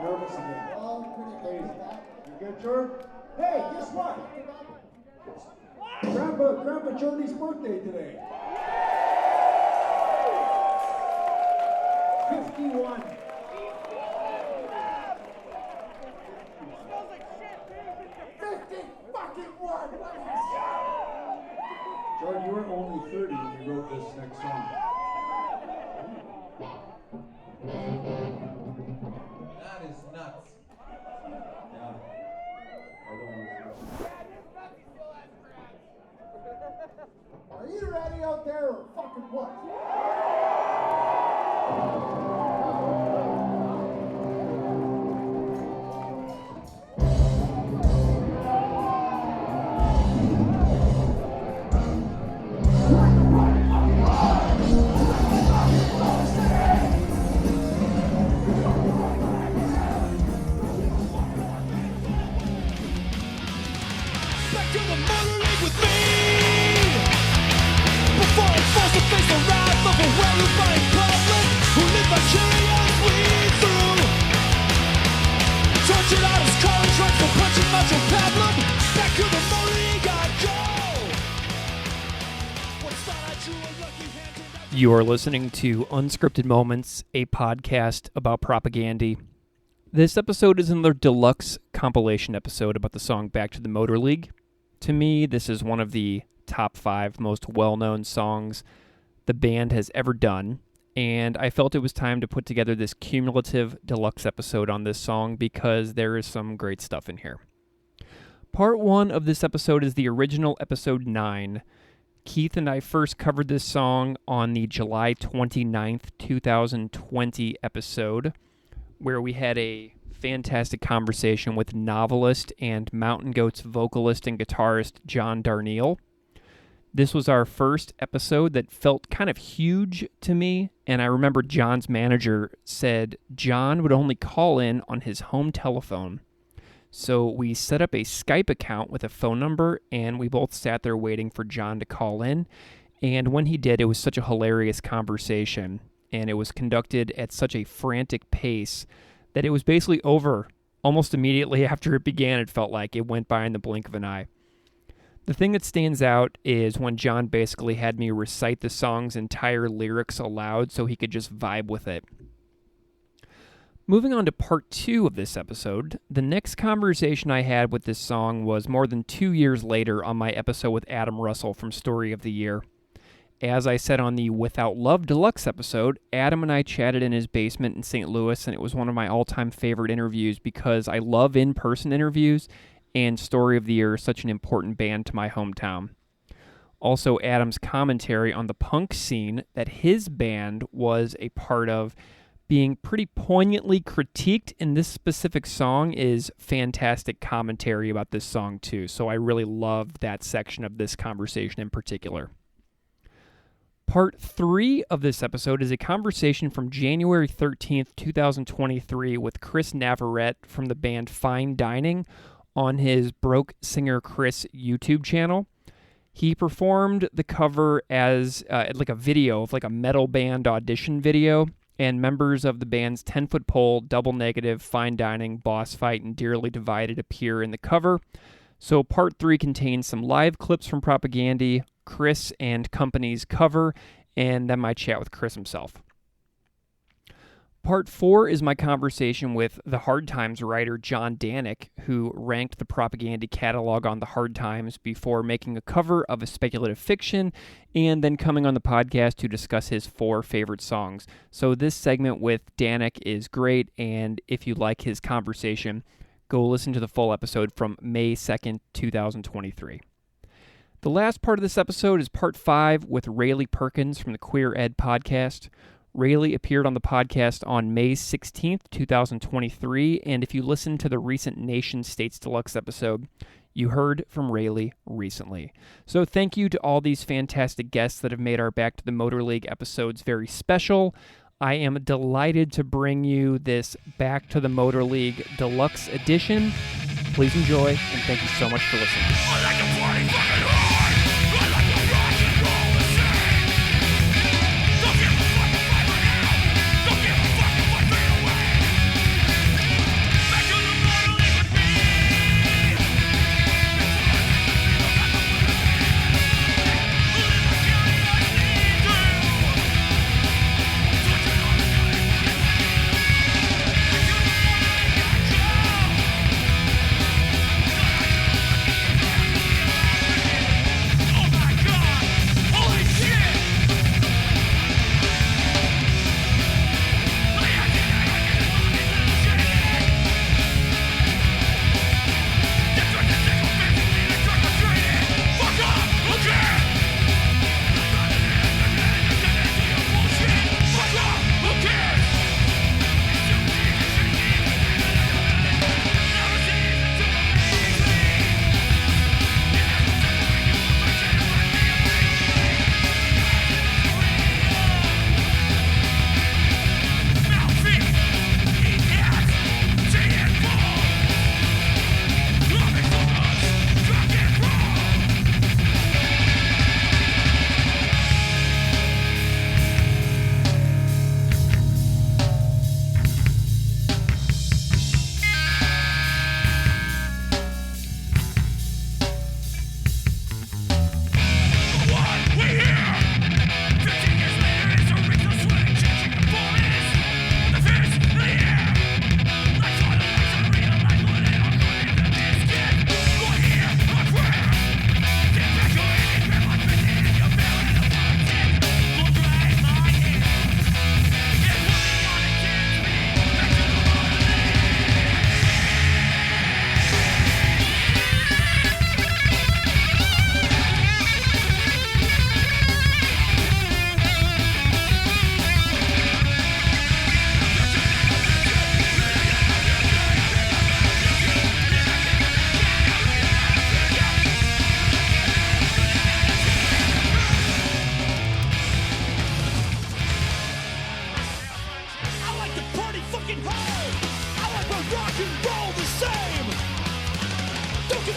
nervous again. Oh, pretty crazy. You good, Jordan? Hey, guess what? Grandpa Jordy's birthday today. 51. Jordan, you were only 30 when you wrote this next song. That is nuts. Yeah. Are you ready out there or fucking what? You are listening to Unscripted Moments, a podcast about propaganda. This episode is another deluxe compilation episode about the song Back to the Motor League. To me, this is one of the top 5 most well-known songs the band has ever done, and I felt it was time to put together this cumulative deluxe episode on this song because there is some great stuff in here. Part 1 of this episode is the original episode 9. Keith and I first covered this song on the July 29th, 2020 episode, where we had a fantastic conversation with novelist and Mountain Goats vocalist and guitarist John Darnielle. This was our first episode that felt kind of huge to me, and I remember John's manager said John would only call in on his home telephone. So we set up a Skype account with a phone number, and we both sat there waiting for John to call in. And when he did, it was such a hilarious conversation, and it was conducted at such a frantic pace that it was basically over almost immediately after it began. It felt like it went by in the blink of an eye. The thing that stands out is when John basically had me recite the song's entire lyrics aloud so he could just vibe with it. Moving on to part 2 of this episode, the next conversation I had with this song was more than 2 years later on my episode with Adam Russell from Story of the Year. As I said on the Without Love Deluxe episode, Adam and I chatted in his basement in St. Louis, and it was one of my all-time favorite interviews because I love in-person interviews, and Story of the Year is such an important band to my hometown. Also, Adam's commentary on the punk scene that his band was a part of being pretty poignantly critiqued in this specific song is fantastic commentary about this song too, so I really loved that section of this conversation in particular. Part 3 of this episode is a conversation from January 13th, 2023 with Chris Navarette from the band Fine Dining on his Broke Singer Chris YouTube channel. He performed the cover as like a video of like a metal band audition video, and members of the band's 10-Foot Pole, Double Negative, Fine Dining, Boss Fight, and Dearly Divided appear in the cover. So part 3 contains some live clips from Propaganda, Chris and company's cover, and then my chat with Chris himself. Part 4 is my conversation with the Hard Times writer John Danek, who ranked the Propaganda catalog on the Hard Times before making a cover of a speculative fiction and then coming on the podcast to discuss his 4 favorite songs. So this segment with Danek is great, and if you like his conversation, go listen to the full episode from May 2nd, 2023. The last part of this episode is part 5 with Raylee Perkins from the Queer Ed podcast. Raylee appeared on the podcast on May 16th, 2023, and if you listen to the recent Nation States Deluxe episode, you heard from Raylee recently. So thank you to all these fantastic guests that have made our Back to the Motor League episodes very special. I am delighted to bring you this Back to the Motor League Deluxe edition. Please enjoy, and thank you so much for listening. I like to party fucking hard. I like to rock and roll the same. Don't give a fuck if I run out. Don't give a fuck if I fade away.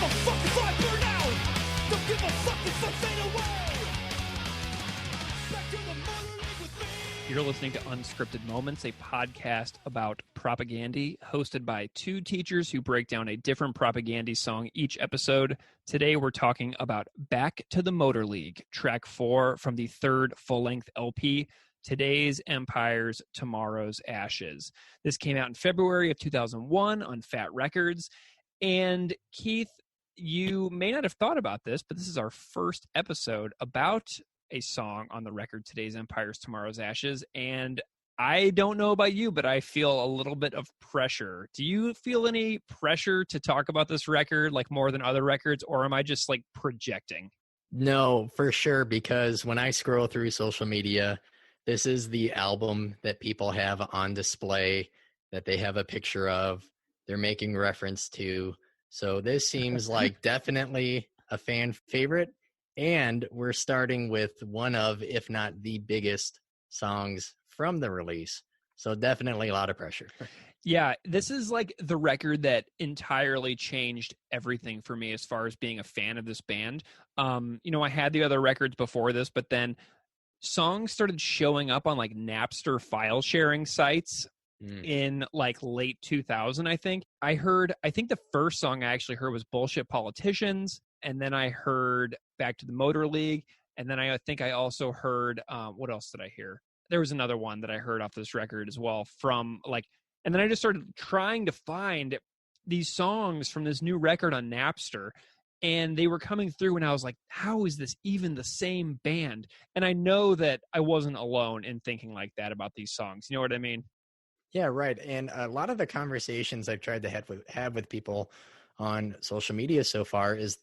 give a fuck if I burn out. Don't give a fuck if I fade away. Back to the Motor League with me. You're listening to Unscripted Moments, a podcast about propaganda, hosted by two teachers who break down a different propaganda song each episode. Today, we're talking about Back to the Motor League, track 4 from the third full-length LP, Today's Empires, Tomorrow's Ashes. This came out in February of 2001 on Fat Records. And Keith, you may not have thought about this, but this is our first episode about a song on the record, Today's Empires, Tomorrow's Ashes. And I don't know about you, but I feel a little bit of pressure. Do you feel any pressure to talk about this record like more than other records, or am I just like projecting? No, for sure, because when I scroll through social media, this is the album that people have on display, that they have a picture of, they're making reference to. So this seems like definitely a fan favorite. And we're starting with one of, if not the biggest songs from the release. So definitely a lot of pressure. Yeah, this is like the record that entirely changed everything for me as far as being a fan of this band. I had the other records before this, but then songs started showing up on like Napster file sharing sites in like late 2000, I think. I think the first song I actually heard was Bullshit Politicians. And then I heard Back to the Motor League. And then I think I also heard, what else did I hear? There was another one that I heard off this record as well and then I just started trying to find these songs from this new record on Napster. And they were coming through and I was like, how is this even the same band? And I know that I wasn't alone in thinking like that about these songs. You know what I mean? Yeah, right. And a lot of the conversations I've tried to have with people on social media so far is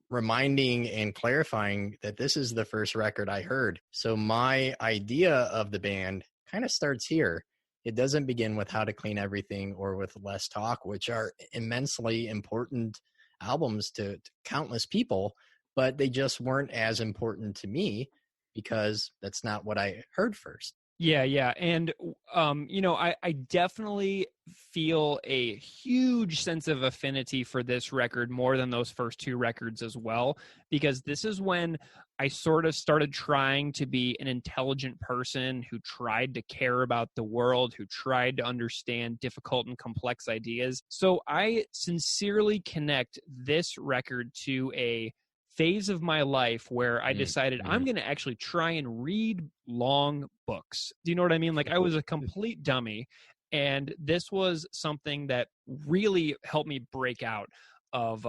reminding and clarifying that this is the first record I heard. So my idea of the band kind of starts here. It doesn't begin with How to Clean Everything or with Less Talk, which are immensely important albums to countless people, but they just weren't as important to me because that's not what I heard first. Yeah. And, I definitely feel a huge sense of affinity for this record more than those first two records as well, because this is when I sort of started trying to be an intelligent person who tried to care about the world, who tried to understand difficult and complex ideas. So I sincerely connect this record to a phase of my life where I decided I'm going to actually try and read long books. Do you know what I mean? Like I was a complete dummy, and this was something that really helped me break out of,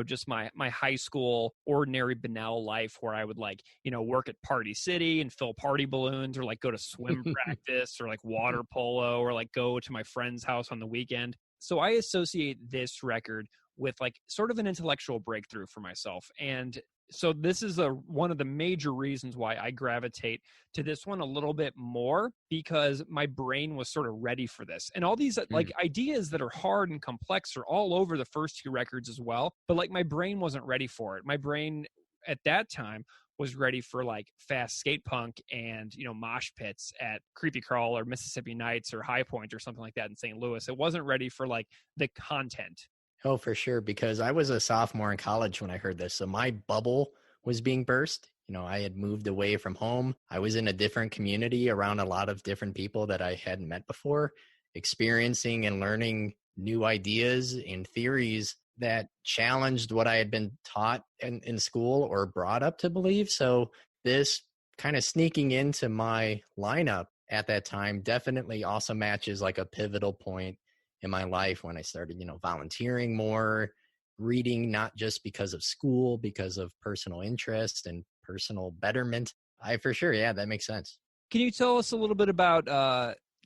just my high school ordinary banal life where I would work at Party City and fill party balloons or like go to swim practice or like water polo or like go to my friend's house on the weekend. So I associate this record with like sort of an intellectual breakthrough for myself. And so this is one of the major reasons why I gravitate to this one a little bit more, because my brain was sort of ready for this. And all these like ideas that are hard and complex are all over the first two records as well. But like my brain wasn't ready for it. My brain at that time was ready for like fast skate punk and, mosh pits at Creepy Crawl or Mississippi Nights or High Point or something like that in St. Louis. It wasn't ready for like the content. Oh, for sure, because I was a sophomore in college when I heard this. So my bubble was being burst. I had moved away from home. I was in a different community around a lot of different people that I hadn't met before, experiencing and learning new ideas and theories that challenged what I had been taught in school or brought up to believe. So this kind of sneaking into my lineup at that time definitely also matches like a pivotal point in my life when I started, volunteering more, reading, not just because of school, because of personal interest and personal betterment. For sure. Yeah, that makes sense. Can you tell us a little bit about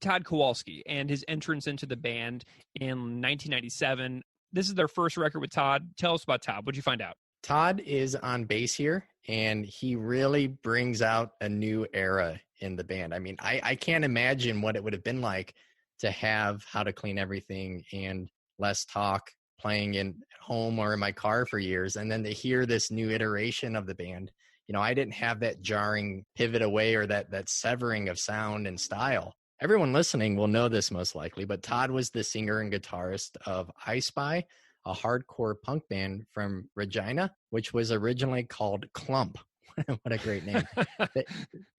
Todd Kowalski and his entrance into the band in 1997? This is their first record with Todd. Tell us about Todd. What'd you find out? Todd is on bass here, and he really brings out a new era in the band. I mean, I can't imagine what it would have been like to have How to Clean Everything and Less Talk playing in home or in my car for years, and then to hear this new iteration of the band. I didn't have that jarring pivot away or that severing of sound and style. Everyone listening will know this most likely, but Todd was the singer and guitarist of I Spy, a hardcore punk band from Regina, which was originally called Clump. What a great name.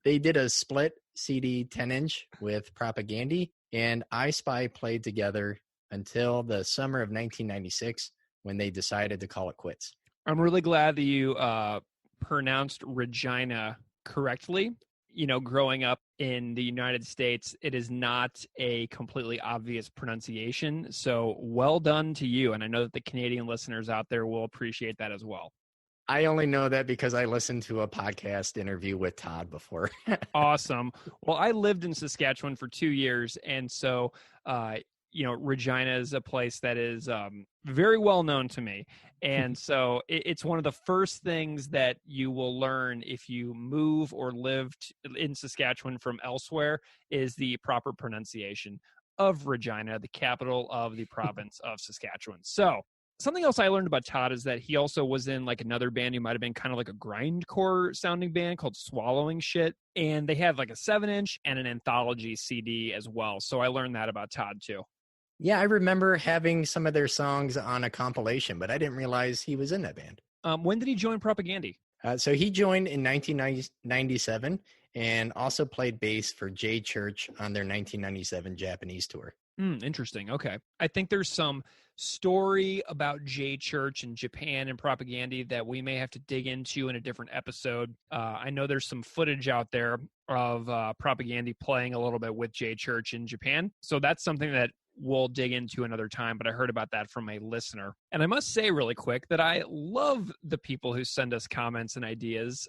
They did a split CD 10-inch with Propaganda, and I Spy played together until the summer of 1996 when they decided to call it quits. I'm really glad that you pronounced Regina correctly. You know, growing up in the United States, it is not a completely obvious pronunciation. So well done to you. And I know that the Canadian listeners out there will appreciate that as well. I only know that because I listened to a podcast interview with Todd before. Awesome. Well, I lived in Saskatchewan for 2 years. And so, you know, Regina is a place that is very well known to me. And so it's one of the first things that you will learn if you move or lived in Saskatchewan from elsewhere is the proper pronunciation of Regina, the capital of the province of Saskatchewan. So something else I learned about Todd is that he also was in like another band who might have been kind of like a grindcore sounding band called Swallowing Shit. And they had like a 7-inch and an anthology CD as well. So I learned that about Todd too. Yeah, I remember having some of their songs on a compilation, but I didn't realize he was in that band. When did he join Propaganda? So he joined in 1997 and also played bass for J Church on their 1997 Japanese tour. Interesting. Okay. I think there's some story about J Church in Japan and Propaganda that we may have to dig into in a different episode. I know there's some footage out there of Propaganda playing a little bit with J Church in Japan. So that's something that we'll dig into another time, but I heard about that from a listener. And I must say really quick that I love the people who send us comments and ideas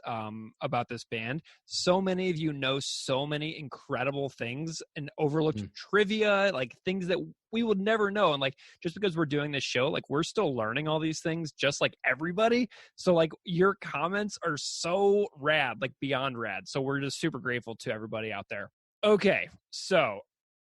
about this band. So many of you know so many incredible things and overlooked trivia, like things that we would never know. And like, just because we're doing this show, like we're still learning all these things just like everybody. So like your comments are so rad, like beyond rad. So we're just super grateful to everybody out there. Okay, so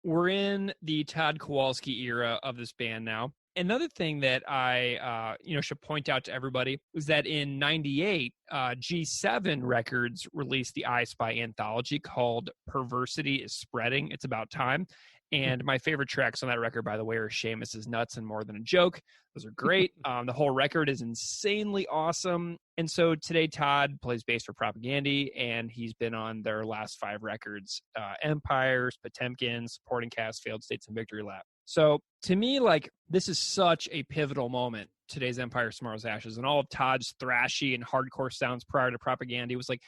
we're in the Todd Kowalski era of this band now. Another thing that I should point out to everybody was that in 98, G7 Records released the I Spy anthology called Perversity is Spreading. It's About Time. And my favorite tracks on that record, by the way, are Seamus's Nuts and More Than a Joke. Those are great. The whole record is insanely awesome. And so today Todd plays bass for Propaganda, and he's been on their last 5 records, Empires, Potemkin, Supporting Cast, Failed States, and Victory Lap. So to me, like, this is such a pivotal moment, today's Empire, Tomorrow's Ashes, and all of Todd's thrashy and hardcore sounds prior to Propaganda was like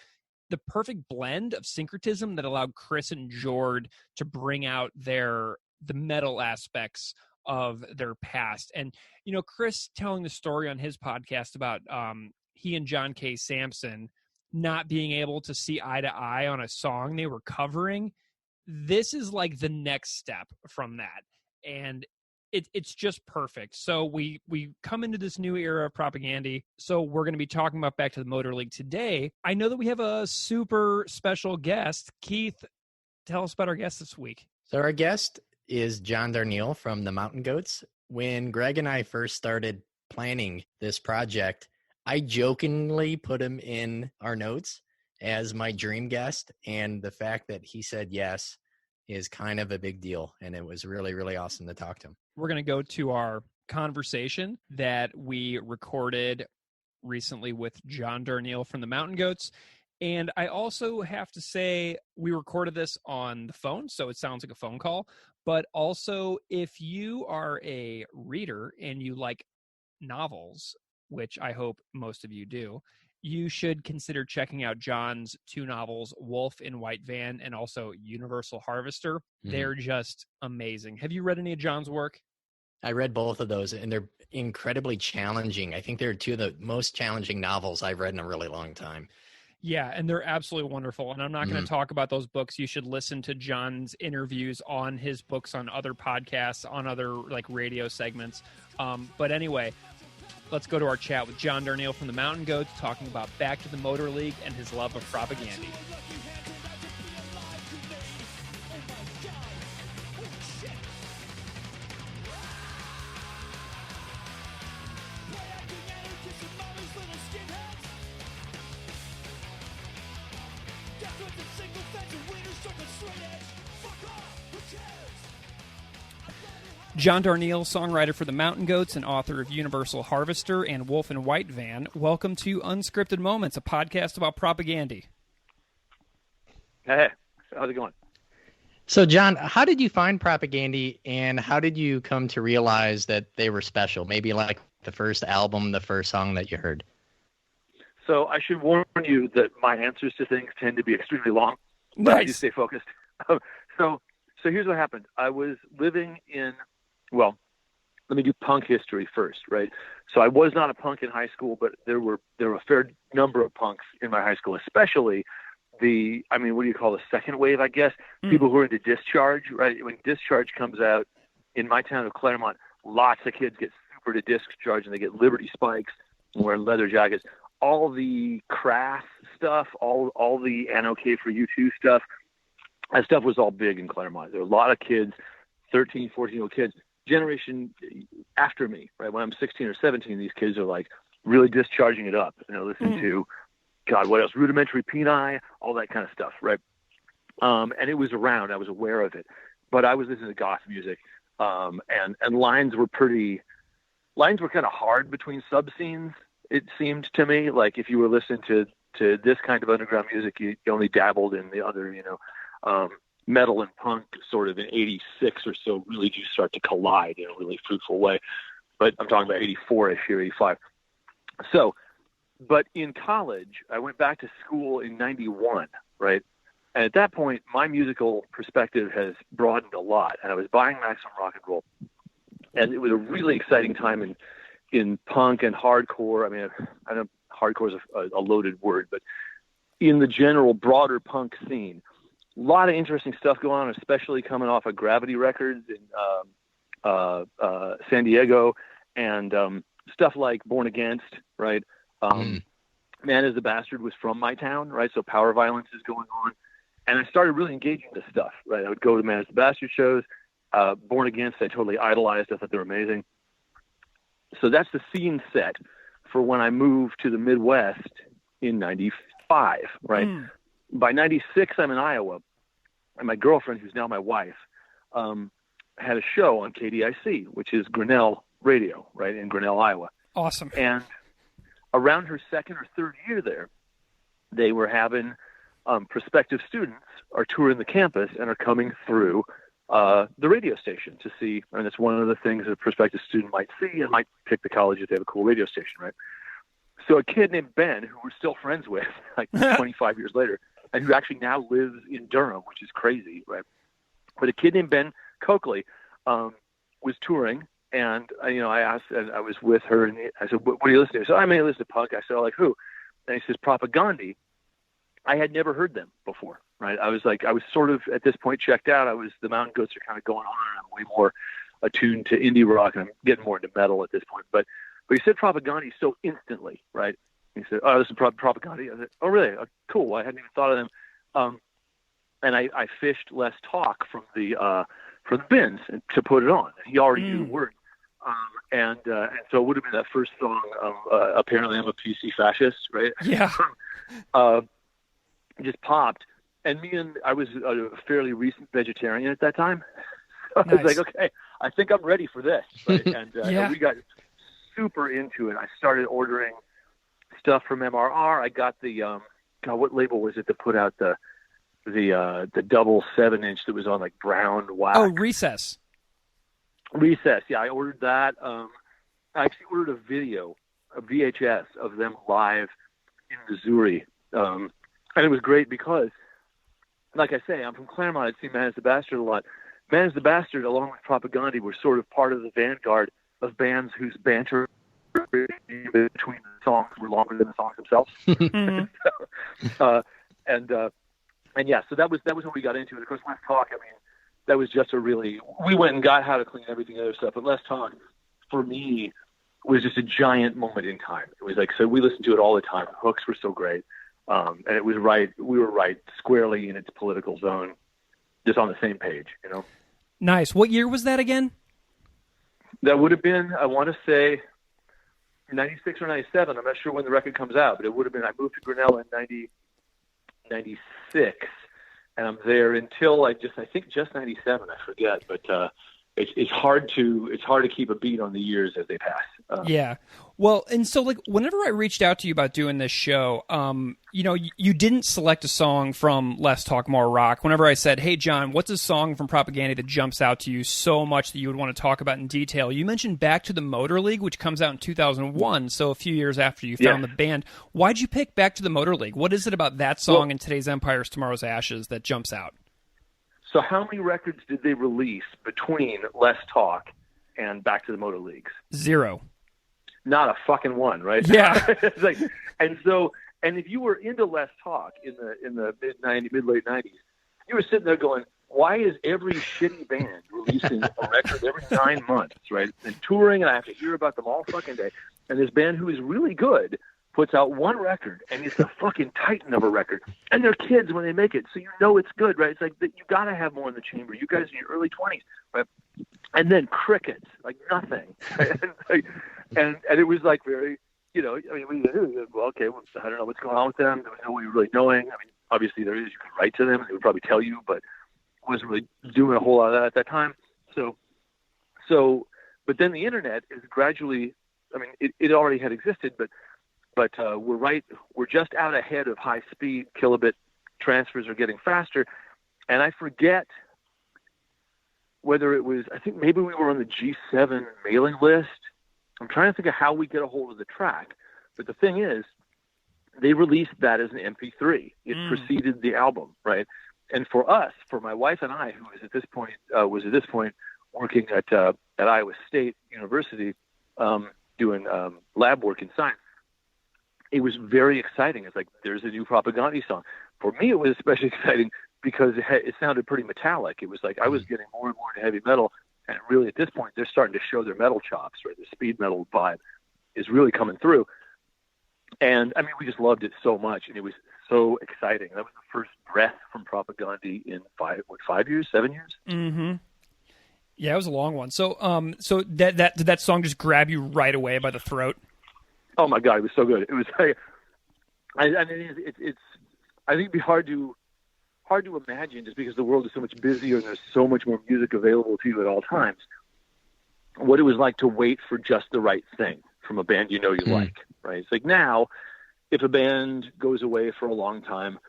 the perfect blend of syncretism that allowed Chris and Jord to bring out the metal aspects of their past. And, you know, Chris telling the story on his podcast about he and John K. Sampson not being able to see eye to eye on a song they were covering. This is like the next step from that. And it's just perfect. So we come into this new era of Propaganda. So we're going to be talking about Back to the Motor League today. I know that we have a super special guest. Keith, tell us about our guest this week. So our guest is John Darnielle from the Mountain Goats. When Greg and I first started planning this project, I jokingly put him in our notes as my dream guest. And the fact that he said yes is kind of a big deal. And it was really, really awesome to talk to him. We're going to go to our conversation that we recorded recently with John Darnielle from the Mountain Goats. And I also have to say, we recorded this on the phone, so it sounds like a phone call. But also, if you are a reader and you like novels, which I hope most of you do, you should consider checking out John's 2 novels, Wolf in White Van and also Universal Harvester. They're just amazing. Have you read any of John's work? I read both of those, and they're incredibly challenging. I think they're 2 of the most challenging novels I've read in a really long time. Yeah, and they're absolutely wonderful. And I'm not going to talk about those books. You should listen to John's interviews on his books on other podcasts, on other like radio segments. But anyway, let's go to our chat with John Darnielle from the Mountain Goats, talking about Back to the Motor League and his love of Propaganda. John Darnielle, songwriter for the Mountain Goats and author of Universal Harvester and Wolf and White Van. Welcome to Unscripted Moments, a podcast about propaganda. Hey, how's it going? So, John, how did you find propaganda, and how did you come to realize that they were special? Maybe like the first album, the first song that you heard. So I should warn you that my answers to things tend to be extremely long, but I do stay focused. So here's what happened. I was living in, well, let me do punk history first, right? So I was not a punk in high school, but there were a fair number of punks in my high school, especially what do you call the second wave, I guess? People who are into Discharge, right? When Discharge comes out in my town of Claremont, lots of kids get super to Discharge, and they get Liberty spikes and wear leather jackets. All the crass stuff, all the Anokay for U2 stuff, that stuff was all big in Claremont. There were a lot of kids, 13, 14-year-old kids, generation after me, right? When I'm 16 or 17, these kids are like really discharging it up. Listen to, God, what else? Rudimentary Peni, all that kind of stuff, right? And it was around. I was aware of it. But I was listening to goth music, and lines were kind of hard between sub-scenes. It seemed to me like if you were listening to this kind of underground music, you only dabbled in the other, metal and punk sort of in 86 or so really do start to collide in a really fruitful way. But I'm talking about 84-ish here, 85. So, but in college, I went back to school in 91, right? And at that point, my musical perspective has broadened a lot. And I was buying Maximum Rock and Roll. And it was a really exciting time in punk and hardcore. I mean, I know hardcore is a loaded word, but in the general broader punk scene, a lot of interesting stuff going on, especially coming off of Gravity Records in San Diego, and stuff like Born Against, right? Man is the Bastard was from my town, right? So Power Violence is going on. And I started really engaging this stuff, right? I would go to Man is the Bastard shows. Born Against, I totally idolized. I thought they were amazing. So that's the scene set for when I moved to the Midwest in 95, right? By 96, I'm in Iowa, and my girlfriend, who's now my wife, had a show on KDIC, which is Grinnell Radio, right, in Grinnell, Iowa. Awesome. And around her second or third year there, they were having prospective students are touring the campus and are coming through the radio station to see, and it's one of the things that a prospective student might see and might pick the college if they have a cool radio station, right? So a kid named Ben, who we're still friends with, like 25 years later, and who actually now lives in Durham, which is crazy, right? But a kid named Ben Coakley was touring, and I asked, and I was with her, and I said, "What are you listening to?" So I may listen to punk. I said, "Oh, like who?" And he says, "Propaganda." I had never heard them before, right? I was sort of at this point checked out. The Mountain Goats are kind of going on, and I'm way more attuned to indie rock, and I'm getting more into metal at this point. But he said Propaganda so instantly, right? He said, "Oh, this is Propaganda." I said, "Oh, really? Oh, cool. Well, I hadn't even thought of them." And I fished Les Talk from the bins to put it on. He already knew the word. And so it would have been that first song of Apparently I'm a PC Fascist, right? Yeah. Just popped. And I was a fairly recent vegetarian at that time. So I was like, okay, I think I'm ready for this. Right? And we got super into it. I started ordering stuff from MRR. I got the, what label was it that put out the double 7-inch that was on like brown wax? Oh, Recess. Yeah, I ordered that. I actually ordered a VHS of them live in Missouri. And it was great because, like I say, I'm from Claremont. I'd seen Man is the Bastard a lot. Man is the Bastard, along with Propaganda, were sort of part of the vanguard of bands whose banter between the songs were longer than the songs themselves. So that was when we got into it. Of course, Les Talk, I mean, that was just we went and got How to Clean Everything other stuff, but Les Talk, for me, was just a giant moment in time. It was like, so we listened to it all the time. The hooks were so great. And it was right. We were right squarely in its political zone, just on the same page, Nice. What year was that again? That would have been, I want to say, 96 or 97. I'm not sure when the record comes out, but it would have been, I moved to Grinnell in 96, and I'm there until I think just 97, I forget. But it's hard to keep a beat on the years as they pass. Yeah. Well, and so like whenever I reached out to you about doing this show, you didn't select a song from Less Talk More Rock. Whenever I said, "Hey John, what's a song from Propaganda that jumps out to you so much that you would want to talk about in detail?" You mentioned Back to the Motor League, which comes out in 2001, so a few years after you found the band. Why'd you pick Back to the Motor League? What is it about that song and Today's Empires, Tomorrow's Ashes that jumps out? So how many records did they release between Less Talk and Back to the Motor Leagues? 0. Not a fucking one, right? Yeah. It's like, and if you were into Less Talk in the mid-late 90s, you were sitting there going, why is every shitty band releasing a record every 9 months, right? And touring, and I have to hear about them all fucking day. And this band who is really good puts out one record, and it's a fucking titan of a record. And they're kids when they make it, so you know it's good, right? It's like you got to have more in the chamber. You guys in your early 20s, right? And then crickets, like nothing. and it was like very, well, okay, well, I don't know what's going on with them. There was no way of really knowing. I mean, obviously there is. You could write to them, and they would probably tell you, but wasn't really doing a whole lot of that at that time. But then the internet is gradually, I mean, it already had existed, but we're just out ahead of high speed kilobit transfers are getting faster. And I forget whether it was, I think maybe we were on the G7 mailing list. I'm trying to think of how we get a hold of the track. But the thing is, they released that as an MP3. It preceded the album, right? And for us, for my wife and I, who was at this point working at Iowa State University, doing lab work in science, it was very exciting. It's like, there's a new Propaganda song. For me, it was especially exciting because it sounded pretty metallic. It was like I was getting more and more into heavy metal, and really at this point, they're starting to show their metal chops, right? The speed metal vibe is really coming through. And, I mean, we just loved it so much, and it was so exciting. That was the first breath from Propaganda in 5 years, 7 years? Mm-hmm. Yeah, it was a long one. So did that song just grab you right away by the throat? Oh my God, it was so good. It was like, I mean, it's I think it'd be hard to imagine, just because the world is so much busier and there's so much more music available to you at all times, what it was like to wait for just the right thing from a band you like, right? It's like now, if a band goes away for a long time,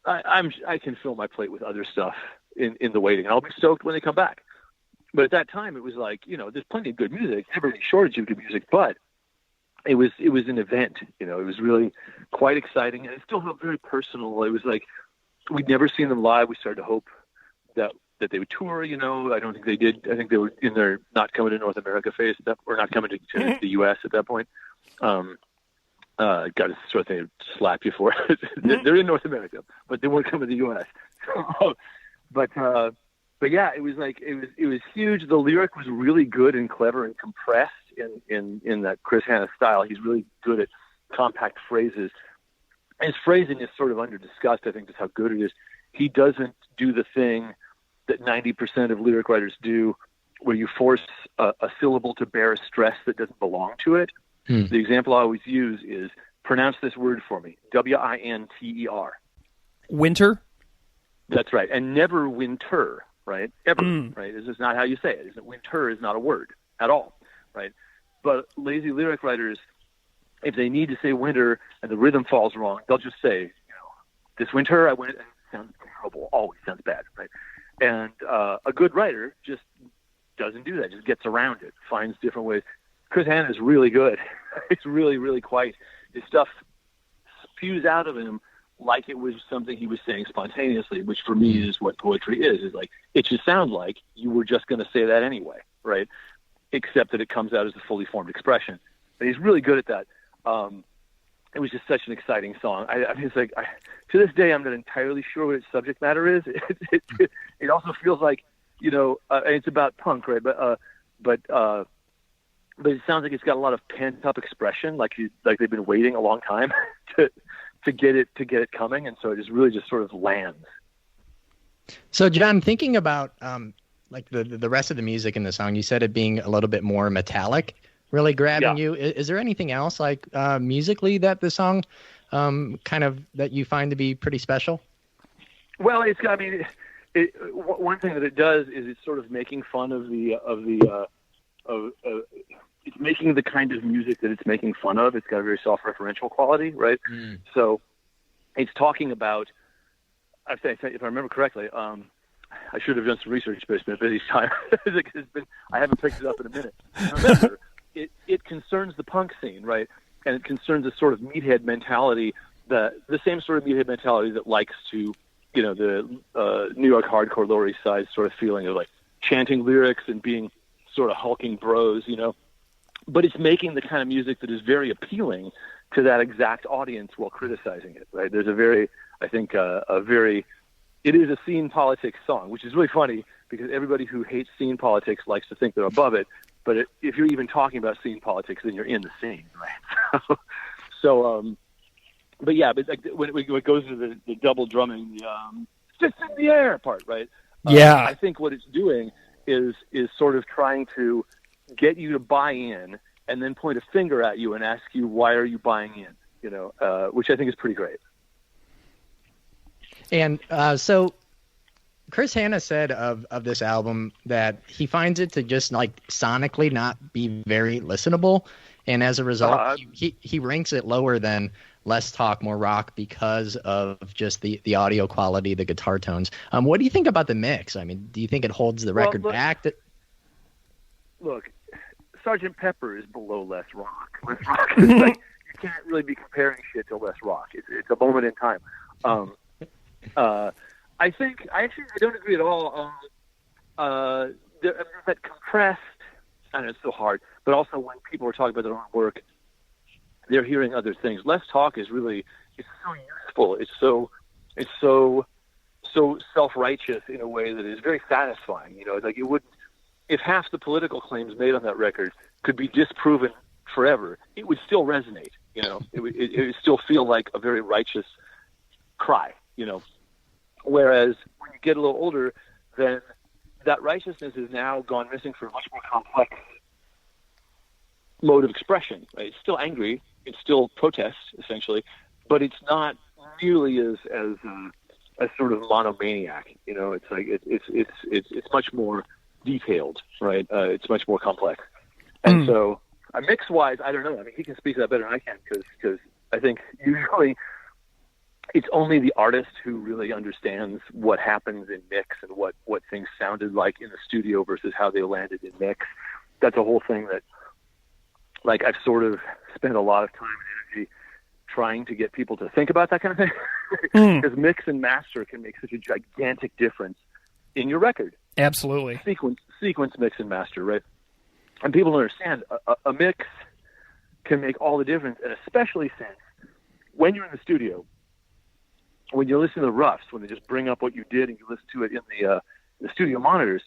I can fill my plate with other stuff in the waiting, and I'll be stoked when they come back. But at that time, it was like, there's plenty of good music, never any shortage of good music, but it was an event, it was really quite exciting, and it still felt very personal. It was like, we'd never seen them live. We started to hope that they would tour, I don't think they did. I think they were in their not coming to North America phase, or not coming to the U.S. at that point. Got to sort of thing to slap you for. They're in North America, but they weren't coming to the U.S. But yeah, it was like, it was huge. The lyric was really good and clever and compressed in that Chris Hanna style. He's really good at compact phrases. His phrasing is sort of under-discussed, I think, just how good it is. He doesn't do the thing that 90% of lyric writers do, where you force a syllable to bear a stress that doesn't belong to it. The example I always use is, pronounce this word for me, W-I-N-T-E-R. Winter? That's right, and never winter, right? Ever, right? This is not how you say it. Winter is not a word at all, right? But lazy lyric writers, if they need to say winter and the rhythm falls wrong, they'll just say, this winter I went, and it sounds terrible, always sounds bad, right? And a good writer just doesn't do that, just gets around it, finds different ways. Chris Hanna is really good. It's really, really quite. His stuff spews out of him like it was something he was saying spontaneously, which for me is what poetry is like, it just sounds like you were just going to say that anyway, right? Except that it comes out as a fully formed expression. And he's really good at that. It was just such an exciting song. I mean, it's like, to this day, I'm not entirely sure what its subject matter is. It also feels like, it's about punk, right? But it sounds like it's got a lot of pent up expression, like they've been waiting a long time to get it coming, and so it really just sort of lands. So, John, thinking about like the rest of the music in the song, you said it being a little bit more metallic, really grabbing you. Is there anything else like musically that the song kind of that you find to be pretty special? Well, one thing that it does is it's sort of making fun of it's making the kind of music that it's making fun of. It's got a very self-referential quality, right? So it's talking about, I think, if I remember correctly, I should have done some research, but it's been a busy time. I haven't picked it up in a minute. Remember, it concerns the punk scene, right? And it concerns a sort of meathead mentality, the same sort of meathead mentality that likes to, the New York hardcore Lower East Side sort of feeling of like chanting lyrics and being sort of hulking bros, But it's making the kind of music that is very appealing to that exact audience while criticizing it, right? There's it is a scene politics song, which is really funny because everybody who hates scene politics likes to think they're above it. But if you're even talking about scene politics, then you're in the scene, right? But when it goes to the double drumming, the fist in the air part, right? Yeah. I think what it's doing is sort of trying to get you to buy in and then point a finger at you and ask you, why are you buying in? Which I think is pretty great. And so Chris Hanna said of this album that he finds it to just like sonically not be very listenable. And as a result, he ranks it lower than Less Talk, More Rock because of just the audio quality, the guitar tones. What do you think about the mix? I mean, do you think it holds the record back? Look, Sgt. Pepper is below Less Rock. Less Rock is like, you can't really be comparing shit to Less Rock. It's a moment in time. I don't agree at all. That compressed, I don't know, it's so hard, but also when people are talking about their own work, they're hearing other things. Less Talk is really, it's so useful. It's so self-righteous in a way that is very satisfying. It's like if half the political claims made on that record could be disproven forever, it would still resonate. It would still feel like a very righteous cry. Whereas when you get a little older, then that righteousness has now gone missing for a much more complex mode of expression. Right? It's still angry, it's still protest essentially, but it's not nearly as sort of monomaniac. It's like it's much more detailed, right? It's much more complex, and so mix wise, I don't know. I mean, he can speak to that better than I can because I think usually it's only the artist who really understands what happens in mix and what things sounded like in the studio versus how they landed in mix. That's a whole thing that, like, I've sort of spent a lot of time and energy trying to get people to think about that kind of thing. Because mix and master can make such a gigantic difference in your record. Absolutely. Sequence, mix, and master, right? And people don't understand a mix can make all the difference, and especially since when you're in the studio, when you listen to the roughs, when they just bring up what you did and you listen to it in the studio monitors,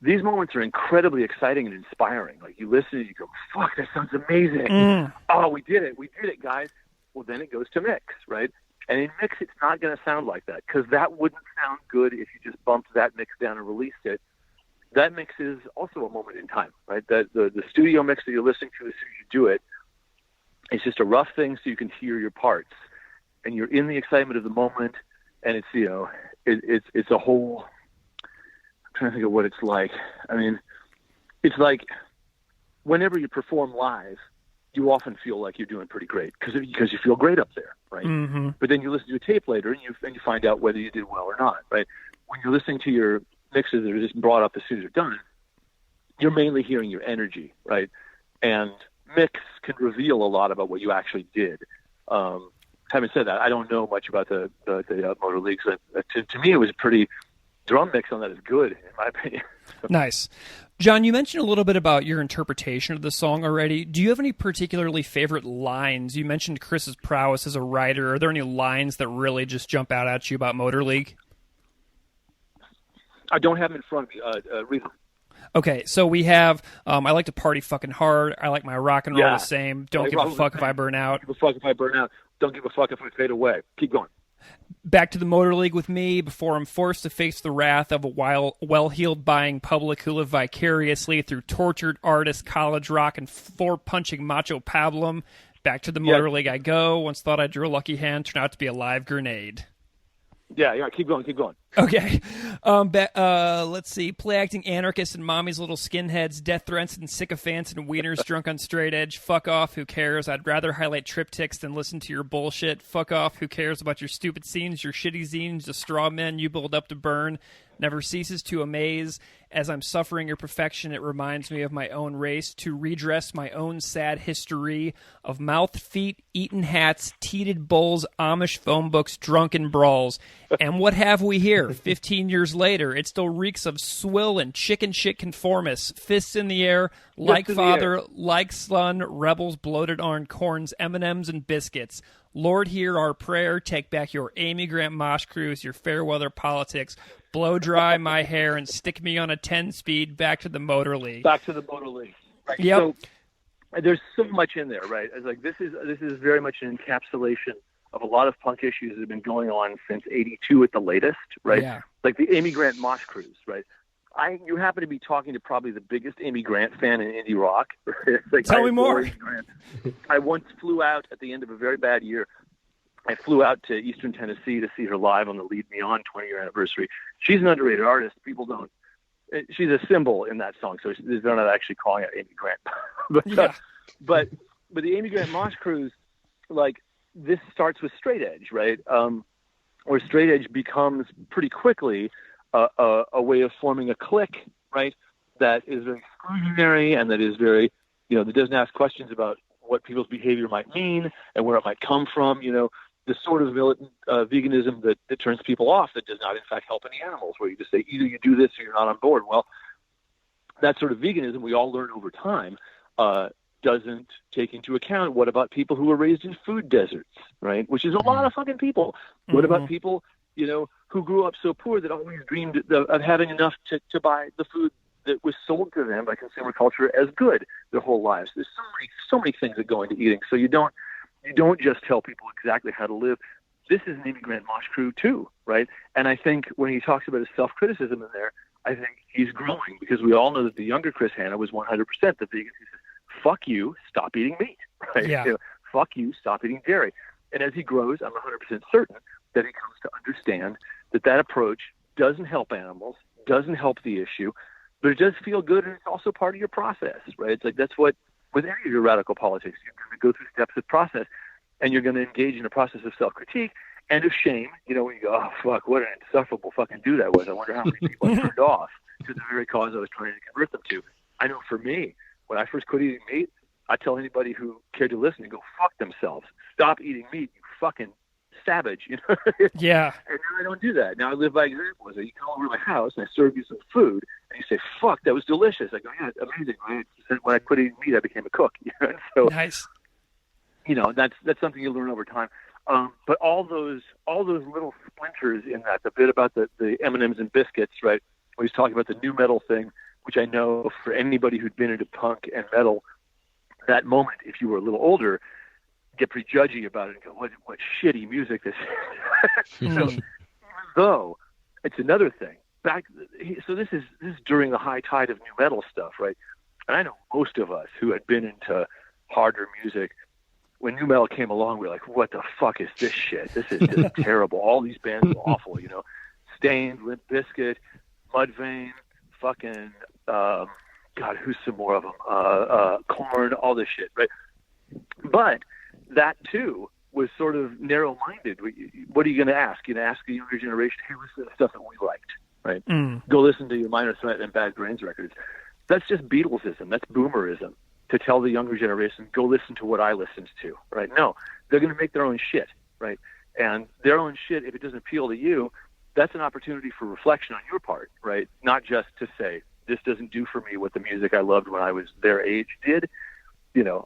these moments are incredibly exciting and inspiring. Like, you listen and you go, fuck, that sounds amazing. Oh, we did it, guys. Well, then it goes to mix, right? And in mix, it's not going to sound like that, because that wouldn't sound good if you just bumped that mix down and released it. That mix is also a moment in time, right? That the studio mix that you're listening to as soon as you do it, it's just a rough thing so you can hear your parts. And you're in the excitement of the moment, and it's it's a whole. I'm trying to think of what it's like. I mean, it's like whenever you perform live, you often feel like you're doing pretty great because you feel great up there, right? Mm-hmm. But then you listen to a tape later, and you find out whether you did well or not, right? When you're listening to your mixes that are just brought up as soon as you're done, you're mainly hearing your energy, right? And mix can reveal a lot about what you actually did. Having said that, I don't know much about the Motor Leagues. To me, it was a pretty drum mix on that is good, in my opinion. Nice. John, you mentioned a little bit about your interpretation of the song already. Do you have any particularly favorite lines? You mentioned Chris's prowess as a writer. Are there any lines that really just jump out at you about Motor League? I don't have them in front of me. Read them. Okay, so we have, I like to party fucking hard. I like my rock and roll the same. Don't give a fuck if I burn out. Don't give a fuck if I burn out. Don't give a fuck if I fade away. Keep going. Back to the Motor League with me before I'm forced to face the wrath of a well-heeled buying public who live vicariously through tortured artist, college rock, and floor-punching macho pablum. Back to the Motor League I go. Once thought I drew a lucky hand, turned out to be a live grenade. Yeah, keep going. Okay. Let's see. Play acting anarchists and mommy's little skinheads, death threats and sycophants and wieners drunk on straight edge. Fuck off, who cares? I'd rather highlight triptychs than listen to your bullshit. Fuck off, who cares about your stupid scenes, your shitty zines, the straw men you build up to burn. Never ceases to amaze. As I'm suffering your perfection, it reminds me of my own race, to redress my own sad history of mouth, feet, eaten hats, teated bowls, Amish phone books, drunken brawls. And what have we here? 15 years later, it still reeks of swill and chicken shit conformists, fists in the air, like father, like son, rebels bloated on corns, M&Ms, and biscuits. Lord, hear our prayer. Take back your Amy Grant Mosh Cruise, your fair weather politics. Blow dry my hair and stick me on a 10-speed back to the Motor League. Back to the Motor League. Right. Yep. So there's so much in there, right? It's like this is very much an encapsulation of a lot of punk issues that have been going on since '82 at the latest, right? Yeah. Like the Amy Grant Mosh Cruise, right? You happen to be talking to probably the biggest Amy Grant fan in indie rock. Like, Tell me more. I once flew out at the end of a very bad year. I flew out to Eastern Tennessee to see her live on the Lead Me On 20-year anniversary. She's an underrated artist. People don't. She's a symbol in that song, so they're not actually calling it Amy Grant. but the Amy Grant Mosh Cruise, like, this starts with straight edge, right? Where straight edge becomes pretty quickly a way of forming a clique, right? That is very exclusionary and that is very, that doesn't ask questions about what people's behavior might mean and where it might come from, the sort of militant veganism that turns people off, that does not in fact help any animals, where you just say either you do this or you're not on board. Well, that sort of veganism we all learn over time doesn't take into account what about people who were raised in food deserts, right? Which is a lot of fucking people. What about people, who grew up so poor that always dreamed of having enough to buy the food that was sold to them by consumer culture as good their whole lives? There's so many things that go into eating. So you don't just tell people exactly how to live. This is an Amy Grant Mosh Crew too, right? And I think when he talks about his self-criticism in there, I think he's growing, because we all know that the younger Chris Hanna was 100% the vegan who says, fuck you, stop eating meat, right? Yeah. Fuck you, stop eating dairy. And as he grows, I'm 100% certain that he comes to understand that approach doesn't help animals, doesn't help the issue, but it does feel good, and it's also part of your process, right? It's like that's what, with any of your radical politics, you're going to go through steps of process, and you're going to engage in a process of self-critique and of shame, when you go, oh, fuck, what an insufferable fucking dude I was. I wonder how many people I turned off to the very cause I was trying to convert them to. I know for me, when I first quit eating meat, I tell anybody who cared to listen to go fuck themselves. Stop eating meat, you fucking savage. Yeah. And now I don't do that. Now I live by example. So you come over to my house and I serve you some food, and you say, fuck, that was delicious. I go, yeah, it's amazing, right? When I quit eating meat, I became a cook. And so, Nice. That's something you learn over time. But all those little splinters in that, the bit about the M&Ms and biscuits, right? Where he's talking about the new metal thing, which I know for anybody who'd been into punk and metal, that moment, if you were a little older, get pretty judgy about it and go, what shitty music this is. So, even though it's another thing. So this is during the high tide of new metal stuff, right? And I know most of us who had been into harder music, when new metal came along, we were like, what the fuck is this shit? This is just terrible. All these bands are awful, Stained, Limp Bizkit, Mudvayne, fucking, God, who's some more of them? Korn, all this shit, right? But that too was sort of narrow-minded. What are you going to ask? You're going to ask the younger generation, hey, listen to the stuff that we liked, right? Go listen to your Minor Threat and Bad Brains records. That's just Beatlesism. That's boomerism, to tell the younger generation, go listen to what I listened to, right? No, they're going to make their own shit, right? And their own shit, if it doesn't appeal to you, that's an opportunity for reflection on your part, right? Not just to say, this doesn't do for me what the music I loved when I was their age did,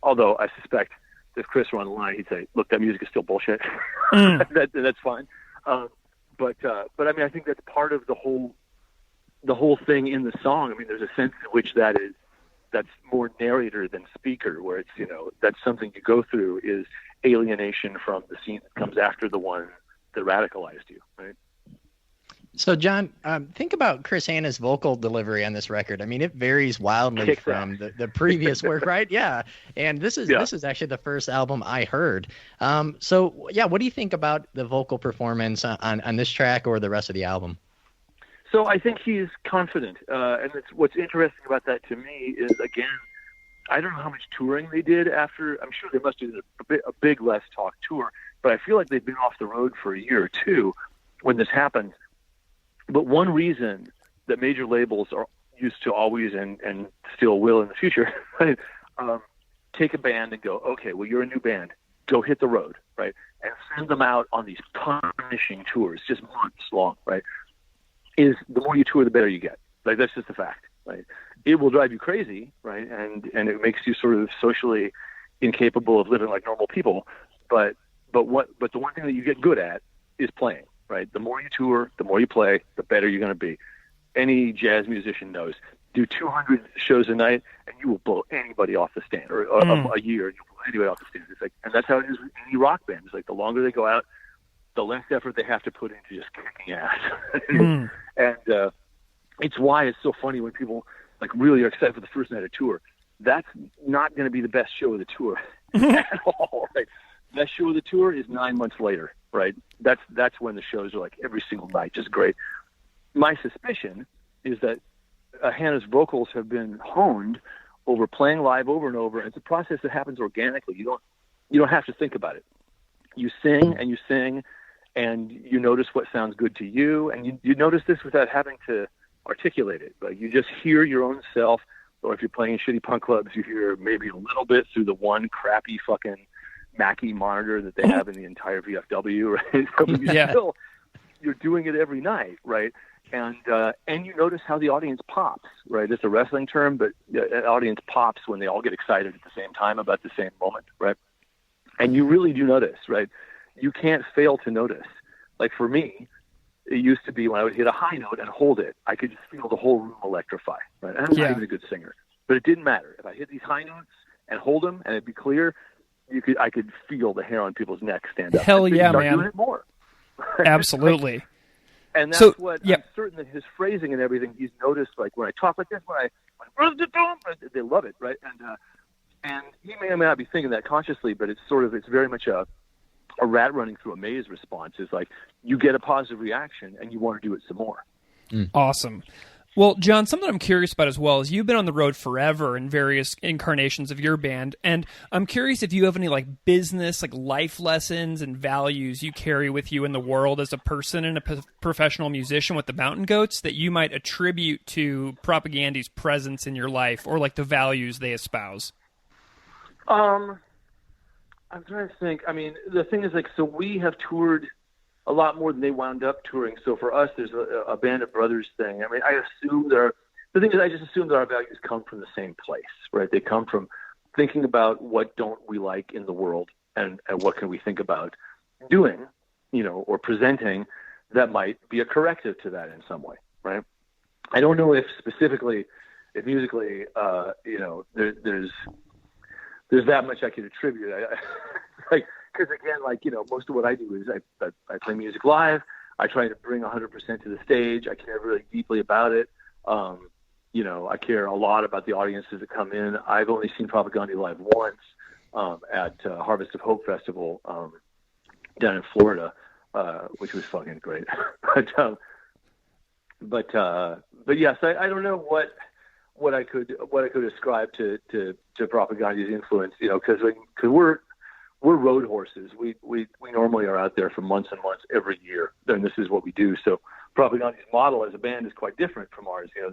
although I suspect if Chris were on the line, he'd say, look, that music is still bullshit. That's fine. But I mean, I think that's part of the whole thing in the song. I mean, there's a sense in which that's more narrator than speaker, where it's, that's something you go through, is alienation from the scene that comes after the one that radicalized you, right? So, John, think about Chris Hanna's vocal delivery on this record. I mean, it varies wildly from the previous work, right? Yeah, and this is actually the first album I heard. So, yeah, what do you think about the vocal performance on this track or the rest of the album? So I think he's confident, and what's interesting about that to me is, again, I don't know how much touring they did after. I'm sure they must have did a big Less Talk tour, but I feel like they've been off the road for a year or two when this happened. But one reason that major labels are used to always and still will in the future, right, take a band and go, okay, well, you're a new band, go hit the road, right, and send them out on these punishing tours, just months long, right, is the more you tour, the better you get. Like, that's just a fact, right? It will drive you crazy, right, and it makes you sort of socially incapable of living like normal people. But the one thing that you get good at is playing. Right, the more you tour, the more you play, the better you're going to be. Any jazz musician knows. Do 200 shows a night, and you will blow anybody off the stand. Or a year, you'll blow anybody off the stand. It's like, and that's how it is with any rock band. It's like the longer they go out, the less effort they have to put into just kicking ass. And it's why it's so funny when people like really are excited for the first night of tour. That's not going to be the best show of the tour at all. Right? Best show of the tour is 9 months later. Right. That's when the shows are like every single night, just great. My suspicion is that Hanna's vocals have been honed over playing live over and over. It's a process that happens organically. You don't have to think about it. You sing and you notice what sounds good to you. And you notice this without having to articulate it. Like, you just hear your own self. Or if you're playing in shitty punk clubs, you hear maybe a little bit through the one crappy fucking Mackie monitor that they have in the entire VFW, right? So you're doing it every night, right? And you notice how the audience pops, right? It's a wrestling term, but an audience pops when they all get excited at the same time about the same moment, right? And you really do notice, right? You can't fail to notice. Like, for me, it used to be when I would hit a high note and hold it, I could just feel the whole room electrify, right? I'm not even a good singer, but it didn't matter. If I hit these high notes and hold them and it'd be clear, I could feel the hair on people's necks stand up. Hell yeah, man! Doing it more. Absolutely. And that's what I'm certain that his phrasing and everything, he's noticed. Like, when I talk like this, they love it, right? And he may or may not be thinking that consciously, but it's very much a rat running through a maze response. Is like, you get a positive reaction and you want to do it some more. Awesome. Well, John, something I'm curious about as well is you've been on the road forever in various incarnations of your band, and I'm curious if you have any like business, like life lessons and values you carry with you in the world as a person and a professional musician with the Mountain Goats that you might attribute to Propagandy's presence in your life, or like the values they espouse. I'm trying to think. I mean, the thing is, like, so we have toured a lot more than they wound up touring. So for us, there's a band of brothers thing. I mean, I just assume that our values come from the same place, right? They come from thinking about what don't we like in the world and what can we think about doing, or presenting that might be a corrective to that in some way, right? I don't know if musically, there's that much I could attribute. Because again, most of what I do is I play music live. I try to bring 100% to the stage. I care really deeply about it. I care a lot about the audiences that come in. I've only seen Propaganda live once at Harvest of Hope Festival down in Florida, which was fucking great. But yes, I don't know what I could ascribe to Propaganda's influence, because we're road horses. We normally are out there for months and months every year, and this is what we do. So Propaganda's model as a band is quite different from ours. I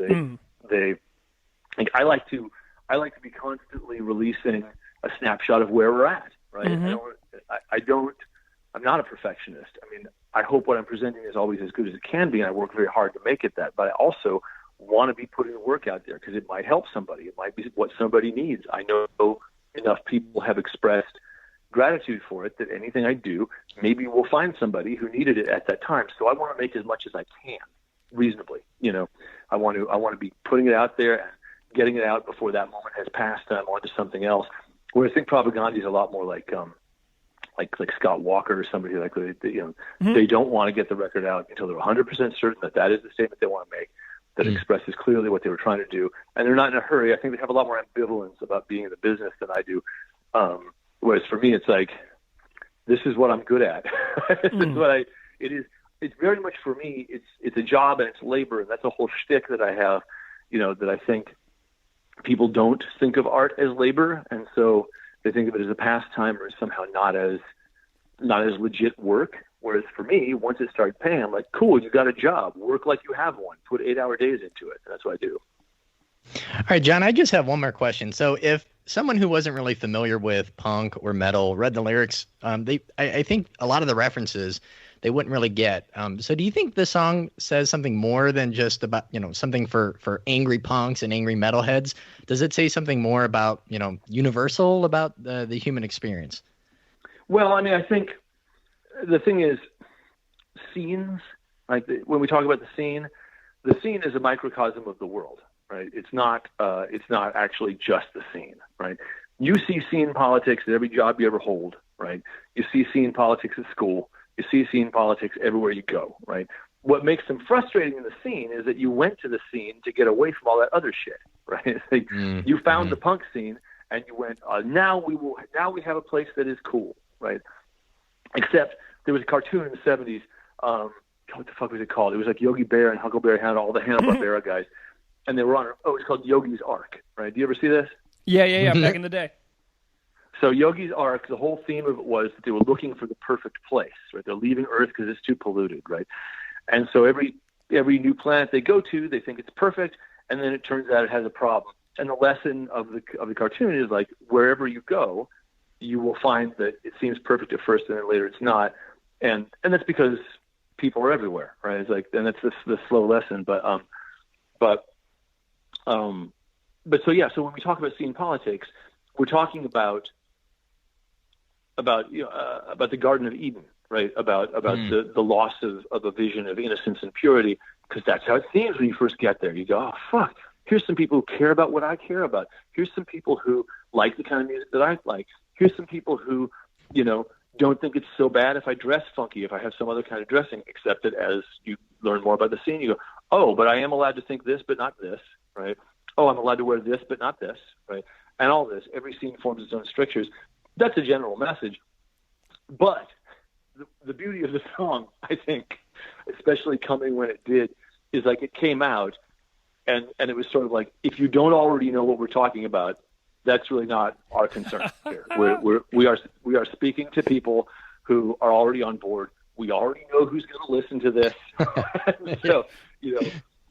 like to be constantly releasing a snapshot of where we're at. Right? Mm-hmm. I'm not a perfectionist. I mean, I hope what I'm presenting is always as good as it can be, and I work very hard to make it that. But I also want to be putting the work out there because it might help somebody. It might be what somebody needs. I know enough people have expressed gratitude for it that anything I do, maybe we'll find somebody who needed it at that time. So I want to make as much as I can, reasonably. I want to be putting it out there and getting it out before that moment has passed and I'm on to something else. Whereas I think Propaganda is a lot more like like Scott Walker or somebody like they don't want to get the record out until they're 100% certain that is the statement they want to make, that expresses clearly what they were trying to do, and they're not in a hurry. I think they have a lot more ambivalence about being in the business than I do. Whereas for me, it's like, this is what I'm good at. This is what it is. It's very much for me. It's a job and it's labor, and that's a whole shtick that I have. That I think people don't think of art as labor, and so they think of it as a pastime or somehow not as legit work. Whereas for me, once it started paying, I'm like, cool, you got a job. Work like you have one. Put 8-hour days into it. And that's what I do. All right, John, I just have one more question. So if someone who wasn't really familiar with punk or metal read the lyrics, I think a lot of the references they wouldn't really get. So do you think the song says something more than just about, something for angry punks and angry metalheads? Does it say something more about, universal about the human experience? Well, I mean, I think the thing is, scenes, like when we talk about the scene is a microcosm of the world, right? It's not actually just the scene, right? You see scene politics at every job you ever hold, right? You see scene politics at school. You see scene politics everywhere you go, right? What makes them frustrating in the scene is that you went to the scene to get away from all that other shit, right? It's like you found the punk scene and you went, now we have a place that is cool, right? Except there was a cartoon in the 70s. What the fuck was it called? It was like Yogi Bear and Huckleberry had all the Hanna-Barbera guys, and they were on. It was called Yogi's Ark, right? Do you ever see this? Yeah. Back in the day. So Yogi's Ark, the whole theme of it was that they were looking for the perfect place, right? They're leaving Earth because it's too polluted, right? And so every new planet they go to, they think it's perfect, and then it turns out it has a problem. And the lesson of the cartoon is like, wherever you go, you will find that it seems perfect at first, and then later it's not. And that's because people are everywhere, right? It's like, and that's the slow lesson. But so yeah. So when we talk about scene politics, we're talking about the Garden of Eden, right? About the loss of a vision of innocence and purity, because that's how it seems when you first get there. You go, oh fuck, here's some people who care about what I care about. Here's some people who like the kind of music that I like. Here's some people who, don't think it's so bad if I dress funky, if I have some other kind of dressing, except that as you learn more about the scene, you go, oh, but I am allowed to think this, but not this, right? Oh, I'm allowed to wear this, but not this, right? And all this, every scene forms its own strictures. That's a general message. But the beauty of the song, I think, especially coming when it did, is like it came out and it was sort of like, if you don't already know what we're talking about, that's really not our concern here. We are speaking to people who are already on board. We already know who's going to listen to this. So,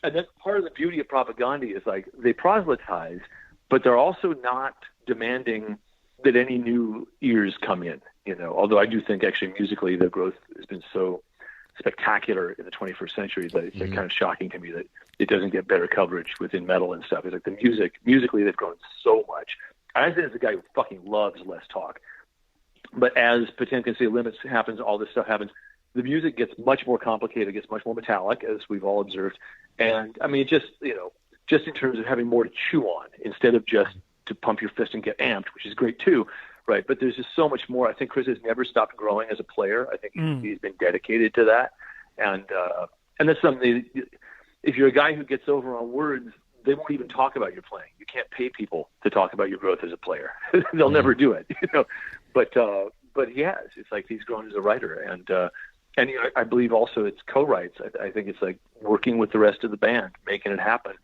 and that's part of the beauty of propaganda is like they proselytize, but they're also not demanding that any new ears come in. Although I do think actually musically the growth has been so spectacular in the 21st century that it's kind of shocking to me that it doesn't get better coverage within metal and stuff. It's like musically they've grown so much. I think as a guy who fucking loves less talk, but as Potemkin City Limits happens, all this stuff happens, the music gets much more complicated, gets much more metallic, as we've all observed. And I mean, just in terms of having more to chew on instead of just to pump your fist and get amped, which is great too. Right, but there's just so much more. I think Chris has never stopped growing as a player. I think he's been dedicated to that, and that's something. If you're a guy who gets over on words, they won't even talk about your playing. You can't pay people to talk about your growth as a player. They'll never do it, But he has. It's like he's grown as a writer, and I believe also it's co-writes. I think it's like working with the rest of the band, making it happen.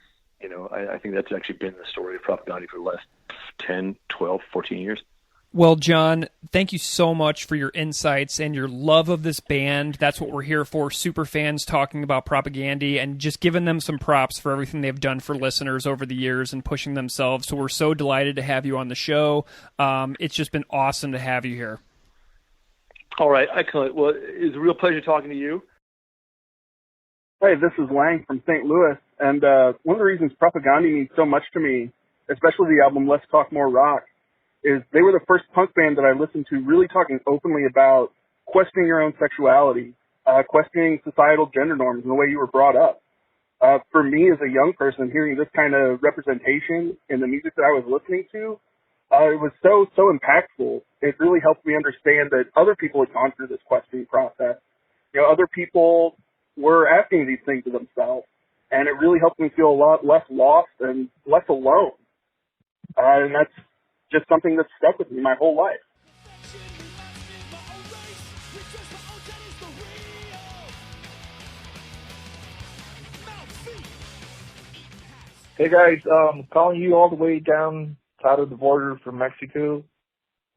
I think that's actually been the story of Propaganda for the last 10, 12, 14 years. Well, John, thank you so much for your insights and your love of this band. That's what we're here for, super fans talking about Propaganda and just giving them some props for everything they've done for listeners over the years and pushing themselves. So we're so delighted to have you on the show. It's just been awesome to have you here. All right, excellent. Well, it's a real pleasure talking to you. Hey, this is Lang from St. Louis, and one of the reasons Propaganda means so much to me, especially the album Let's Talk More Rock, is they were the first punk band that I listened to really talking openly about questioning your own sexuality, questioning societal gender norms and the way you were brought up. For me as a young person, hearing this kind of representation in the music that I was listening to it was so impactful. It really helped me understand that other people had gone through this questioning process. Other people were asking these things of themselves, and it really helped me feel a lot less lost and less alone. And that's just something that's stuck with me my whole life. Hey guys, calling you all the way down out of the border from Mexico.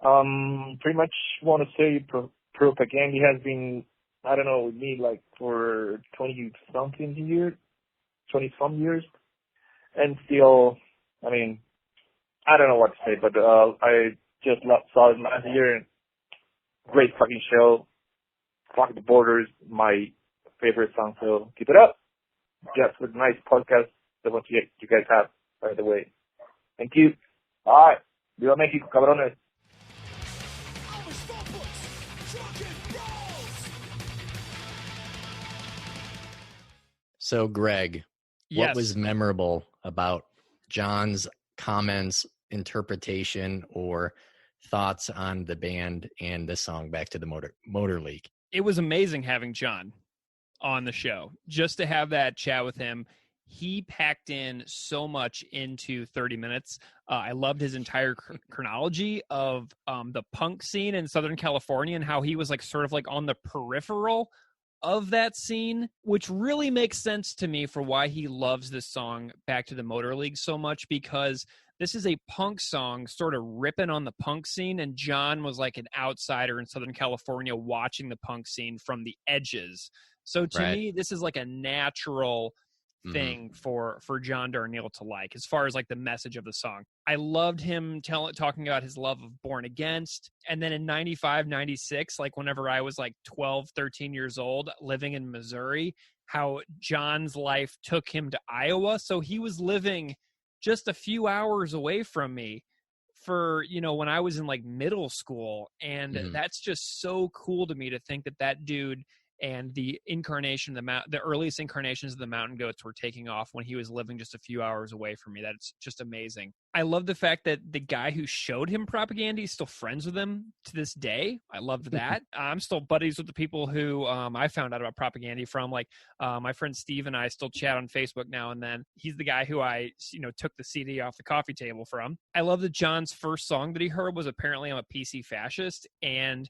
Pretty much want to say propaganda has been, I don't know, with me like for 20-something years, 20-some years. And still, I mean, I don't know what to say, but I just saw it last year. Great fucking show. Fuck the Borders, my favorite song, so keep it up. Just a nice podcast that what you guys have, by the way. Thank you. Bye. Viva México, cabrones. So, Greg, Yes. what was memorable about John's comments, interpretation, or thoughts on the band and the song Back to the Motor League? It was amazing having John on the show. Just to have that chat with him. He packed in so much into 30 minutes. I loved his entire chronology of the punk scene in Southern California and how he was like sort of like on the peripheral of that scene, which really makes sense to me for why he loves this song Back to the Motor League so much, because this is a punk song sort of ripping on the punk scene, and John was like an outsider in Southern California watching the punk scene from the edges. So to me, this is like a natural thing for John Darnielle to like, as far as like the message of the song. I loved him talking about his love of Born Against. And then in 95, 96, like whenever I was like 12, 13 years old, living in Missouri, how John's life took him to Iowa. So he was living just a few hours away from me for, when I was in like middle school. And that's just so cool to me to think that dude and the incarnation of the earliest incarnations of the Mountain Goats were taking off when he was living just a few hours away from me. That's just amazing. I love the fact that the guy who showed him Propaganda is still friends with him to this day. I loved that. I'm still buddies with the people who I found out about Propaganda from. Like my friend Steve and I still chat on Facebook now and then. He's the guy who I took the CD off the coffee table from. I love that John's first song that he heard was apparently I'm a PC Fascist, and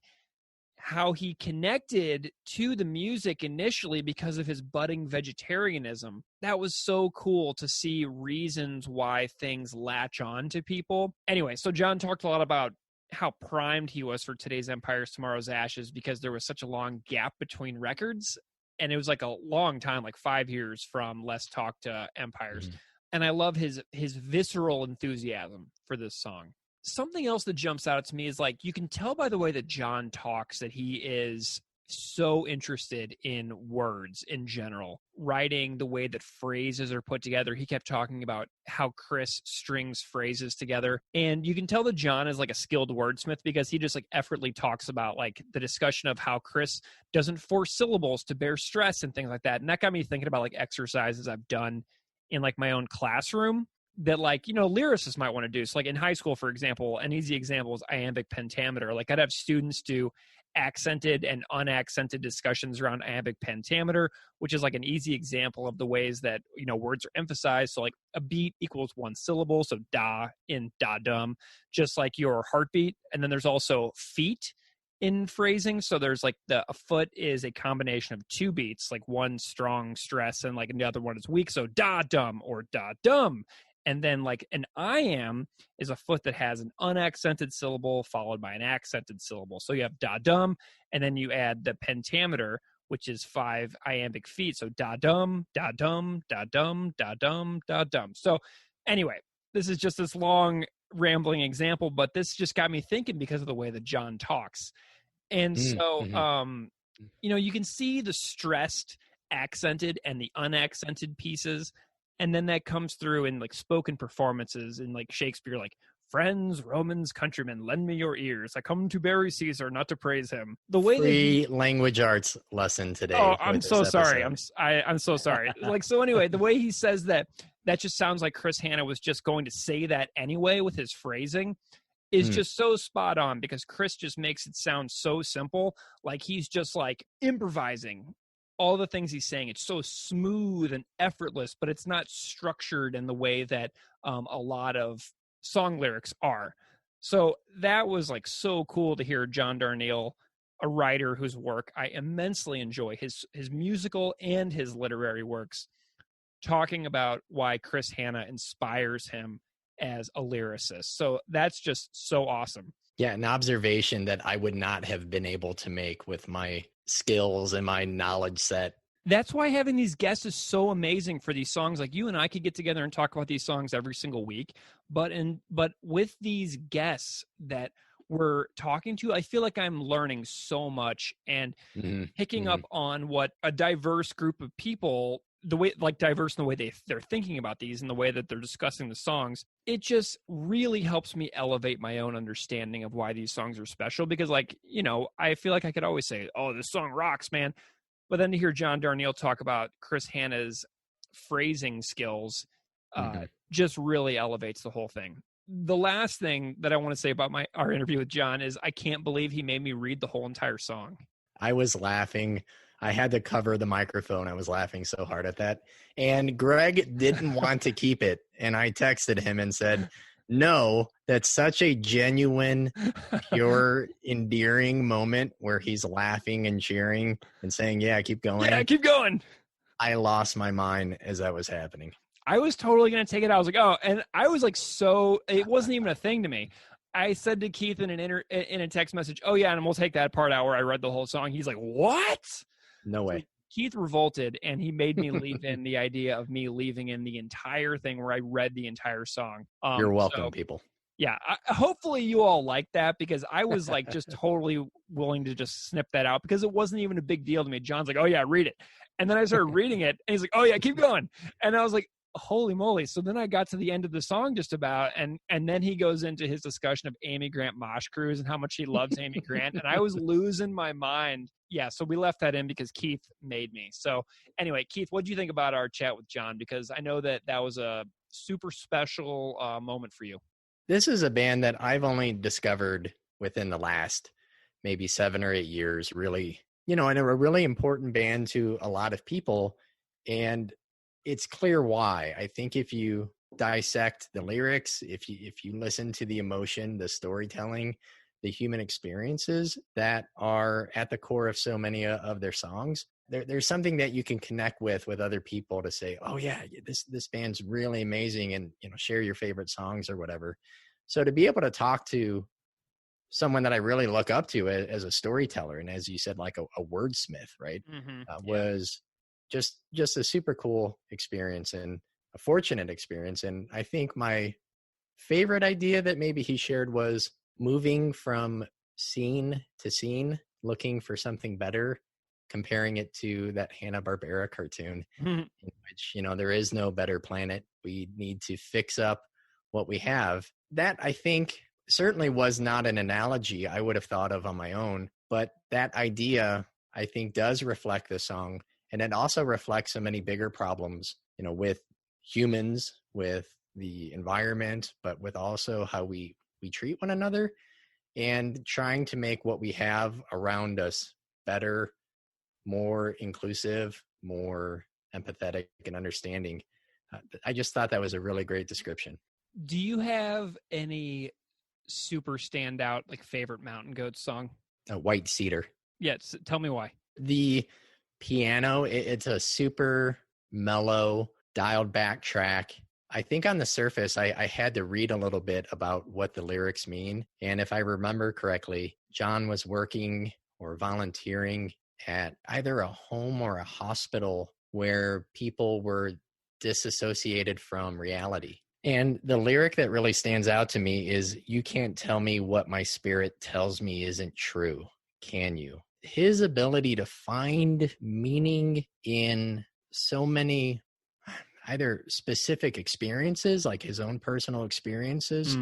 how he connected to the music initially because of his budding vegetarianism. That was so cool to see reasons why things latch on to people. Anyway, so John talked a lot about how primed he was for Today's Empires, Tomorrow's Ashes, because there was such a long gap between records. And it was like a long time, like 5 years from Less Talk to Empires. And I love his visceral enthusiasm for this song. Something else that jumps out to me is like, you can tell by the way that John talks that he is so interested in words in general, writing, the way that phrases are put together. He kept talking about how Chris strings phrases together. And you can tell that John is like a skilled wordsmith because he just like effortlessly talks about like the discussion of how Chris doesn't force syllables to bear stress and things like that. And that got me thinking about like exercises I've done in like my own classroom that like, lyricists might want to do. So like in high school, for example, an easy example is iambic pentameter. Like I'd have students do accented and unaccented discussions around iambic pentameter, which is like an easy example of the ways that, words are emphasized. So like a beat equals one syllable. So da in da-dum, just like your heartbeat. And then there's also feet in phrasing. So there's like a foot is a combination of two beats, like one strong stress and like the other one is weak. So da-dum or da-dum. And then like an iamb is a foot that has an unaccented syllable followed by an accented syllable. So you have da-dum, and then you add the pentameter, which is 5 iambic feet. So da-dum, da-dum, da-dum, da-dum, da-dum. So anyway, this is just this long rambling example, but this just got me thinking because of the way that John talks. And so, you can see the stressed, accented, and the unaccented pieces. And then that comes through in like spoken performances in like Shakespeare, like friends, Romans, countrymen, lend me your ears. I come to bury Caesar, not to praise him. The way Free language arts lesson today. Oh, I'm so sorry. I'm so sorry. Like, so anyway, the way he says that just sounds like Chris Hanna was just going to say that anyway with his phrasing. is just so spot on, because Chris just makes it sound so simple. Like he's just like improvising all the things he's saying. It's so smooth and effortless, but it's not structured in the way that a lot of song lyrics are. So that was like so cool to hear John Darnielle, a writer whose work I immensely enjoy, his musical and his literary works, talking about why Chris Hanna inspires him as a lyricist. So that's just so awesome. Yeah, an observation that I would not have been able to make with my skills and my knowledge set. That's why having these guests is so amazing for these songs. Like you and I could get together and talk about these songs every single week, but with these guests that we're talking to, I feel like I'm learning so much and picking up on what a diverse group of people, the way, like diverse in the way they're thinking about these and the way that they're discussing the songs. It just really helps me elevate my own understanding of why these songs are special, because like, you know, I feel like I could always say, oh, this song rocks, man. But then to hear John Darnielle talk about Chris Hanna's phrasing skills just really elevates the whole thing. The last thing that I want to say about our interview with John is I can't believe he made me read the whole entire song. I was laughing. I had to cover the microphone. I was laughing so hard at that. And Greg didn't want to keep it. And I texted him and said, no, that's such a genuine, pure, endearing moment where he's laughing and cheering and saying, yeah, keep going. Yeah, keep going. I lost my mind as that was happening. I was totally going to take it. I was like, oh, and I was like, so it wasn't even a thing to me. I said to Keith in a text message, oh yeah, and we'll take that part out where I read the whole song. He's like, what? No way. So Keith revolted, and he made me leave in the idea of me leaving in the entire thing where I read the entire song. You're welcome, people. Yeah, hopefully you all like that, because I was like just totally willing to just snip that out because it wasn't even a big deal to me. John's like, oh yeah, read it. And then I started reading it, and he's like, oh yeah, keep going. And I was like, holy moly. So then I got to the end of the song just about, and then he goes into his discussion of Amy Grant Mosh Cruise and how much he loves Amy Grant. And I was losing my mind. Yeah. So we left that in because Keith made me. So anyway, Keith, what do you think about our chat with John? Because I know that was a super special moment for you. This is a band that I've only discovered within the last maybe 7 or 8 years, really, you know, and they're a really important band to a lot of people. And it's clear why. I think if you dissect the lyrics, if you listen to the emotion, the storytelling, the human experiences that are at the core of so many of their songs, there's something that you can connect with other people to say, oh yeah, this band's really amazing, and you know, share your favorite songs or whatever. So to be able to talk to someone that I really look up to as a storyteller, and as you said, like a wordsmith, right, was just a super cool experience and a fortunate experience. And I think my favorite idea that maybe he shared was moving from scene to scene, looking for something better, comparing it to that Hanna-Barbera cartoon in which, you know, there is no better planet. We need to fix up what we have. That, I think, certainly was not an analogy I would have thought of on my own, but that idea, I think, does reflect the song. And it also reflects so many bigger problems, you know, with humans, with the environment, but with also how we treat one another, and trying to make what we have around us better, more inclusive, more empathetic and understanding. I just thought that was a really great description. Do you have any super standout, like, favorite Mountain Goats song? White Cedar. Yes. Tell me why. The piano, it's a super mellow, dialed back track. I think on the surface, I had to read a little bit about what the lyrics mean. And if I remember correctly, John was working or volunteering at either a home or a hospital where people were disassociated from reality. And the lyric that really stands out to me is, you can't tell me what my spirit tells me isn't true, can you? His ability to find meaning in so many either specific experiences, like his own personal experiences,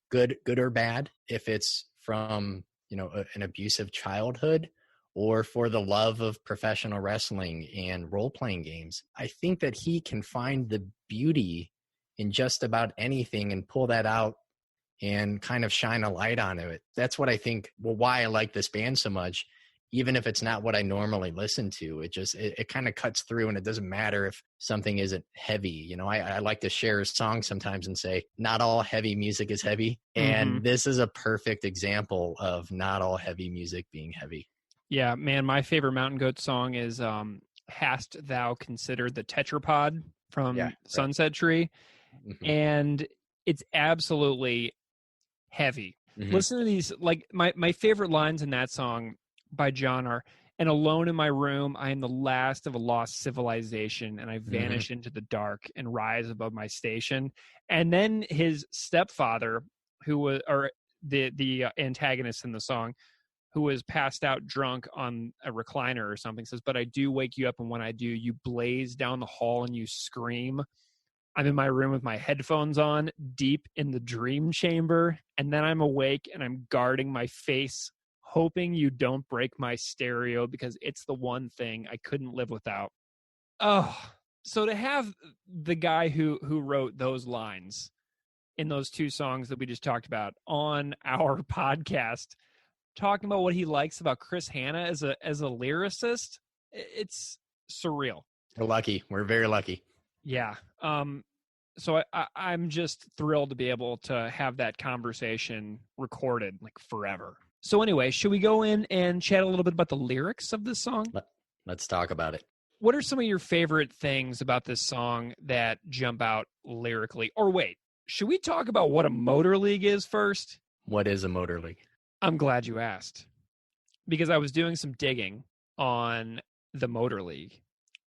good or bad, if it's from, you know, an abusive childhood, or for the love of professional wrestling and role-playing games. I think that he can find the beauty in just about anything and pull that out and kind of shine a light on it. That's what I think, why I like this band so much. Even if it's not what I normally listen to, it kind of cuts through, and it doesn't matter if something isn't heavy. You know, I like to share a song sometimes and say, not all heavy music is heavy. And this is a perfect example of not all heavy music being heavy. Yeah, man, my favorite Mountain Goat song is Hast Thou Considered the Tetrapod from Sunset Tree. And it's absolutely heavy. Listen to these, like my favorite lines in that song by John are, "And alone in my room, I am the last of a lost civilization, and I vanish into the dark and rise above my station." And then his stepfather, who was, or the antagonist in the song, who was passed out drunk on a recliner or something, says, "But I do wake you up, and when I do, you blaze down the hall and you scream. I'm in my room with my headphones on, deep in the dream chamber, and then I'm awake and I'm guarding my face, hoping you don't break my stereo because it's the one thing I couldn't live without." Oh, so to have the guy who wrote those lines in those two songs that we just talked about on our podcast, talking about what he likes about Chris Hanna as a lyricist, it's surreal. We're lucky. We're very lucky. Yeah. So I'm just thrilled to be able to have that conversation recorded like forever. So anyway, should we go in and chat a little bit about the lyrics of this song? Let's talk about it. What are some of your favorite things about this song that jump out lyrically? Or wait, should we talk about what a motor league is first? What is a motor league? I'm glad you asked, because I was doing some digging on the motor league,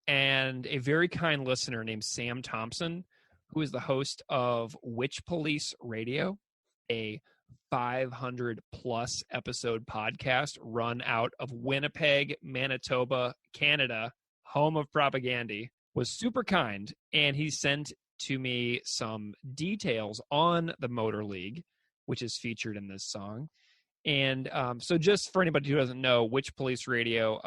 and a very kind listener named Sam Thompson, who is the host of Witch Police Radio, a 500-plus episode podcast run out of Winnipeg, Manitoba, Canada, home of Propagandy, was super kind, and he sent to me some details on the Motor League, which is featured in this song. And so just for anybody who doesn't know, Witch Police Radio,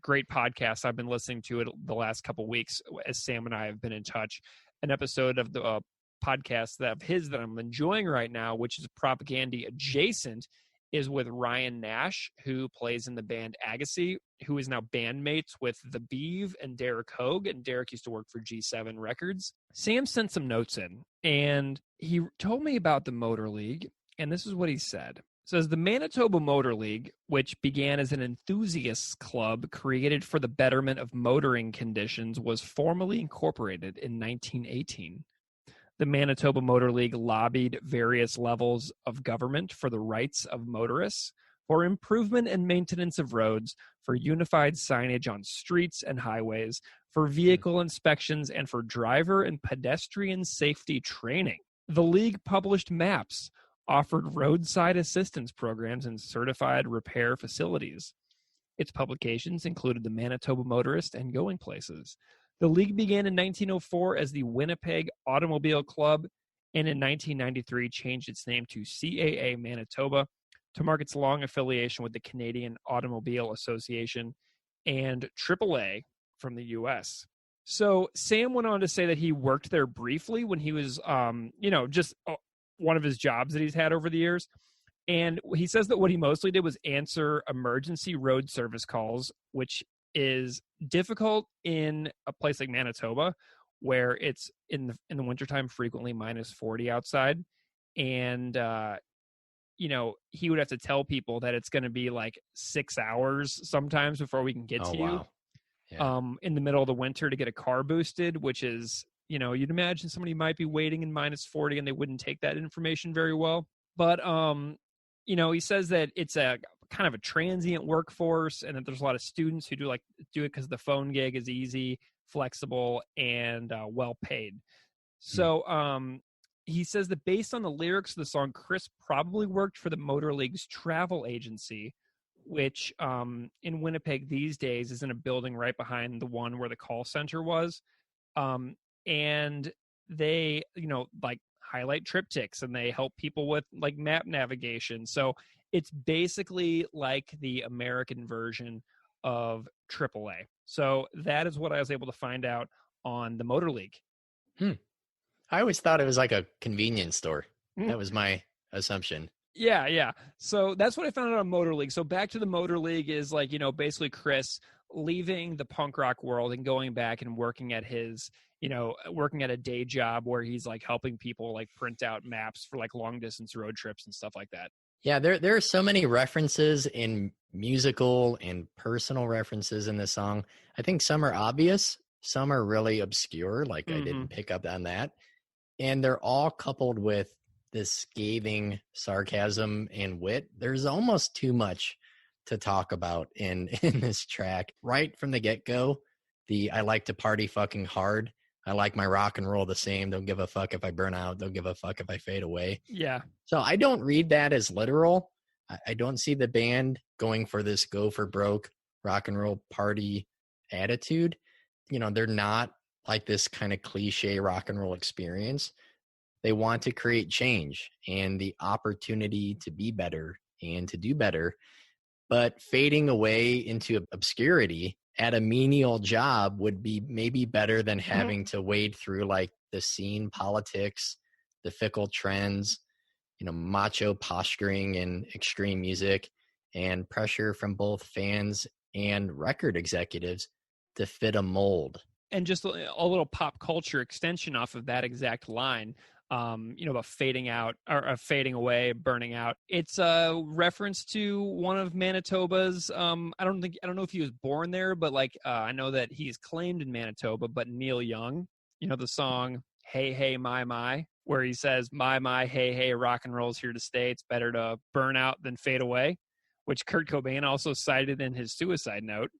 great podcast. I've been listening to it the last couple weeks as Sam and I have been in touch. An episode of the podcast of his that I'm enjoying right now, which is Propagandy adjacent, is with Ryan Nash, who plays in the band Agassi, who is now bandmates with The Beeve and Derek Hogue. And Derek used to work for G7 Records. Sam sent some notes in, and he told me about the Motor League, and this is what he said. It says, the Manitoba Motor League, which began as an enthusiasts club created for the betterment of motoring conditions, was formally incorporated in 1918. The Manitoba Motor League lobbied various levels of government for the rights of motorists, for improvement and maintenance of roads, for unified signage on streets and highways, for vehicle inspections, and for driver and pedestrian safety training. The league published maps, offered roadside assistance programs, and certified repair facilities. Its publications included the Manitoba Motorist and Going Places. The league began in 1904 as the Winnipeg Automobile Club, and in 1993 changed its name to CAA Manitoba to mark its long affiliation with the Canadian Automobile Association and AAA from the U.S. So Sam went on to say that he worked there briefly when he was, just one of his jobs that he's had over the years. And he says that what he mostly did was answer emergency road service calls, which is difficult in a place like Manitoba, where it's in the wintertime frequently minus 40 outside. And, he would have to tell people that it's going to be like 6 hours sometimes before we can get to you. Yeah. In the middle of the winter to get a car boosted, which is, you'd imagine somebody might be waiting in minus 40 and they wouldn't take that information very well. But, he says that it's a kind of a transient workforce and that there's a lot of students who do it because the phone gig is easy, flexible, and well paid. So he says that based on the lyrics of the song, Chris probably worked for the Motor League's travel agency, which in Winnipeg these days is in a building right behind the one where the call center was. And they, highlight triptychs and they help people with like map navigation. So it's basically like the American version of AAA. So that is what I was able to find out on the Motor League. I always thought it was like a convenience store. That was my assumption. Yeah. So that's what I found out on Motor League. So Back to the Motor League is like, basically Chris leaving the punk rock world and going back and working at his, working at a day job where he's like helping people like print out maps for like long distance road trips and stuff like that. Yeah, there are so many references in musical and personal references in this song. I think some are obvious, some are really obscure, like I didn't pick up on that. And they're all coupled with this scathing sarcasm and wit. There's almost too much to talk about in this track. Right from the get-go, I like to party fucking hard. I like my rock and roll the same. Don't give a fuck if I burn out. Don't give a fuck if I fade away. Yeah. So I don't read that as literal. I don't see the band going for this go for broke rock and roll party attitude. They're not like this kind of cliche rock and roll experience. They want to create change and the opportunity to be better and to do better. But fading away into obscurity at a menial job would be maybe better than having to wade through like the scene politics, the fickle trends, macho posturing and extreme music, and pressure from both fans and record executives to fit a mold. And just a little pop culture extension off of that exact line, about fading out or fading away, burning out. It's a reference to one of Manitoba's. I don't know if he was born there, but I know that he's claimed in Manitoba. But Neil Young, the song "Hey Hey My," where he says "My Hey Hey, rock and roll's here to stay. It's better to burn out than fade away," which Kurt Cobain also cited in his suicide note.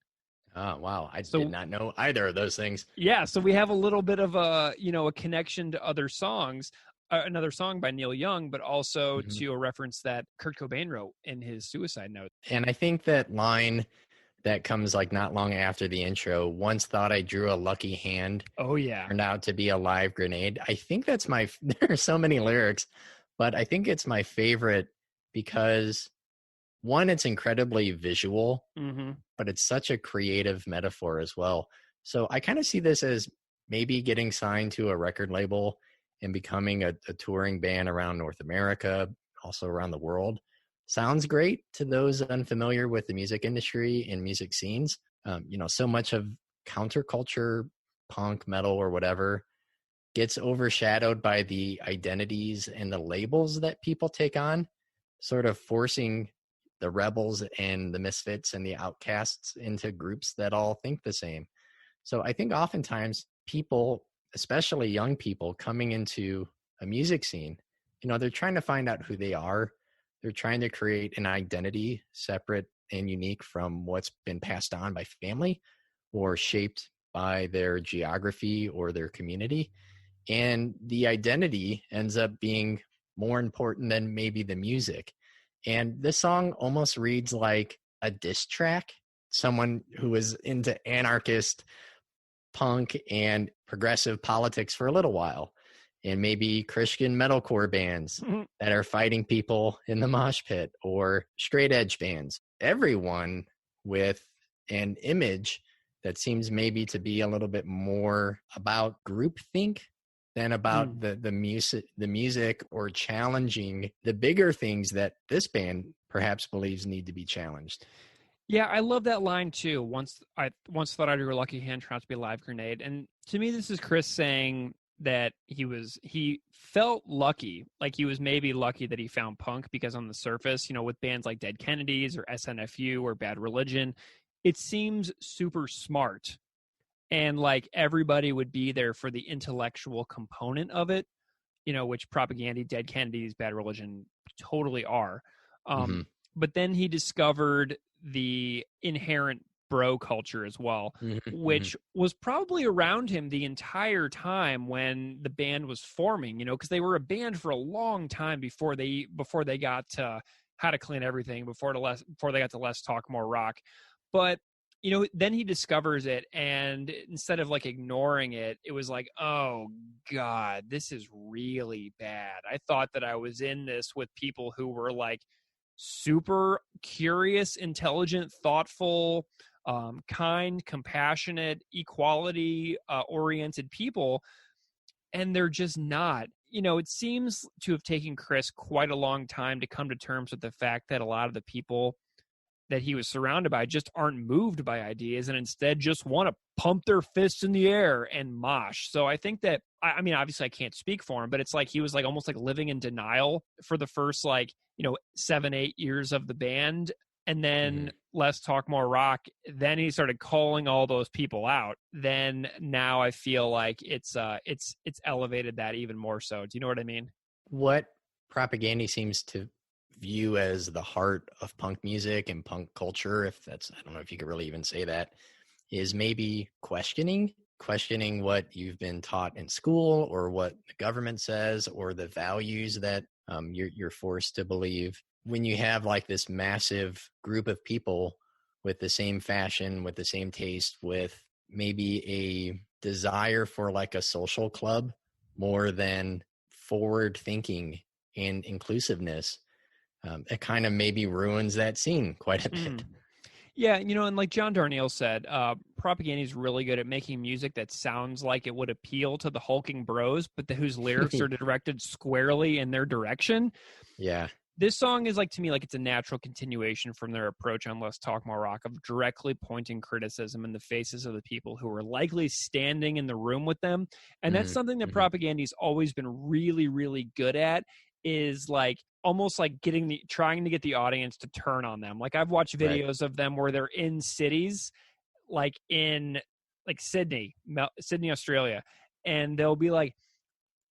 Oh, wow. I did not know either of those things. Yeah. So we have a little bit of a connection to other songs, another song by Neil Young, but also to a reference that Kurt Cobain wrote in his suicide note. And I think that line that comes like not long after the intro, once thought I drew a lucky hand. Oh, yeah. Turned out to be a live grenade. I think that's there are so many lyrics, but I think it's my favorite because one, it's incredibly visual, but it's such a creative metaphor as well. So I kind of see this as maybe getting signed to a record label and becoming a touring band around North America, also around the world. Sounds great to those unfamiliar with the music industry and music scenes. So much of counterculture, punk, metal, or whatever gets overshadowed by the identities and the labels that people take on, sort of forcing the rebels and the misfits and the outcasts into groups that all think the same. So I think oftentimes people, especially young people coming into a music scene, they're trying to find out who they are. They're trying to create an identity separate and unique from what's been passed on by family or shaped by their geography or their community. And the identity ends up being more important than maybe the music. And this song almost reads like a diss track. Someone who was into anarchist punk and progressive politics for a little while, and maybe Christian metalcore bands that are fighting people in the mosh pit, or straight edge bands. Everyone with an image that seems maybe to be a little bit more about groupthink than about the music or challenging the bigger things that this band perhaps believes need to be challenged. Yeah, I love that line too. Once thought I drew a lucky hand, turned out to be a live grenade. And to me, this is Chris saying that he felt lucky, like he was maybe lucky that he found punk, because on the surface, with bands like Dead Kennedys or SNFU or Bad Religion, it seems super smart. And like everybody would be there for the intellectual component of it, which Propaganda, Dead Kennedys, Bad Religion totally are. But then he discovered the inherent bro culture as well, which was probably around him the entire time when the band was forming, because they were a band for a long time before they got to How to Clean Everything, before they got to Less Talk More Rock. But then he discovers it, and instead of like ignoring it, it was like, oh God, this is really bad. I thought that I was in this with people who were like super curious, intelligent, thoughtful, kind, compassionate, equality oriented people, and they're just not. it seems to have taken Chris quite a long time to come to terms with the fact that a lot of the people that he was surrounded by just aren't moved by ideas and instead just want to pump their fists in the air and mosh. So I think that, I mean, obviously I can't speak for him, but it's like he was like almost like living in denial for the first 7-8 years of the band. And then Let's Talk More Rock. Then he started calling all those people out. Then now I feel like it's elevated that even more so. Do you know what I mean? What Propaganda seems to view as the heart of punk music and punk culture, if that's, I don't know if you could really even say that, is maybe questioning what you've been taught in school or what the government says or the values that you're forced to believe. When you have like this massive group of people with the same fashion, with the same taste, with maybe a desire for like a social club more than forward thinking and inclusiveness, it kind of maybe ruins that scene quite a bit. Yeah, and like John Darnielle said, Propaganda is really good at making music that sounds like it would appeal to the hulking bros, but whose lyrics are directed squarely in their direction. Yeah. This song is like, to me, like it's a natural continuation from their approach on Let's Talk More Rock of directly pointing criticism in the faces of the people who are likely standing in the room with them. And that's something that Propaganda's always been really, really good at, is like almost like trying to get the audience to turn on them. Like I've watched videos of them where they're in cities, like in like Sydney, Australia, and they'll be like,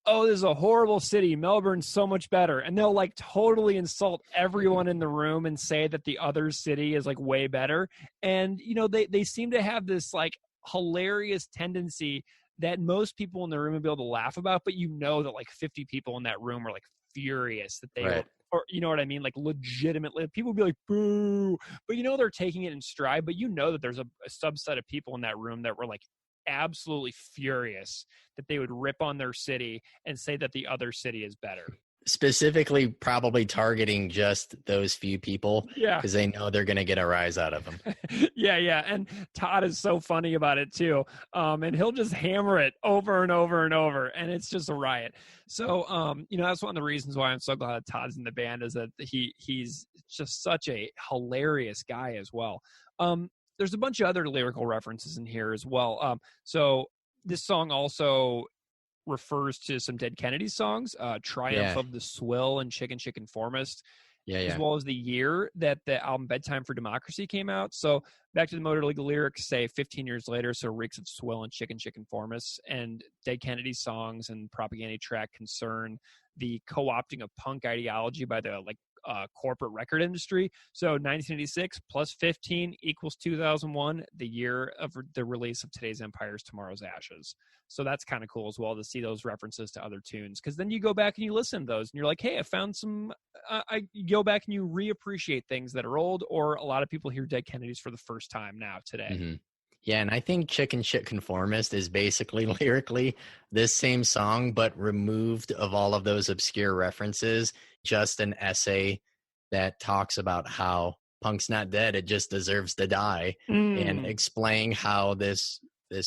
oh, this is a horrible city. Melbourne's so much better. And they'll like totally insult everyone in the room and say that the other city is like way better. And, they seem to have this like hilarious tendency that most people in the room will be able to laugh about, but that like 50 people in that room are like furious that they were, or you know what I mean? Like legitimately, people will be like, boo, but they're taking it in stride, but that there's a subset of people in that room that were like absolutely furious that they would rip on their city and say that the other city is better. Specifically probably targeting just those few people because they know they're going to get a rise out of them. Yeah. And Todd is so funny about it too. And he'll just hammer it over and over and over. And it's just a riot. So, that's one of the reasons why I'm so glad that Todd's in the band, is that he's just such a hilarious guy as well. There's a bunch of other lyrical references in here as well. So this song also refers to some Dead Kennedys songs, Triumph of the Swill and Chicken Conformist, as well as the year that the album Bedtime for Democracy came out. So Back to the Motor League lyrics say 15 years later, so reeks of swill and Chicken Conformist. And Dead Kennedys songs and Propaganda track concern the co-opting of punk ideology by the corporate record industry. So 1986 plus 15 equals 2001, the year of the release of Today's Empire is Tomorrow's Ashes. So that's kind of cool as well to see those references to other tunes, because then you go back and you listen to those and you're like, hey, I found some you go back and you reappreciate things that are old, or a lot of people hear Dead Kennedys for the first time now today. Yeah, and I think Chicken Shit Conformist is basically lyrically this same song, but removed of all of those obscure references, just an essay that talks about how punk's not dead, it just deserves to die, and explain how this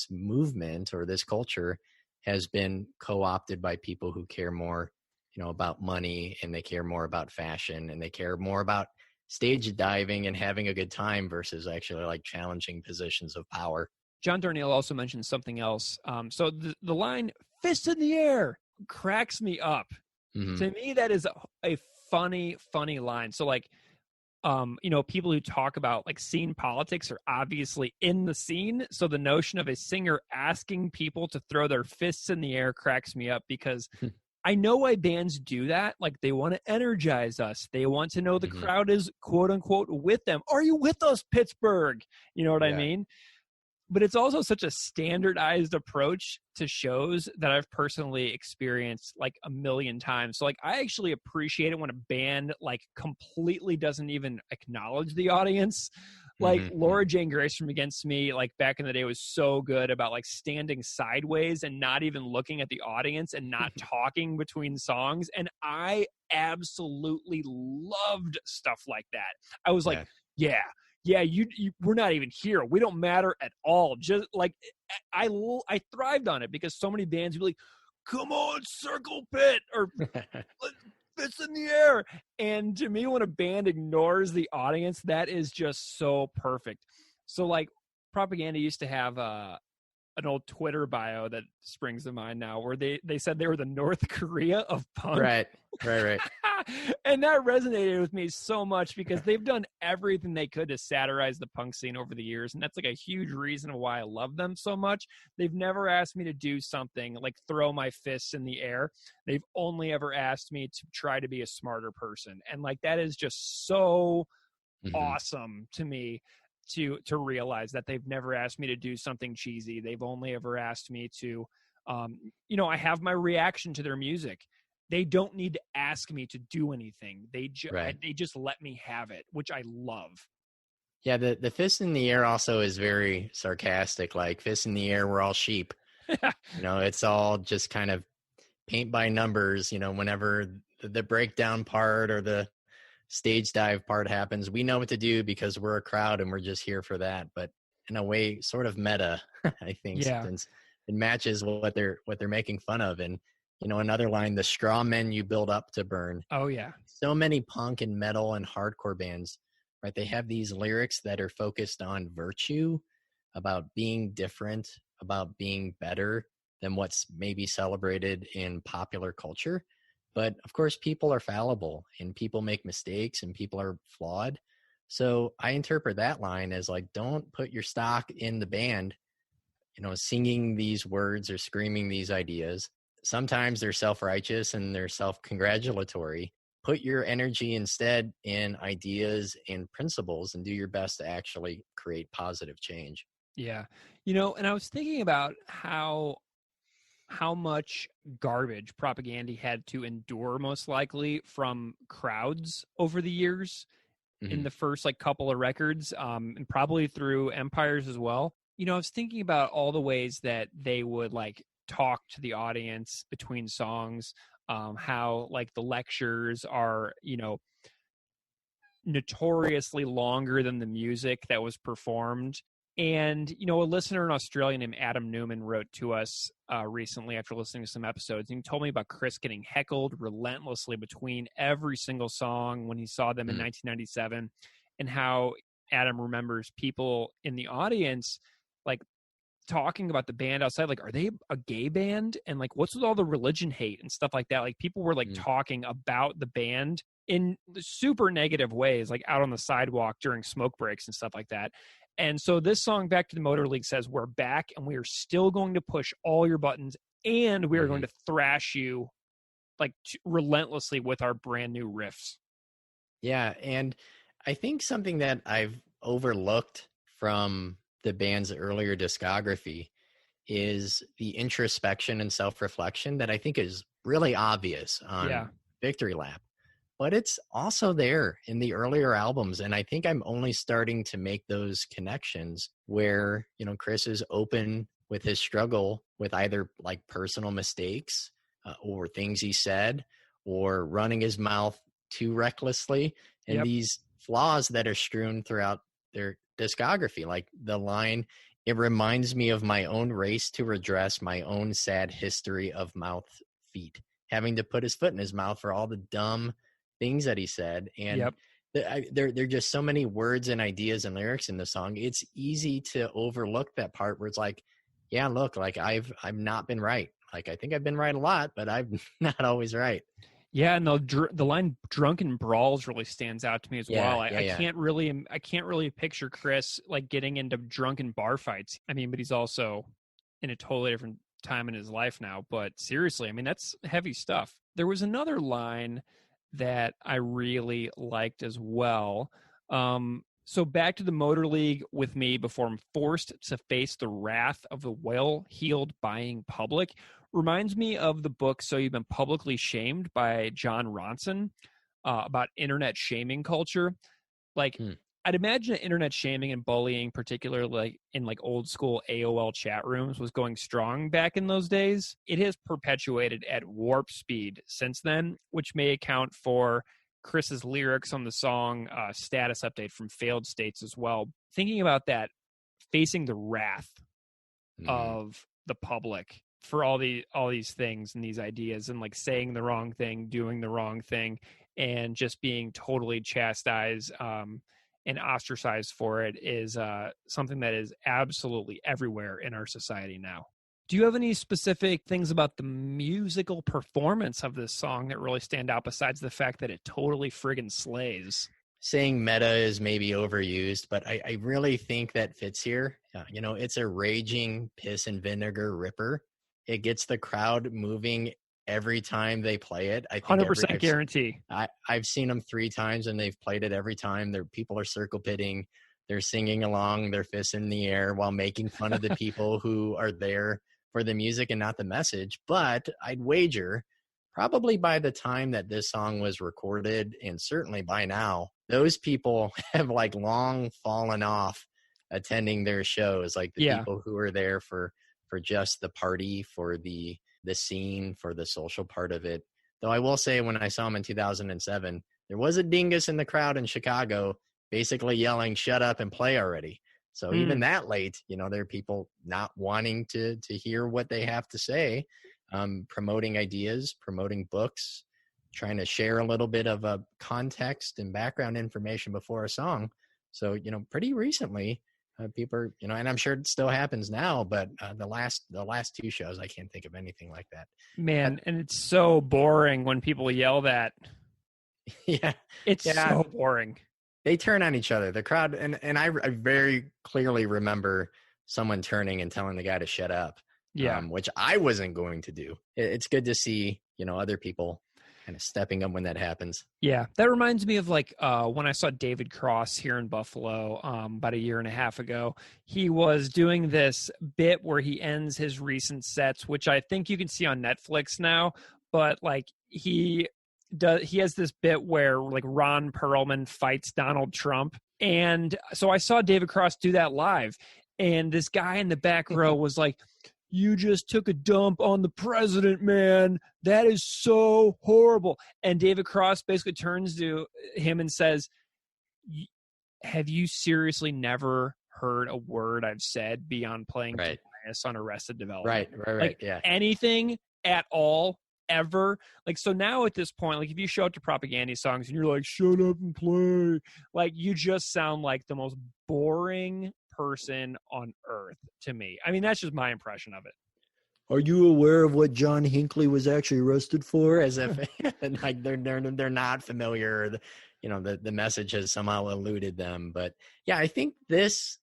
movement or this culture has been co-opted by people who care more, about money, and they care more about fashion, and they care more about stage diving and having a good time versus actually like challenging positions of power. John Darnielle also mentioned something else. So the line "fist in the air" cracks me up. To me, that is a funny line. So like, people who talk about like scene politics are obviously in the scene. So the notion of a singer asking people to throw their fists in the air cracks me up, because I know why bands do that. Like, they want to energize us. They want to know the crowd is quote unquote with them. Are you with us, Pittsburgh? You know what I mean? But it's also such a standardized approach to shows that I've personally experienced like a million times. So like, I actually appreciate it when a band like completely doesn't even acknowledge the audience. Like Laura Jane Grace from Against Me, like back in the day, was so good about like standing sideways and not even looking at the audience and not talking between songs. And I absolutely loved stuff like that. I was like, yeah, you we're not even here. We don't matter at all. Just like I thrived on it, because so many bands would be like, come on, circle pit, or fists in the air. And to me, when a band ignores the audience, that is just so perfect. So like Propaganda used to have an old Twitter bio that springs to mind now, where they said they were the North Korea of punk. Right. And that resonated with me so much because they've done everything they could to satirize the punk scene over the years. And that's like a huge reason why I love them so much. They've never asked me to do something like throw my fists in the air. They've only ever asked me to try to be a smarter person. And like, that is just so awesome to me to realize that they've never asked me to do something cheesy. They've only ever asked me to, I have my reaction to their music. They don't need to ask me to do anything. They just let me have it, which I love. Yeah, the fist in the air also is very sarcastic. Like, fist in the air, we're all sheep. It's all just kind of paint by numbers. Whenever the breakdown part or the stage dive part happens, we know what to do because we're a crowd and we're just here for that. But in a way, sort of meta, I think, since it matches what they're making fun of. And another line, the straw men you build up to burn. Oh yeah. So many punk and metal and hardcore bands, right? They have these lyrics that are focused on virtue, about being different, about being better than what's maybe celebrated in popular culture. But of course, people are fallible and people make mistakes and people are flawed. So I interpret that line as like, don't put your stock in the band, singing these words or screaming these ideas. Sometimes they're self-righteous and they're self-congratulatory. Put your energy instead in ideas and principles and do your best to actually create positive change. Yeah. And I was thinking about how much garbage Propaganda had to endure, most likely, from crowds over the years in the first couple of records, and probably through Empires as well. I was thinking about all the ways that they would talk to the audience between songs, how the lectures are, notoriously longer than the music that was performed. And, a listener in Australia named Adam Newman wrote to us recently after listening to some episodes. And he told me about Chris getting heckled relentlessly between every single song when he saw them in 1997, and how Adam remembers people in the audience, talking about the band outside, are they a gay band? And what's with all the religion hate and stuff like that? People were talking about the band in super negative ways, out on the sidewalk during smoke breaks and stuff like that. And so this song, Back to the Motor League, says we're back and we are still going to push all your buttons and we are going to thrash you relentlessly with our brand new riffs. Yeah. And I think something that I've overlooked from the band's earlier discography is the introspection and self-reflection that I think is really obvious on Victory Lap, but it's also there in the earlier albums. And I think I'm only starting to make those connections where, Chris is open with his struggle with either personal mistakes or things he said, or running his mouth too recklessly, and these flaws that are strewn throughout their discography, like the line, "It reminds me of my own race to redress my own sad history of mouth feet," having to put his foot in his mouth for all the dumb things that he said. And there are just so many words and ideas and lyrics in the song. It's easy to overlook that part where it's I've not been right. I think I've been right a lot, but I'm not always right. Yeah, and the line "drunken brawls" really stands out to me as well. I can't really picture Chris getting into drunken bar fights. I mean, but he's also in a totally different time in his life now. But seriously, I mean, that's heavy stuff. There was another line that I really liked as well. So back to the Motor League with me before I'm forced to face the wrath of the well-heeled buying public reminds me of the book So You've Been Publicly Shamed by John Ronson, about internet shaming culture. I'd imagine internet shaming and bullying, particularly in old school AOL chat rooms, was going strong back in those days. It has perpetuated at warp speed since then, which may account for Chris's lyrics on the song Status Update from Failed States as well. Thinking about that, facing the wrath of the public for all these things and these ideas, and like saying the wrong thing, doing the wrong thing, and just being totally chastised and ostracized for it is something that is absolutely everywhere in our society now. Do you have any specific things about the musical performance of this song that really stand out besides the fact that it totally friggin' slays? Saying meta is maybe overused, but I really think that fits here. It's a raging piss and vinegar ripper. It gets the crowd moving every time they play it. I think 100% guarantee. I've seen them 3 times and they've played it every time. People are circle pitting, they're singing along, their fists in the air while making fun of the people who are there for the music and not the message. But I'd wager probably by the time that this song was recorded, and certainly by now, those people have like long fallen off attending their shows. Like the people who are there for just the party, for the scene, for the social part of it. Though I will say, when I saw him in 2007, there was a dingus in the crowd in Chicago basically yelling, "Shut up and play already." So even that late, there are people not wanting to hear what they have to say, promoting ideas, promoting books, trying to share a little bit of a context and background information before a song. So, pretty recently, people are, and I'm sure it still happens now, but the last 2 shows, I can't think of anything like that. Man, and it's so boring when people yell that. Yeah. It's so boring. They turn on each other, the crowd. And I very clearly remember someone turning and telling the guy to shut up. Yeah. Which I wasn't going to do. It's good to see, other people kind of stepping up when that happens. Yeah. That reminds me of like when I saw David Cross here in Buffalo about a year and a half ago. He was doing this bit where he ends his recent sets, which I think you can see on Netflix now, but like he has this bit where like Ron Perlman fights Donald Trump. And so I saw David Cross do that live, and this guy in the back row was like, "You just took a dump on the president, man. That is so horrible." And David Cross basically turns to him and says, "Have you seriously never heard a word I've said beyond playing Tobias on Arrested Development?" Right. Like, yeah. Anything at all, ever. Like, so now at this point, like if you show up to Propaganda songs and you're like, "Shut up and play," like you just sound like the most boring person on earth to me. I mean, that's just my impression of it. Are you aware of what John Hinckley was actually arrested for? As if like they're not familiar, or the message has somehow eluded them. But yeah, I think this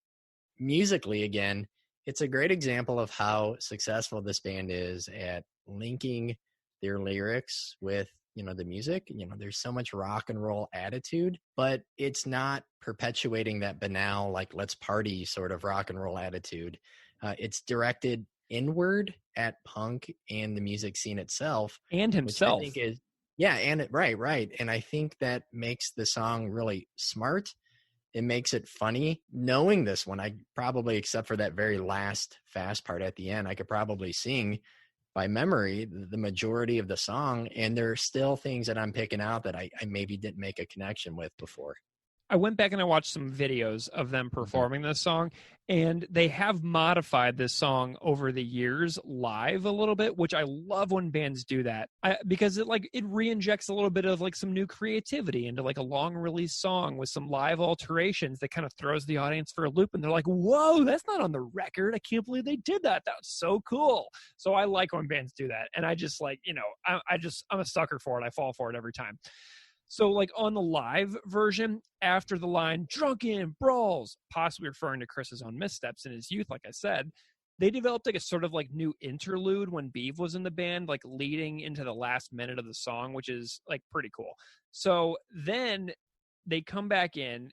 musically, again, it's a great example of how successful this band is at linking their lyrics with the music. There's so much rock and roll attitude, but it's not perpetuating that banal, like, let's party sort of rock and roll attitude. It's directed inward at punk and the music scene itself. And himself. Which I think is, right. And I think that makes the song really smart. It makes it funny. Knowing this one, I probably, except for that very last fast part at the end, I could probably sing by memory the majority of the song, and there are still things that I'm picking out that I maybe didn't make a connection with before. I went back and I watched some videos of them performing this song, and they have modified this song over the years live a little bit, which I love when bands do that, because it re-injects a little bit of like some new creativity into like a long release song with some live alterations that kind of throws the audience for a loop, and they're like, "Whoa, that's not on the record. I can't believe they did that. That was so cool." So I like when bands do that, and I just like, I'm a sucker for it. I fall for it every time. So like on the live version, after the line "drunken brawls," possibly referring to Chris's own missteps in his youth, like I said, they developed like a sort of like new interlude when Beav was in the band, like leading into the last minute of the song, which is like pretty cool. So then they come back in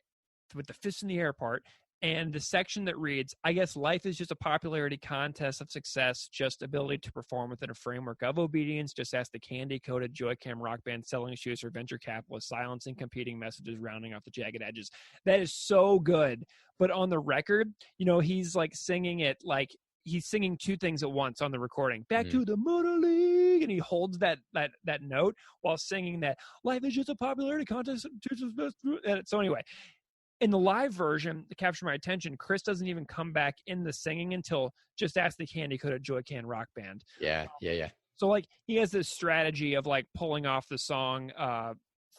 with the fist in the air part, and the section that reads, "I guess life is just a popularity contest of success, just ability to perform within a framework of obedience. Just ask the candy-coated Joy-Cam rock band selling shoes or venture capitalists silencing competing messages, rounding off the jagged edges." That is so good. But on the record, he's like singing it like he's singing 2 things at once on the recording. "Back to the Motor League," and he holds that note while singing that "life is just a popularity contest." So anyway, in the live version, to capture my attention, Chris doesn't even come back in the singing until Just Ask the Candy Coated Joy Can Rock Band. Yeah. So like he has this strategy of like pulling off the song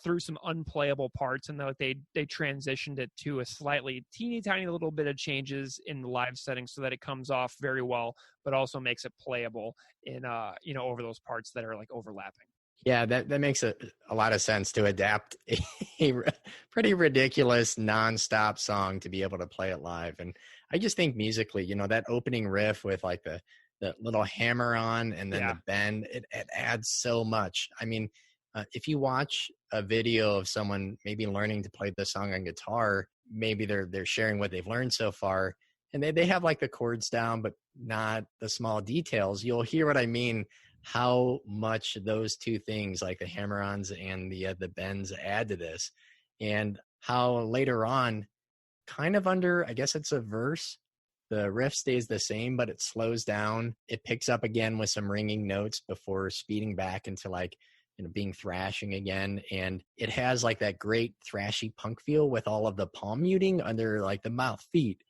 through some unplayable parts, and they transitioned it to a slightly teeny tiny little bit of changes in the live setting so that it comes off very well, but also makes it playable in over those parts that are like overlapping. Yeah, that makes a lot of sense to adapt a pretty ridiculous nonstop song to be able to play it live. And I just think musically, that opening riff with like the little hammer on and then the bend, it adds so much. I mean, if you watch a video of someone maybe learning to play the song on guitar, maybe they're sharing what they've learned so far, and they have like the chords down, but not the small details. You'll hear what I mean, how much those two things, like the hammer-ons and the bends, add to this, and how later on, kind of under, I guess it's a verse, the riff stays the same, but it slows down. It picks up again with some ringing notes before speeding back into like, being thrashing again. And it has like that great thrashy punk feel with all of the palm muting under like the mouth, feet,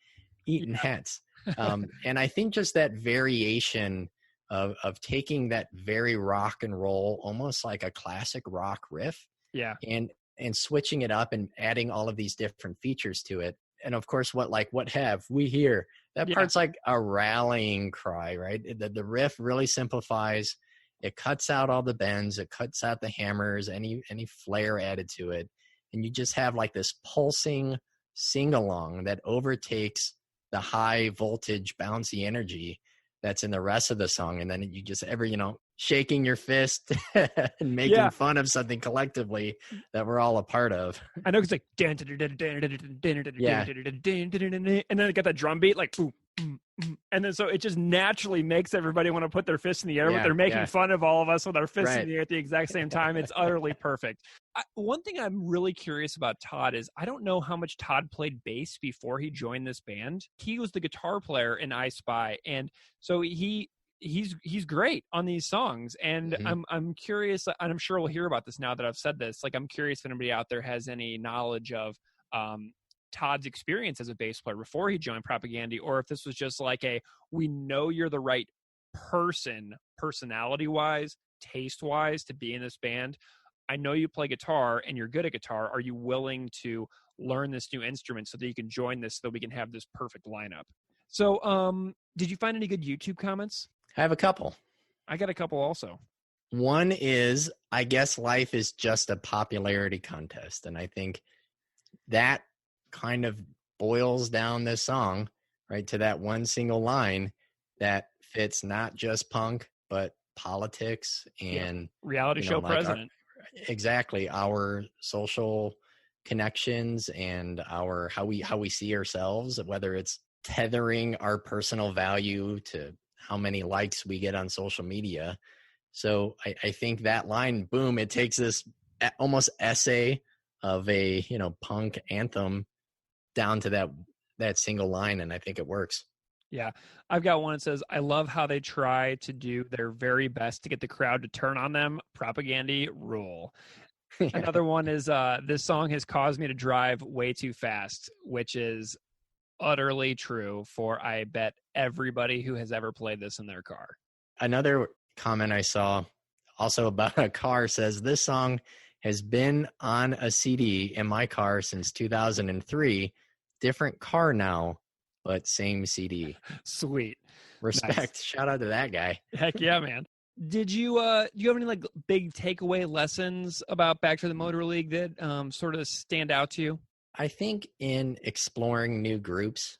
eating heads. And I think just that variation of taking that very rock and roll, almost like a classic rock riff, and switching it up and adding all of these different features to it. And of course, what have we here? That part's like a rallying cry, right? The riff really simplifies. It cuts out all the bends. It cuts out the hammers, any flair added to it. And you just have like this pulsing sing-along that overtakes the high voltage, bouncy energy that's in the rest of the song. And then you just shaking your fist and making fun of something collectively that we're all a part of. I know it's like, and then it got that drum beat, like, and then so it just naturally makes everybody want to put their fists in the air, but they're making fun of all of us with our fists in the air at the exact same time. It's utterly perfect. One thing I'm really curious about Todd is I don't know how much Todd played bass before he joined this band. He was the guitar player in I Spy, and so he's great on these songs. And I'm curious, and I'm sure we'll hear about this now that I've said this. Like, I'm curious if anybody out there has any knowledge of Todd's experience as a bass player before he joined Propaganda, or if this was just like we know you're the right person, personality wise, taste wise, to be in this band. I know you play guitar and you're good at guitar. Are you willing to learn this new instrument so that you can join this, so that we can have this perfect lineup? So, did you find any good YouTube comments? I have a couple. I got a couple also. One is, I guess life is just a popularity contest. And I think that kind of boils down this song, right, to that one single line that fits not just punk, but politics and reality show like president. Our social connections and how we see ourselves, whether it's tethering our personal value to how many likes we get on social media. So I think that line, boom, it takes this almost essay of a punk anthem down to that single line, and I think it works. Yeah, I've got one that says, I love how they try to do their very best to get the crowd to turn on them. Propaganda rule. Another one is, this song has caused me to drive way too fast, which is utterly true for, I bet, everybody who has ever played this in their car. Another comment I saw also about a car says, this song has been on a CD in my car since 2003. Different car now, but same CD. Sweet. Respect. Nice. Shout out to that guy. Heck yeah, man. Did you do you have any like big takeaway lessons about Back to the Motor League that sort of stand out to you? I think in exploring new groups,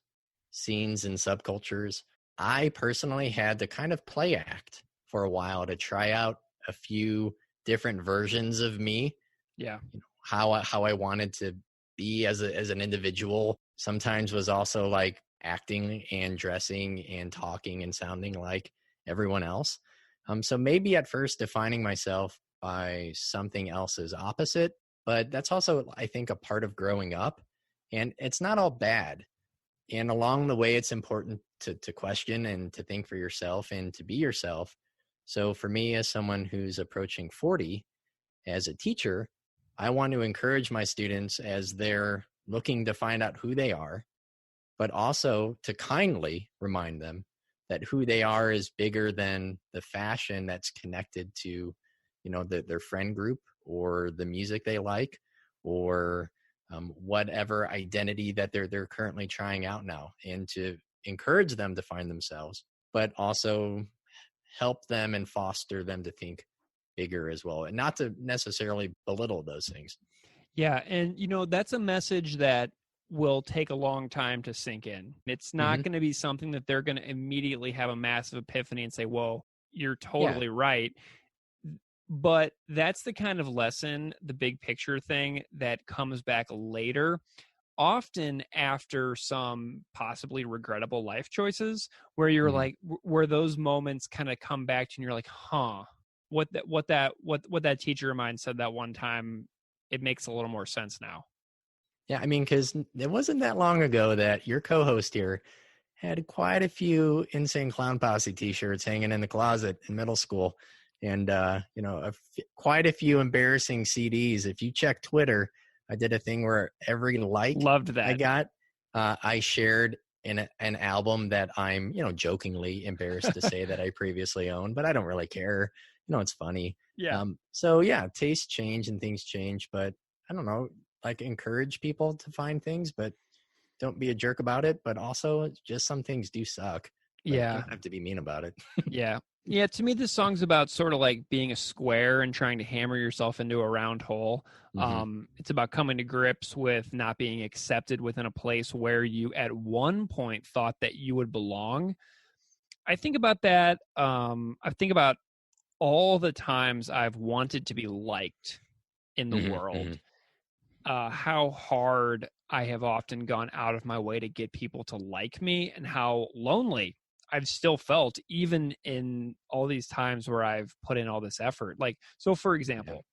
scenes, and subcultures, I personally had to kind of play act for a while to try out a few different versions of me. Yeah. How I wanted to be as an individual sometimes was also like acting and dressing and talking and sounding like everyone else. So maybe at first defining myself by something else's opposite, but that's also, I think, a part of growing up, and it's not all bad. And along the way, it's important to question and to think for yourself and to be yourself. So for me, as someone who's approaching 40, as a teacher, I want to encourage my students as they're looking to find out who they are, but also to kindly remind them that who they are is bigger than the fashion that's connected to, their friend group or the music they like, or whatever identity that they're currently trying out now, and to encourage them to find themselves, but also help them and foster them to think bigger as well, and not to necessarily belittle those things. Yeah, and that's a message that will take a long time to sink in. It's not going to be something that they're going to immediately have a massive epiphany and say, "Whoa, you're totally right." But that's the kind of lesson, the big picture thing, that comes back later, often after some possibly regrettable life choices, where you're like, where those moments kind of come back to you, and you're like, "Huh, what that teacher of mine said that one time, it makes a little more sense now." Yeah, I mean, because it wasn't that long ago that your co-host here had quite a few Insane Clown Posse t-shirts hanging in the closet in middle school, and quite a few embarrassing CDs. If you check Twitter, I did a thing where every loved that I got, I shared in an album that I'm, jokingly embarrassed to say that I previously owned, but I don't really care. It's funny. Yeah. So yeah, tastes change and things change, but I don't know, like, encourage people to find things, but don't be a jerk about it. But also, just some things do suck. But you don't have to be mean about it. Yeah. To me, this song's about sort of like being a square and trying to hammer yourself into a round hole. It's about coming to grips with not being accepted within a place where you at one point thought that you would belong. I think about that. I think about all the times I've wanted to be liked in the world. How hard I have often gone out of my way to get people to like me, and how lonely I've still felt even in all these times where I've put in all this effort. Like, so for example,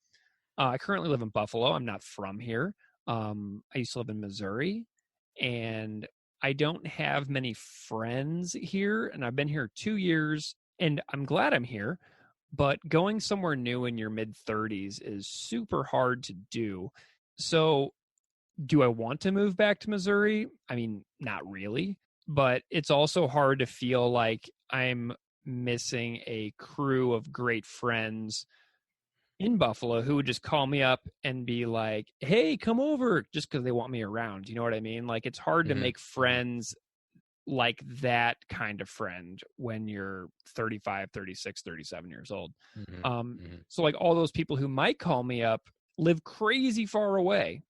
I currently live in Buffalo. I'm not from here. I used to live in Missouri, and I don't have many friends here, and I've been here 2 years, and I'm glad I'm here, but going somewhere new in your mid-30s is super hard to do. So do I want to move back to Missouri? I mean, not really, but it's also hard to feel like I'm missing a crew of great friends in Buffalo who would just call me up and be like, "Hey, come over," just because they want me around. You know what I mean? Like, it's hard to make friends like that kind of friend when you're 35, 36, 37 years old. So like all those people who might call me up live crazy far away.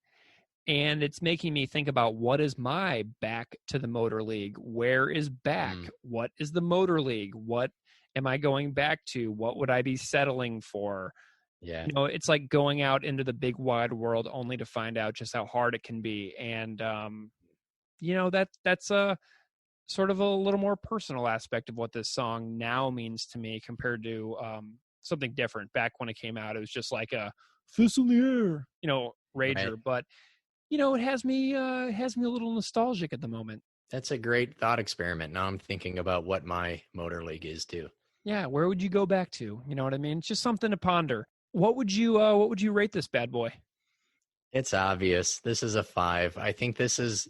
And it's making me think about, what is my back to the Motor League? Where is back? What is the Motor League? What am I going back to? What would I be settling for? Yeah. It's like going out into the big wide world only to find out just how hard it can be. And, that's a sort of a little more personal aspect of what this song now means to me compared to something different. Back when it came out, it was just like a fist in the air, rager. Right. But it has me a little nostalgic at the moment. That's a great thought experiment. Now I'm thinking about what my Motor League is too. Yeah, where would you go back to? You know what I mean? It's just something to ponder. What would you rate this bad boy? It's obvious. This is a 5. I think this is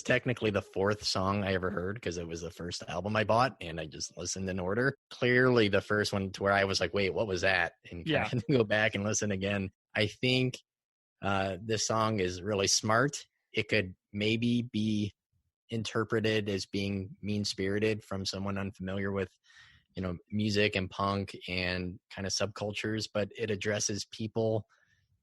technically the 4th song I ever heard, because it was the first album I bought and I just listened in order. Clearly the first one to where I was like, wait, what was that? And I had to go back and listen again. I think this song is really smart. It could maybe be interpreted as being mean-spirited from someone unfamiliar with, music and punk and kind of subcultures, but it addresses people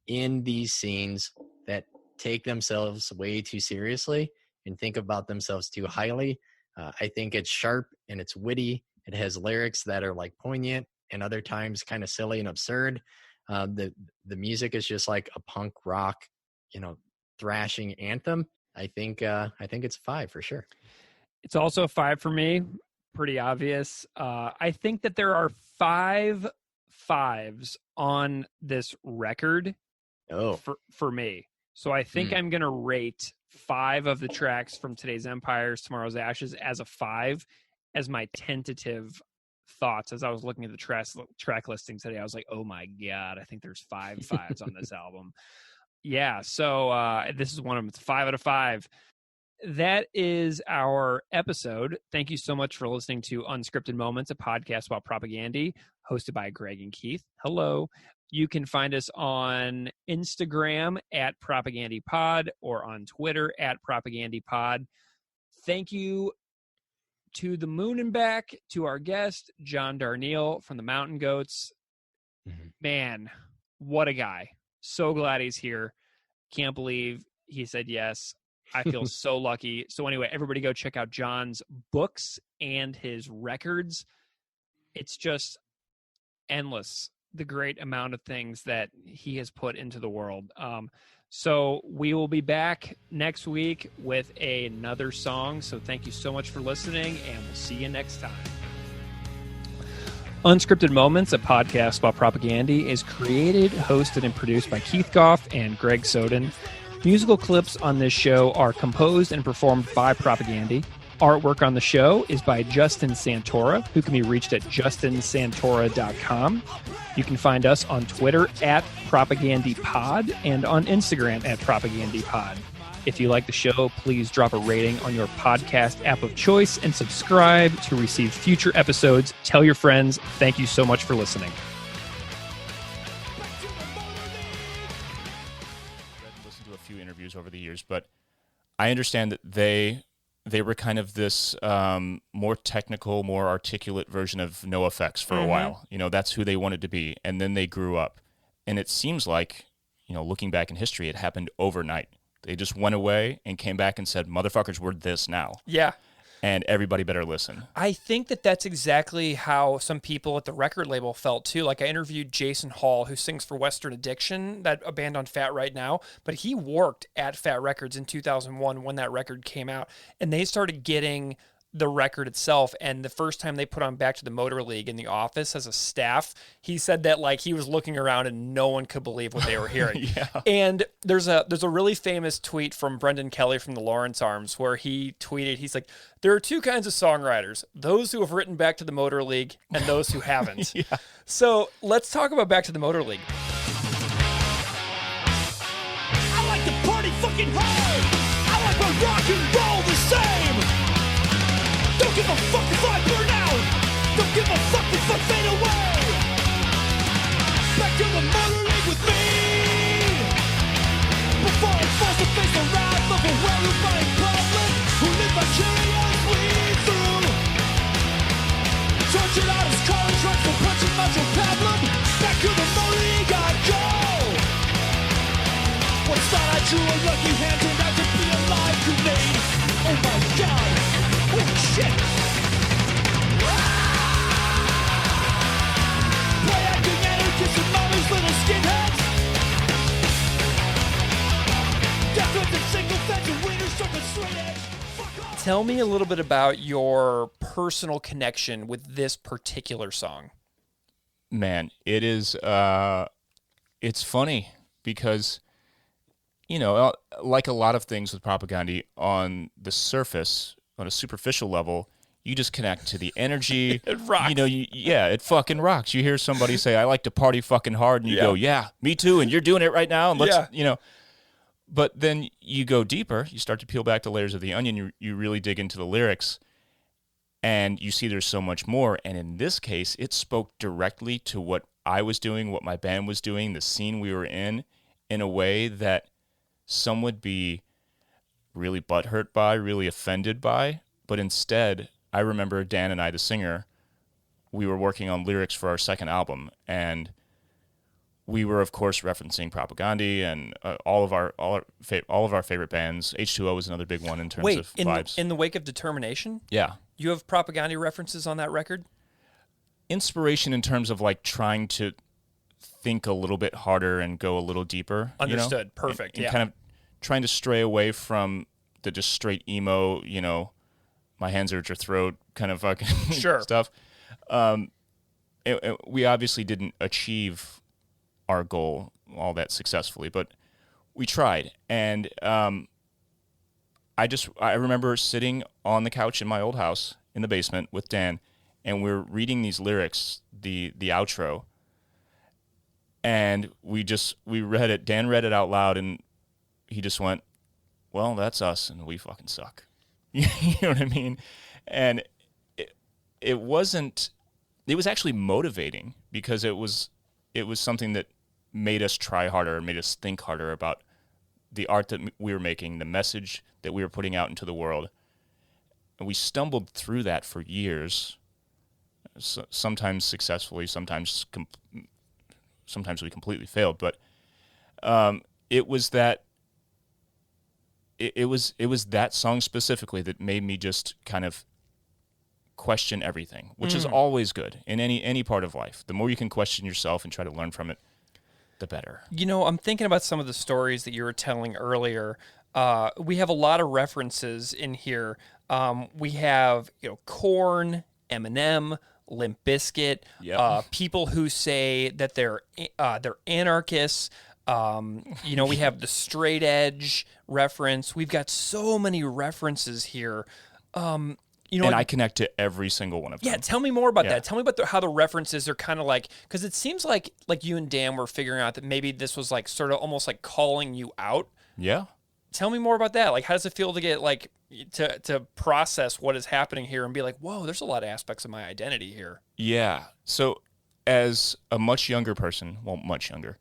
in these scenes that take themselves way too seriously and think about themselves too highly. I think it's sharp and it's witty. It has lyrics that are like poignant and other times kind of silly and absurd. The music is just like a punk rock, thrashing anthem. I think it's a 5 for sure. It's also a 5 for me. Pretty obvious. I think that there are 5 5s on this record. For me. So I think I'm going to rate 5 of the tracks from today's Empires, Tomorrow's Ashes as a 5, as my tentative thoughts. As I was looking at the track listing today, I was like, oh my God, I think there's 5 5s on this album. Yeah, so this is one of them. It's 5 out of 5. That is our episode. Thank you so much for listening to Unscripted Moments, a podcast about propaganda, hosted by Greg and Keith. Hello. You can find us on Instagram at PropagandaPod or on Twitter at PropagandaPod. Thank you to the moon and back, to our guest, John Darnielle from the Mountain Goats. Man, what a guy. So glad he's here. Can't believe he said yes. I feel so lucky. So anyway, everybody go check out John's books and his records. It's just endless, the great amount of things that he has put into the world. So we will be back next week with another song. So thank you so much for listening, and we'll see you next time. Unscripted Moments, a podcast about propaganda, is created, hosted, and produced by Keith Goff and Greg Soden. Musical clips on this show are composed and performed by Propaganda. Artwork on the show is by Justin Santora, who can be reached at justinsantora.com. You can find us on Twitter at PropagandaPod and on Instagram at PropagandaPod. If you like the show, please drop a rating on your podcast app of choice and subscribe to receive future episodes. Tell your friends. Thank you so much for listening. Interviews over the years, but I understand that they were kind of this more technical, more articulate version of NoFX for a while. You know, that's who they wanted to be, and then they grew up. And it seems like, you know, looking back in history, it happened overnight. They just went away and came back and said, "Motherfuckers, we're this now." Yeah. And everybody better listen. I think that that's exactly how some people at the record label felt too. Like I interviewed Jason Hall, who sings for Western Addiction, a band on Fat right now, but he worked at Fat Records in 2001 when that record came out, and they started getting the record itself. And the first time they put on Back to the Motor League in the office as a staff, he said that like he was looking around and no one could believe what they were hearing. Yeah. And there's a really famous tweet from Brendan Kelly from the Lawrence Arms where he tweeted, he's like, "There are two kinds of songwriters, those who have written Back to the Motor League and those who haven't." Yeah. So let's talk about Back to the Motor League. I like to party fucking hard. I like my rock and roll the same. Don't give a fuck if I burn out. Don't give a fuck if I fade away. Back to the Motor League with me. Before I force to face the wrath of a well-refined public who live vicariously through. Tortured out his college runs for punching macho pablum. Back to the Motor League I go. Once thought I drew a lucky hand, turned out to be a live grenade. Oh my god. Holy shit! Play acting anarchists and mommy's little skinheads. Death with the single fence and wieners stuck with straight edge. Fuck off! Tell me a little bit about your personal connection with this particular song. Man, it is, it's funny because, you know, like a lot of things with propaganda, on the surface, on a superficial level, you just connect to the energy. It rocks. You know, it fucking rocks. You hear somebody say, "I like to party fucking hard," and you go, "Yeah, me too," and you're doing it right now, and let's, you know. But then you go deeper, you start to peel back the layers of the onion, you really dig into the lyrics, and you see there's so much more. And in this case, it spoke directly to what I was doing, what my band was doing, the scene we were in a way that some would be really butthurt by, really offended by. But instead, I remember Dan and I, the singer, we were working on lyrics for our second album, and we were, of course, referencing Propaganda and all of our favorite bands. H2O was another big one in terms of vibes. In the wake of Determination? Yeah. You have Propaganda references on that record? Inspiration in terms of like trying to think a little bit harder and go a little deeper. Understood. You know? Perfect. And kind of trying to stray away from the just straight emo, you know, my hands are at your throat kind of fucking stuff. We obviously didn't achieve our goal all that successfully, but we tried. And I remember sitting on the couch in my old house in the basement with Dan, and we're reading these lyrics, the outro, And we read it. Dan read it out loud, and he just went, well, that's us, and we fucking suck. You know what I mean? And it was actually motivating, because it was something that made us try harder, made us think harder about the art that we were making, the message that we were putting out into the world. And we stumbled through that for years, sometimes successfully, sometimes we completely failed. But it was that song specifically that made me just kind of question everything, which is always good in any part of life. The more you can question yourself and try to learn from it, the better. You know, I'm thinking about some of the stories that you were telling earlier. We have a lot of references in here. We have, Korn, Eminem, Limp Bizkit, people who say that they're anarchists. We have the straight edge reference. We've got so many references here. And I connect to every single one of them. Yeah, tell me more about that. Tell me about how the references are kind of like, because it seems like you and Dan were figuring out that maybe this was like sort of almost like calling you out. Yeah. Tell me more about that. Like, how does it feel to get like to process what is happening here and be like, whoa, there's a lot of aspects of my identity here. Yeah. So as a much younger person, well, much younger,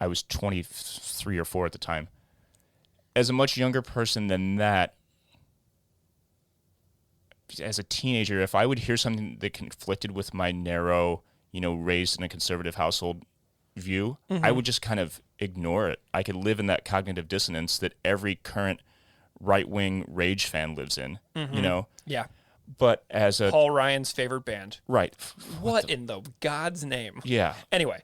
I was 23 or 4 at the time. As a much younger person than that, as a teenager, if I would hear something that conflicted with my narrow, raised in a conservative household view, I would just kind of ignore it. I could live in that cognitive dissonance that every current right-wing rage fan lives in, Yeah. But as a... Paul Ryan's favorite band. Right. What in the God's name? Yeah. Anyway.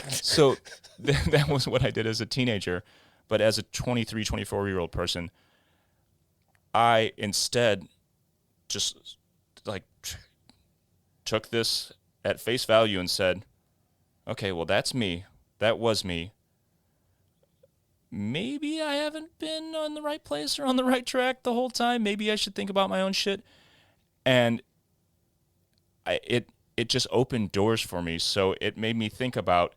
So that was what I did as a teenager. But as a 23, 24-year-old person, I instead just took this at face value and said, okay, well, that's me. That was me. Maybe I haven't been on the right place or on the right track the whole time. Maybe I should think about my own shit. And it just opened doors for me. So it made me think about,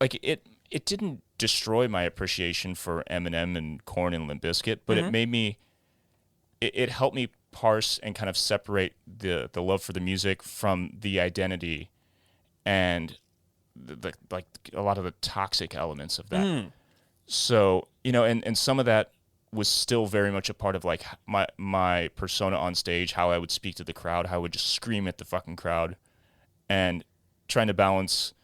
it didn't destroy my appreciation for Eminem and Korn and Limp Bizkit, but it made me, it helped me parse and kind of separate the love for the music from the identity and a lot of the toxic elements of that. So, and some of that was still very much a part of my persona on stage, how I would speak to the crowd, how I would just scream at the fucking crowd, and trying to balance,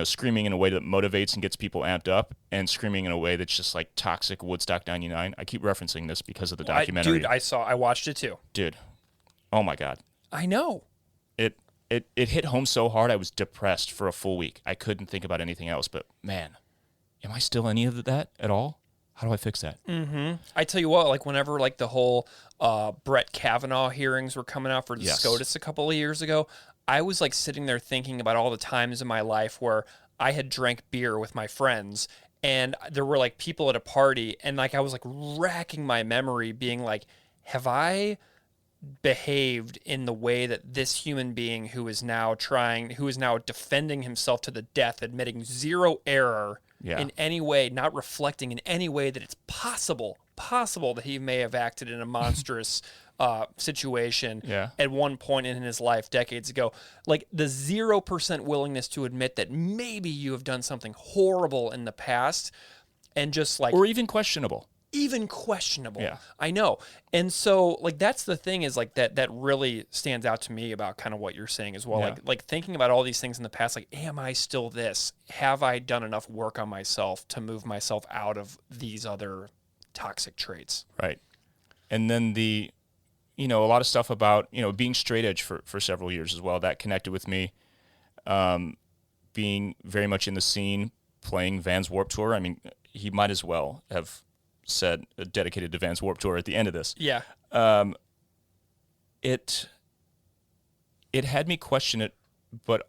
screaming in a way that motivates and gets people amped up, and screaming in a way that's just like toxic Woodstock 99. I keep referencing this because of the documentary. I watched it too. Dude. Oh my God. I know. It hit home so hard, I was depressed for a full week. I couldn't think about anything else, but man, am I still any of that at all? How do I fix that? I tell you what, whenever the whole Brett Kavanaugh hearings were coming out for the SCOTUS a couple of years ago, I was sitting there thinking about all the times in my life where I had drank beer with my friends, and there were people at a party, and I was racking my memory, being like, have I behaved in the way that this human being who is now defending himself to the death, admitting zero error in any way, not reflecting in any way that it's possible that he may have acted in a monstrous situation at one point in his life decades ago. The 0% willingness to admit that maybe you have done something horrible in the past, and just or even questionable. Yeah. I know. And so that's the thing, is that really stands out to me about kind of what you're saying as well. Yeah. Thinking about all these things in the past, am I still this? Have I done enough work on myself to move myself out of these other toxic traits? Right. And then a lot of stuff about, being straight edge for several years as well, that connected with me. Being very much in the scene, playing Vans Warped Tour. I mean, he might as well have said dedicated to Vans Warped Tour at the end of this. Yeah. It had me question it, but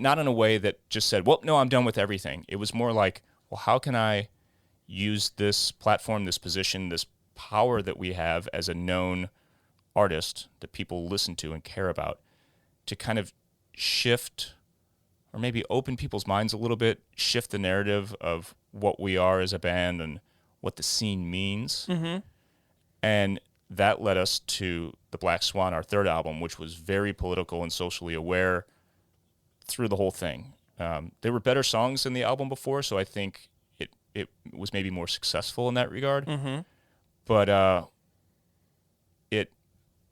not in a way that just said, well, no, I'm done with everything. It was more like, well, how can I use this platform, this position, this power that we have as a known artist that people listen to and care about, to kind of shift or maybe open people's minds a little bit, shift the narrative of what we are as a band and what the scene means. Mm-hmm. And that led us to The Black Swan, our third album, which was very political and socially aware through the whole thing. There were better songs than the album before, so I think it was maybe more successful in that regard. Mm-hmm. But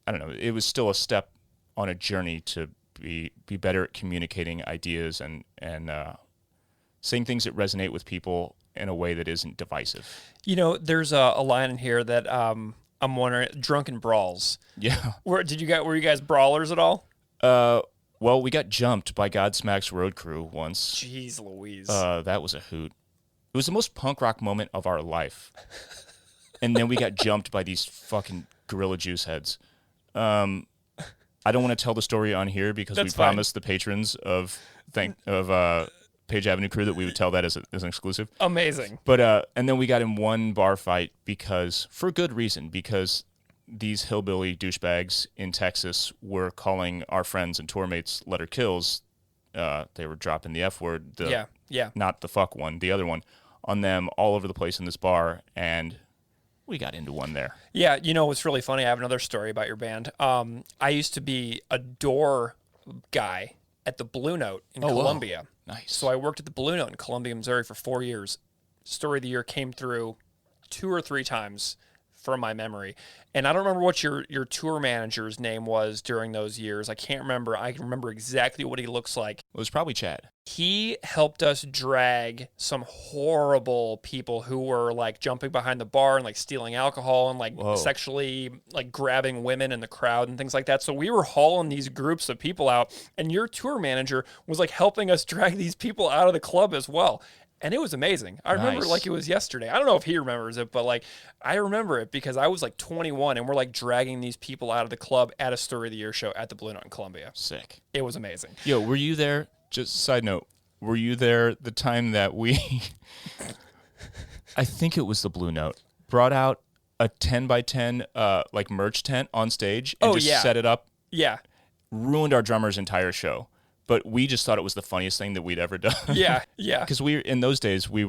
I don't know, it was still a step on a journey to be better at communicating ideas and saying things that resonate with people in a way that isn't divisive. You know, there's a line in here that I'm wondering, drunken brawls. Yeah. Were you guys brawlers at all? Well, we got jumped by Godsmack's road crew once. Jeez Louise. That was a hoot. It was the most punk rock moment of our life. And then we got jumped by these fucking Gorilla Juice heads. I don't want to tell the story on here because we promised the patrons of Page Avenue Crew that we would tell that as an exclusive. Amazing. But and then we got in one bar fight for good reason, because these hillbilly douchebags in Texas were calling our friends and tour mates letter kills. They were dropping the F word, not the fuck one, the other one, on them all over the place in this bar, and we got into one there. Yeah, you know what's really funny? I have another story about your band. I used to be a door guy at the Blue Note in Columbia. Wow. Nice. So I worked at the Blue Note in Columbia, Missouri for 4 years. Story of the Year came through 2 or 3 times from my memory. And I don't remember what your tour manager's name was during those years. I can't remember. I can remember exactly what he looks like. It was probably Chad. He helped us drag some horrible people who were like jumping behind the bar and like stealing alcohol and like sexually like grabbing women in the crowd and things like that. So we were hauling these groups of people out, and your tour manager was like helping us drag these people out of the club as well. And it was amazing. I remember it like it was yesterday. I don't know if he remembers it, but like I remember it because I was like 21 and we're like dragging these people out of the club at a Story of the Year show at the Blue Note in Columbia. Sick. It was amazing. Yo, were you there? Just side note, were you there the time that we, I think it was the Blue Note, brought out a 10 by 10 like merch tent on stage and set it up? Yeah. Ruined our drummer's entire show. But we just thought it was the funniest thing that we'd ever done. Yeah. Because in those days, we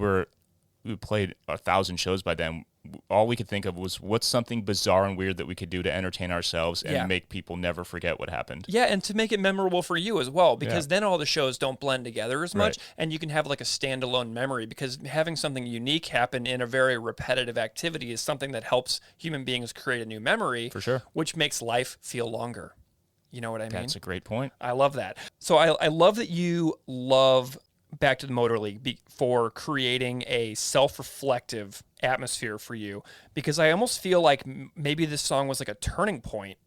played 1,000 shows by then. All we could think of was what's something bizarre and weird that we could do to entertain ourselves and make people never forget what happened. Yeah, and to make it memorable for you as well, because then all the shows don't blend together as much, Right. and you can have like a standalone memory, because having something unique happen in a very repetitive activity is something that helps human beings create a new memory. For sure. Which makes life feel longer. You know what I mean? That's a great point. I love that. So I love that you love Back to the Motor League for creating a self-reflective atmosphere for you, because I almost feel like maybe this song was like a turning point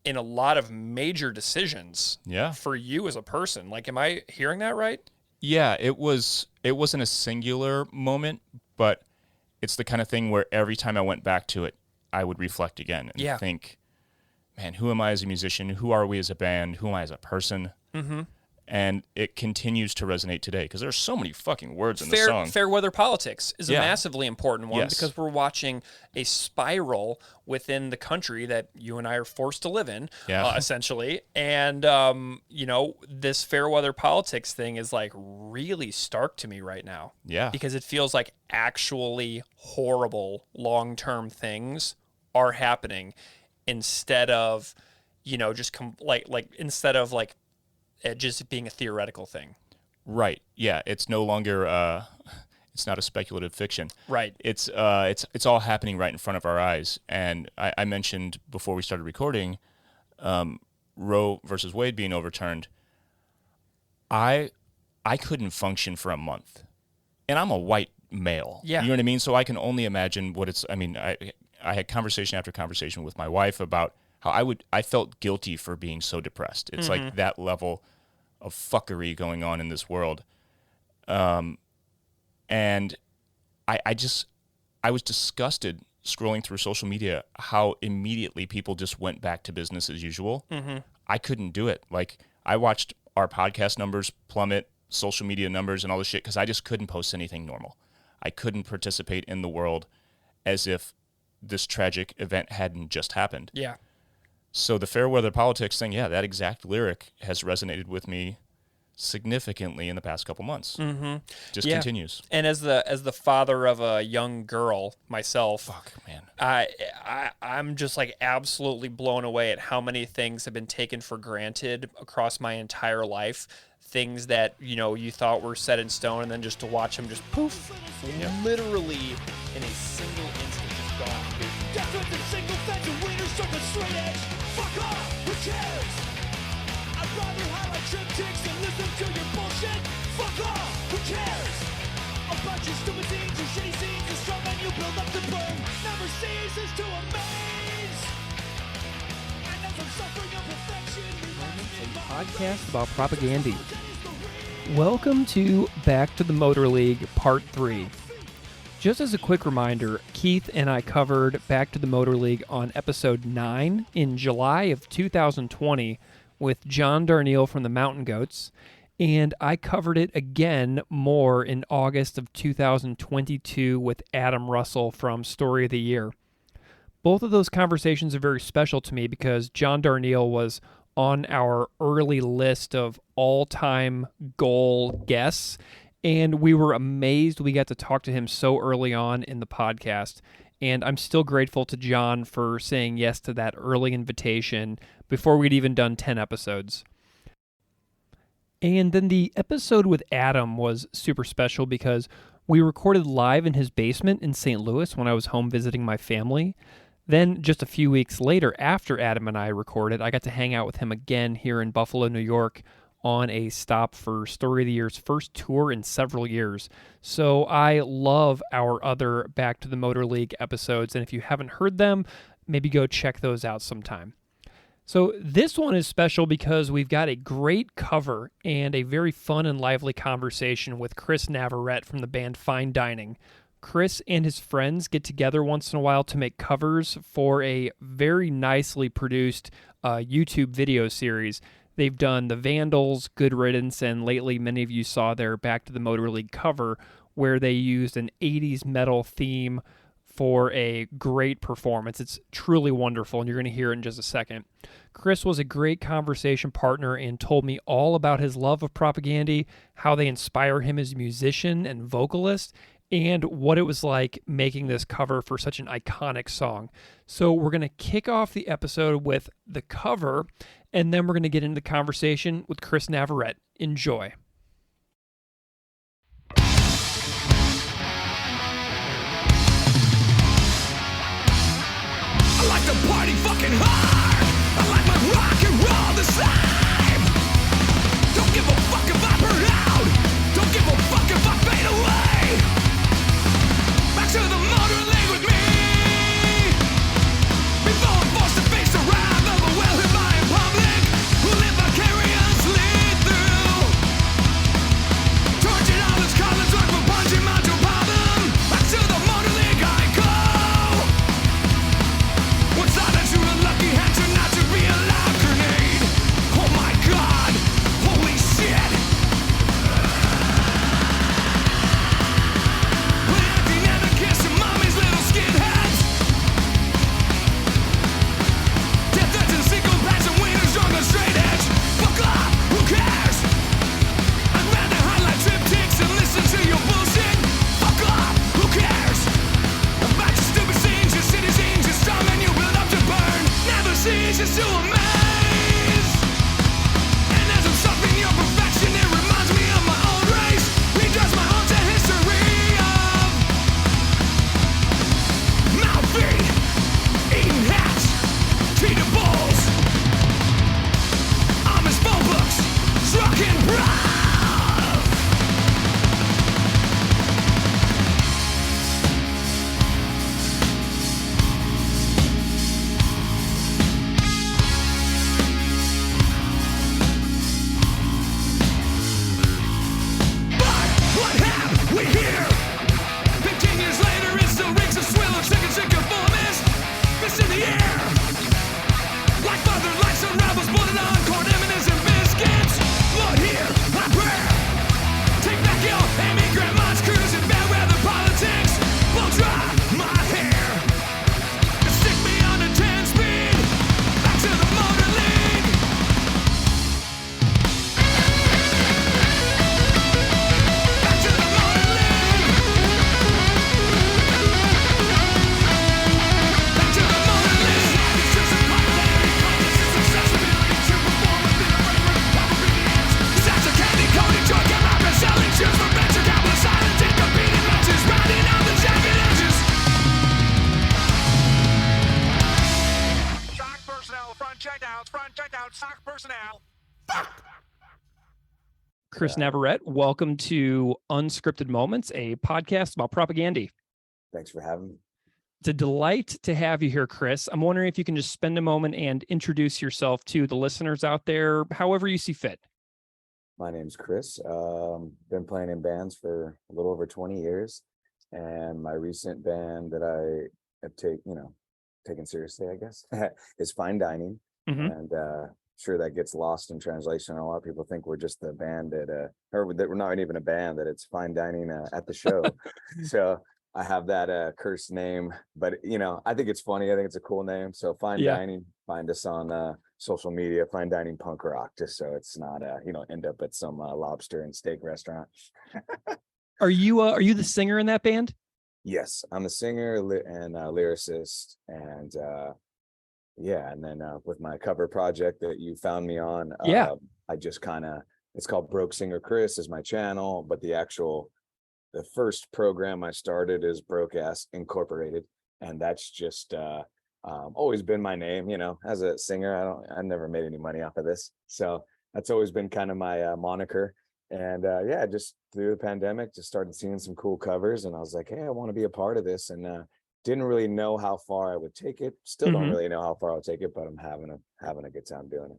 in a lot of major decisions for you as a person. Like, am I hearing that right? Yeah, it wasn't a singular moment, but it's the kind of thing where every time I went back to it, I would reflect again and think, man, who am I as a musician? Who are we as a band? Who am I as a person? Mm-hmm. And it continues to resonate today because there's so many fucking words in the song. Fair weather politics is a massively important one because we're watching a spiral within the country that you and I are forced to live in, essentially. And, you know, this fair weather politics thing is like really stark to me right now. Yeah. Because it feels like actually horrible long-term things are happening instead of, you know, just instead of like, it just being a theoretical thing. Right. Yeah. It's no longer, it's not a speculative fiction. Right. It's all happening right in front of our eyes. And I mentioned before we started recording, Roe versus Wade being overturned. I couldn't function for a month, and I'm a white male. Yeah. You know what I mean? So I can only imagine what it's, I mean, I had conversation after conversation with my wife about how I felt guilty for being so depressed. It's like that level of fuckery going on in this world. And I was disgusted scrolling through social media how immediately people just went back to business as usual. Mm-hmm. I couldn't do it. Like, I watched our podcast numbers plummet, social media numbers and all this shit, because I just couldn't post anything normal. I couldn't participate in the world as if this tragic event hadn't just happened. Yeah. So the fair weather politics thing, that exact lyric has resonated with me significantly in the past couple months. Mm-hmm. Just continues. And as the father of a young girl myself, fuck man, I'm just like absolutely blown away at how many things have been taken for granted across my entire life. Things that you thought were set in stone, and then just to watch them just poof, literally in a single instant, just gone. Death with a single fence and wieners stuck on straight edge. Fuck off, who cares? I'd rather highlight triptychs than listen to your bullshit. Fuck off, who cares? A bunch of stupid things or shitty scenes, a strong man you build up to burn never ceases to amaze. And as I'm suffering of perfection, Podcast about propaganda. Welcome to Back to the Motor League Part 3. Just as a quick reminder, Keith and I covered Back to the Motor League on episode 9 in July of 2020 with John Darnielle from the Mountain Goats, and I covered it again more in August of 2022 with Adam Russell from Story of the Year. Both of those conversations are very special to me because John Darnielle was on our early list of all-time goal guests, and we were amazed we got to talk to him so early on in the podcast. And I'm still grateful to John for saying yes to that early invitation before we'd even done 10 episodes. And then the episode with Adam was super special because we recorded live in his basement in St. Louis when I was home visiting my family. Then just a few weeks later, after Adam and I recorded, I got to hang out with him again here in Buffalo, New York, on a stop for Story of the Year's first tour in several years. So I love our other Back to the Motor League episodes, and if you haven't heard them, maybe go check those out sometime. So this one is special because we've got a great cover and a very fun and lively conversation with Chris Navarette from the band Fine Dining. Chris and his friends get together once in a while to make covers for a very nicely produced YouTube video series. They've done The Vandals, Good Riddance, and lately many of you saw their Back to the Motor League cover where they used an 80s metal theme for a great performance. It's truly wonderful, and you're going to hear it in just a second. Chris was a great conversation partner and told me all about his love of propaganda, how they inspire him as a musician and vocalist, and what it was like making this cover for such an iconic song. So we're going to kick off the episode with the cover, and then we're going to get into the conversation with Chris Navarette. Enjoy. I like to party fucking hard. I like my rock and roll the same. Don't give a fuck if I burn out. Don't give a fuck if I fade away. Back to the Motor League with me. Before I'm forced to face the wrath of a well-hit by in public who live vicariously through. Tortured all this college work for punching my to problem. Back to the Motor League I go. What's that that you're a lucky hat to not to be a loud grenade? Oh my god, holy shit. But if you never kissed your mommy's little skinheads, death threats and single patch and wieners on the straight edge. Fuck off, who cares? I'd rather highlight triptychs and listen to your bullshit. Fuck off, who cares? About your stupid scenes, your city scenes, your strong men you build up to burn never ceases to amaze. And as I'm suffering your perfection, it reminds me of my own race. Redraws my own history of mouth feed, eating hats, treated bulls, Amish phone books, struck in proud. soccer personnel. Chris Navarette, welcome to Unscripted Moments, a podcast about propaganda. Thanks for having me. It's a delight to have you here, Chris. I'm wondering if you can just spend a moment and introduce yourself to the listeners out there, however you see fit. My name's Chris. Been playing in bands for a little over 20 years. And my recent band that I have taken seriously, I guess, is Fine Dining. Mm-hmm. And sure that gets lost in translation. A lot of people think we're just the band or that we're not even a band, that it's Fine Dining at the show. So I have that cursed name, but I think it's funny. I think it's a cool name. So Fine Dining, find us on social media, Fine Dining Punk Rock, just so it's not end up at some lobster and steak restaurant. Are you the singer in that band? Yes, I'm the singer and lyricist, and and then with my cover project that you found me on, I just it's called Broke Singer Chris is my channel, but the first program I started is Broke Ass Incorporated, and that's just always been my name. As a singer, I never made any money off of this, so that's always been kind of my moniker. And just through the pandemic, just started seeing some cool covers, and I was like, hey, I want to be a part of this, and didn't really know how far I would take it. Still don't really know how far I'll take it, but I'm having a good time doing it.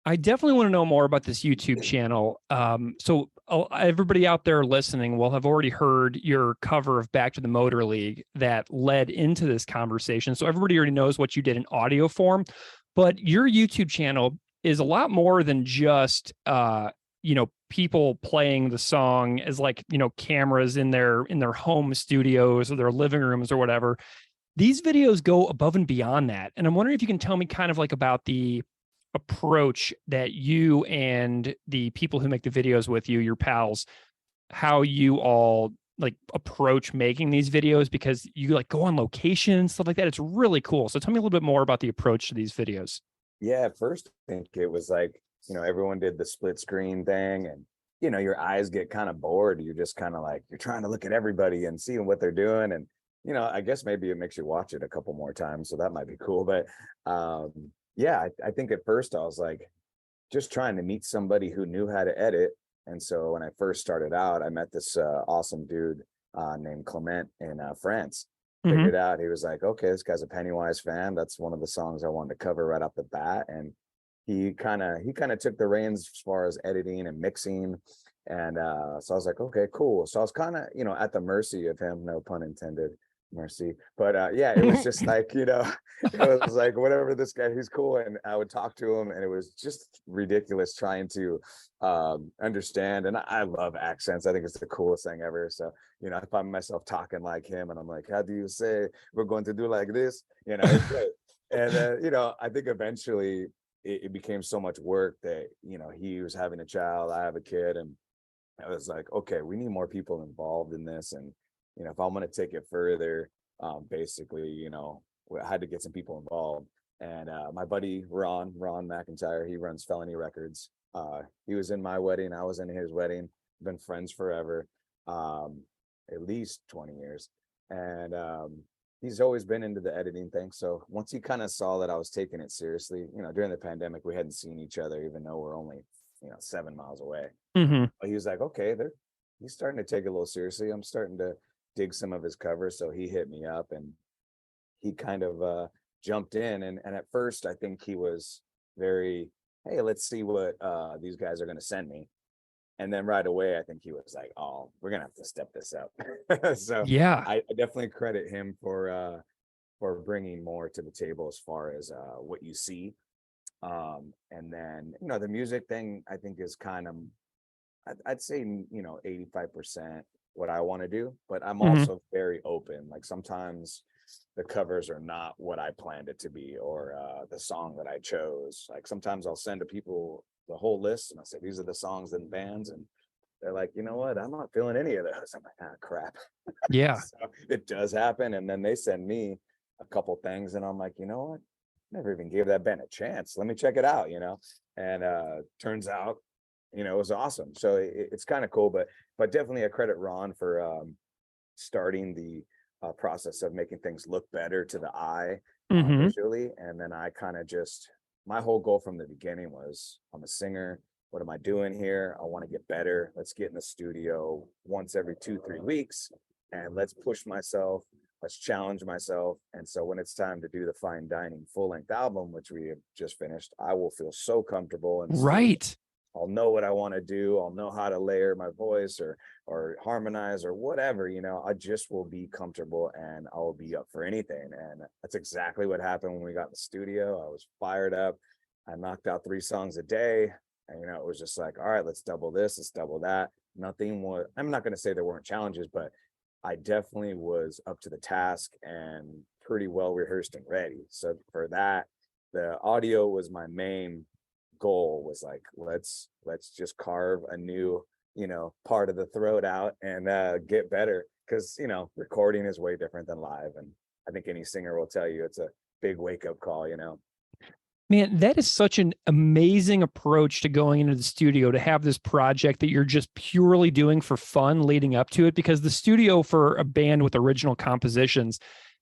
I definitely want to know more about this YouTube channel. So everybody out there listening will have already heard your cover of Back to the Motor League that led into this conversation. So everybody already knows what you did in audio form, but your YouTube channel is a lot more than just, people playing the song as cameras in their home studios or their living rooms or whatever. These videos go above and beyond that. And I'm wondering if you can tell me kind of about the approach that you and the people who make the videos with you, your pals, how you all approach making these videos, because you go on location and stuff like that. It's really cool. So tell me a little bit more about the approach to these videos. Yeah, at first I think it was everyone did the split screen thing, and your eyes get kind of bored. You're just kind of you're trying to look at everybody and seeing what they're doing, and I guess maybe it makes you watch it a couple more times, so that might be cool. But I think at first I was just trying to meet somebody who knew how to edit. And so when I first started out, I met this awesome dude named Clement in France. Figured out, he was like, okay, this guy's a Pennywise fan. That's one of the songs I wanted to cover right off the bat. And he kind of took the reins as far as editing and mixing. And so I was like, okay, cool. So I was kind of, at the mercy of him, no pun intended. Mercy. But it was just it was whatever, this guy, he's cool. And I would talk to him, and it was just ridiculous trying to understand. And I love accents. I think it's the coolest thing ever. So I find myself talking like him, and I'm like, how do you say we're going to do like this? It's great. And I think eventually it became so much work that he was having a child, I have a kid, and I was like, okay, we need more people involved in this. And if I'm going to take it further, basically, I had to get some people involved. And my buddy, Ron McIntyre, he runs Felony Records. He was in my wedding. I was in his wedding. Been friends forever, at least 20 years. And he's always been into the editing thing. So once he kind of saw that I was taking it seriously, during the pandemic, we hadn't seen each other, even though we're only, 7 miles away. But he was like, okay, he's starting to take it a little seriously. I'm starting to dig some of his covers. So he hit me up, and he kind of jumped in. And at first I think he was very, hey, let's see what these guys are going to send me. And then right away, I think he was like, oh, we're going to have to step this up. So yeah, I definitely credit him for bringing more to the table as far as what you see. And then, the music thing, I think is kind of, I'd say, 85% what I want to do, but I'm also very open. Sometimes the covers are not what I planned it to be, or the song that I chose. Sometimes I'll send to people the whole list, and I'll say, these are the songs and bands, and they're like, you know what, I'm not feeling any of those. I'm like, crap. Yeah. So it does happen. And then they send me a couple things, and I'm like, you know what, never even gave that band a chance. Let me check it out, and turns out, it was awesome. So it's kind of cool, but definitely I credit Ron for starting the process of making things look better to the eye visually. And then I kind of just my whole goal from the beginning was, I'm a singer. What am I doing here? I want to get better. Let's get in the studio once every 2-3 weeks and let's push myself. Let's challenge myself. And so when it's time to do the Fine Dining full-length album, which we have just finished, I will feel so comfortable and right. I'll know what I want to do. I'll know how to layer my voice or harmonize or whatever, you know. I just will be comfortable and I'll be up for anything. And that's exactly what happened when we got in the studio. I was fired up. I knocked out 3 songs a day. And, you know, it was just like, all right, let's double this, let's double that. Nothing was, I'm not going to say there weren't challenges, but I definitely was up to the task and pretty well rehearsed and ready. So for that, the audio was my main goal, was like, let's just carve a new, you know, part of the throat out and get better. Because, you know, recording is way different than live. And I think any singer will tell you it's a big wake up call, you know. Man, that is such an amazing approach to going into the studio, to have this project that you're just purely doing for fun leading up to it, because the studio for a band with original compositions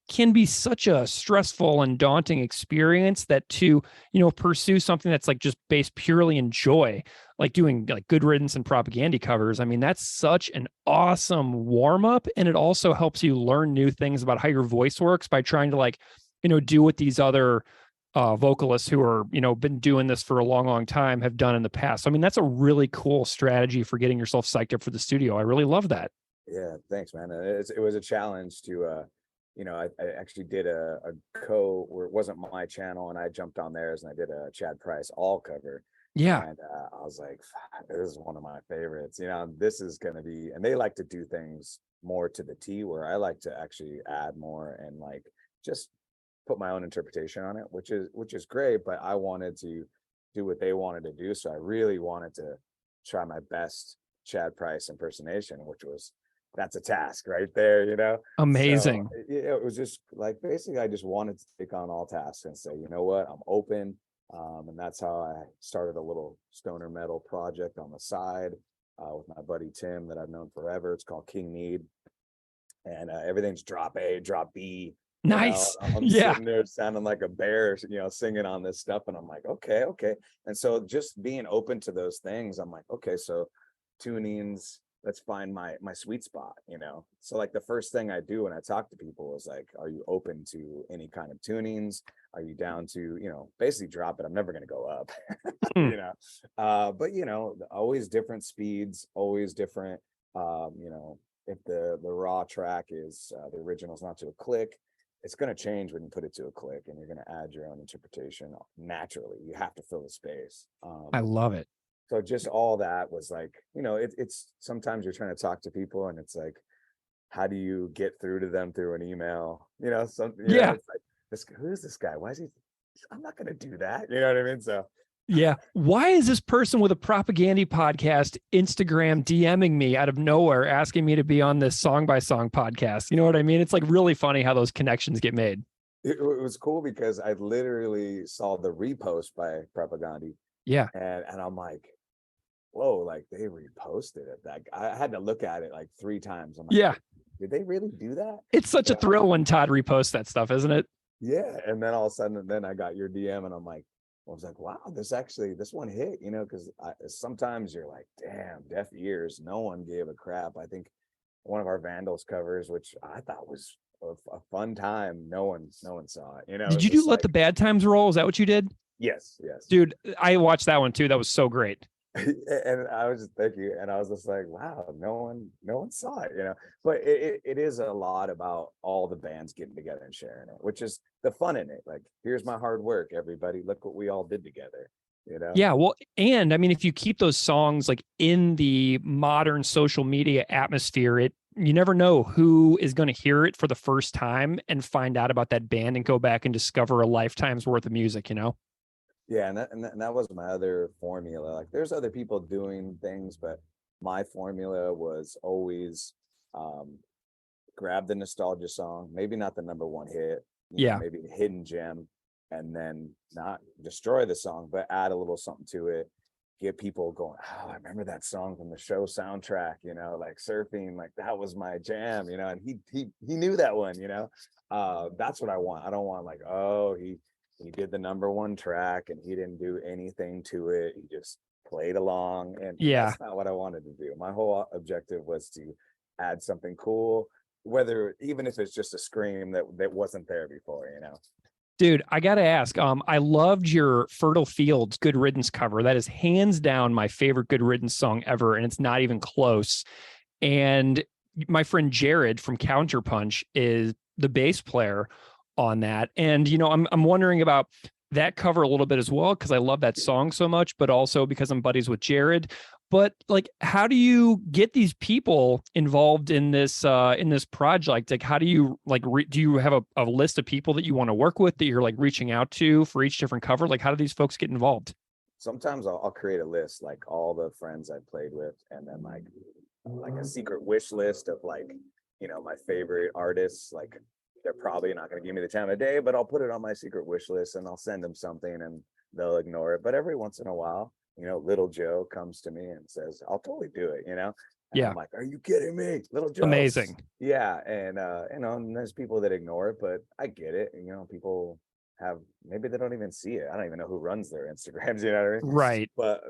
can be such a stressful and daunting experience, that to, you know, pursue something that's like just based purely in joy, like doing like Good Riddance and Propaganda covers. I mean, that's such an awesome warm up. And it also helps you learn new things about how your voice works by trying to, like, you know, do what these other vocalists who are, you know, been doing this for a long, long time have done in the past. So, I mean, that's a really cool strategy for getting yourself psyched up for the studio. I really love that. Yeah, thanks, man. It was a challenge to, you know, I actually did a where it wasn't my channel, and I jumped on theirs and I did a Chad Price all cover. Yeah. And I was like, this is one of my favorites, you know. This is going to be, and they like to do things more to the T, where I like to actually add more and like just put my own interpretation on it, which is great, but I wanted to do what they wanted to do. So I really wanted to try my best Chad Price impersonation, which was, that's a task right there, you know. Amazing. So, it was just like, basically I just wanted to take on all tasks and say, you know what, I'm open. And that's how I started a little stoner metal project on the side with my buddy Tim that I've known forever. It's called King Need, and everything's drop A, drop B. Nice. You know, I'm sitting there sounding like a bear, you know, singing on this stuff. And I'm like, okay. And so just being open to those things, I'm like, okay, so tunings, let's find my sweet spot, you know. So like the first thing I do when I talk to people is like, are you open to any kind of tunings? Are you down to, you know, basically drop it? I'm never going to go up, you know. But, you know, always different speeds, always different, you know, if the raw track is the original's not to a click, it's going to change when you put it to a click, and you're going to add your own interpretation naturally. You have to fill the space. I love it. So just all that was like, you know, it's sometimes you're trying to talk to people and it's like, how do you get through to them through an email? You know, something. Yeah. It's like, who is this guy? Why is he? I'm not going to do that. You know what I mean? So. Yeah. Why is this person with a Propaganda podcast Instagram DMing me out of nowhere, asking me to be on this song by song podcast? You know what I mean? It's like really funny how those connections get made. It was cool because I literally saw the repost by Propaganda. Yeah. And I'm like, whoa, like they reposted it. Like I had to look at it like 3 times. I'm like, yeah. Did they really do that? It's such a thrill when Todd reposts that stuff, isn't it? Yeah. And then all of a sudden, then I got your DM and I'm like, I was like, wow, this one hit, you know, because sometimes you're like, damn, deaf ears. No one gave a crap. I think one of our Vandals covers, which I thought was a fun time, no one saw it. You know, did you do Let the Bad Times Roll? Is that what you did? Yes. Dude, I watched that one too. That was so great. And I was just thinking, and I was just like, wow, no one saw it, you know. But it is a lot about all the bands getting together and sharing it, which is the fun in it. Like, here's my hard work, everybody. Look what we all did together, you know. Yeah, well, and I mean, if you keep those songs like in the modern social media atmosphere, you never know who is going to hear it for the first time and find out about that band and go back and discover a lifetime's worth of music, you know. Yeah, and that was my other formula. Like, there's other people doing things, but my formula was always grab the nostalgia song, maybe not the number one hit, maybe a hidden gem, and then not destroy the song, but add a little something to it, get people going, oh, I remember that song from the show soundtrack, you know, like surfing, like that was my jam, you know, and he knew that one, you know. That's what I want. I don't want like, oh, he he did the number one track and he didn't do anything to it. He just played along, and that's not what I wanted to do. My whole objective was to add something cool, whether even if it's just a scream that wasn't there before, you know. Dude, I gotta ask. I loved your Fertile Fields Good Riddance cover. That is hands down my favorite Good Riddance song ever, and it's not even close. And my friend Jared from Counterpunch is the bass player on that. And you know, I'm wondering about that cover a little bit as well, because I love that song so much, but also because I'm buddies with Jared. But like, how do you get these people involved in this project? Like, how do you like, do you have a list of people that you want to work with that you're like reaching out to for each different cover? Like, how do these folks get involved? Sometimes I'll create a list, like all the friends I played with, and then like a secret wish list of like, you know, my favorite artists. Like, they're probably not going to give me the time of day, but I'll put it on my secret wish list and I'll send them something and they'll ignore it. But every once in a while, you know, Little Joe comes to me and says, I'll totally do it, you know? And I'm like, are you kidding me? Little Joe. Amazing. Yeah. And, you know, and there's people that ignore it, but I get it. You know, people have, maybe they don't even see it. I don't even know who runs their Instagrams, you know what I mean? Right. But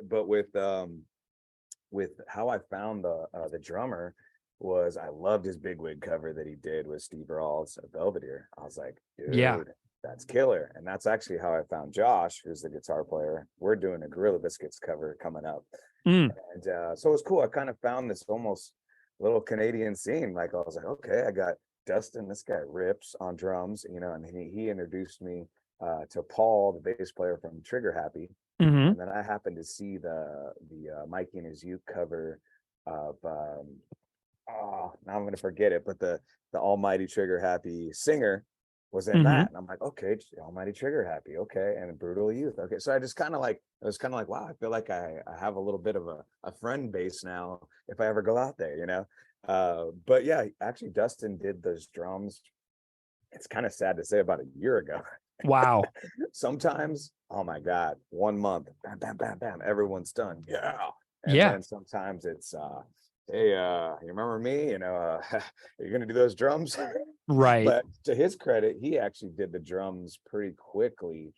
with how I found the drummer was, I loved his bigwig cover that he did with Steve Rawls at Belvedere. I was like, dude, that's killer. And that's actually how I found Josh, who's the guitar player. We're doing a Gorilla Biscuits cover coming up. And so it was cool. I kind of found this almost little Canadian scene. Like, I was like, okay, I got Dustin, this guy rips on drums, you know, and he introduced me to Paul, the bass player from Trigger Happy. And then I happened to see the Mikey and His Youth cover of now I'm gonna forget it, but the Almighty Trigger Happy singer was in that, and I'm like, okay, Almighty Trigger Happy, okay, and Brutal Youth, okay. So I just kind of like, it was kind of like, wow, I feel like I have a little bit of a friend base now if I ever go out there, you know. But yeah, actually Dustin did those drums, it's kind of sad to say, about a year ago. Wow. Sometimes, oh my God, 1 month, bam, bam, bam, bam, everyone's done. Yeah. And then sometimes it's hey, you remember me? You know, you're gonna do those drums, right? But to his credit, he actually did the drums pretty quickly.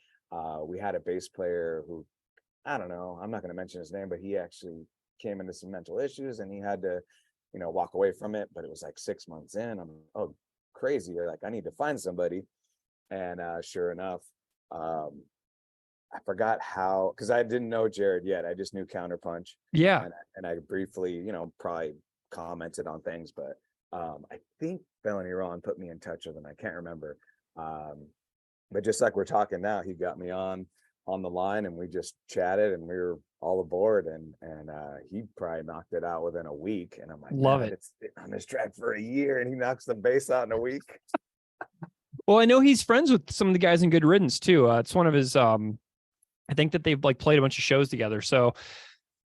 We had a bass player who, I don't know, I'm not gonna mention his name, but he actually came into some mental issues and he had to, you know, walk away from it. But it was like 6 months in. I'm crazy. Like, I need to find somebody, and sure enough, I forgot how, because I didn't know Jared yet. I just knew Counterpunch. Yeah. And I briefly, you know, probably commented on things, but I think Felony Ron put me in touch with him. I can't remember. But just like we're talking now, he got me on the line and we just chatted and we were all aboard, and he probably knocked it out within a week. And I'm like, love it. It's been on this track for a year and he knocks the bass out in a week. Well, I know he's friends with some of the guys in Good Riddance too. It's one of his, I think that they've like played a bunch of shows together. So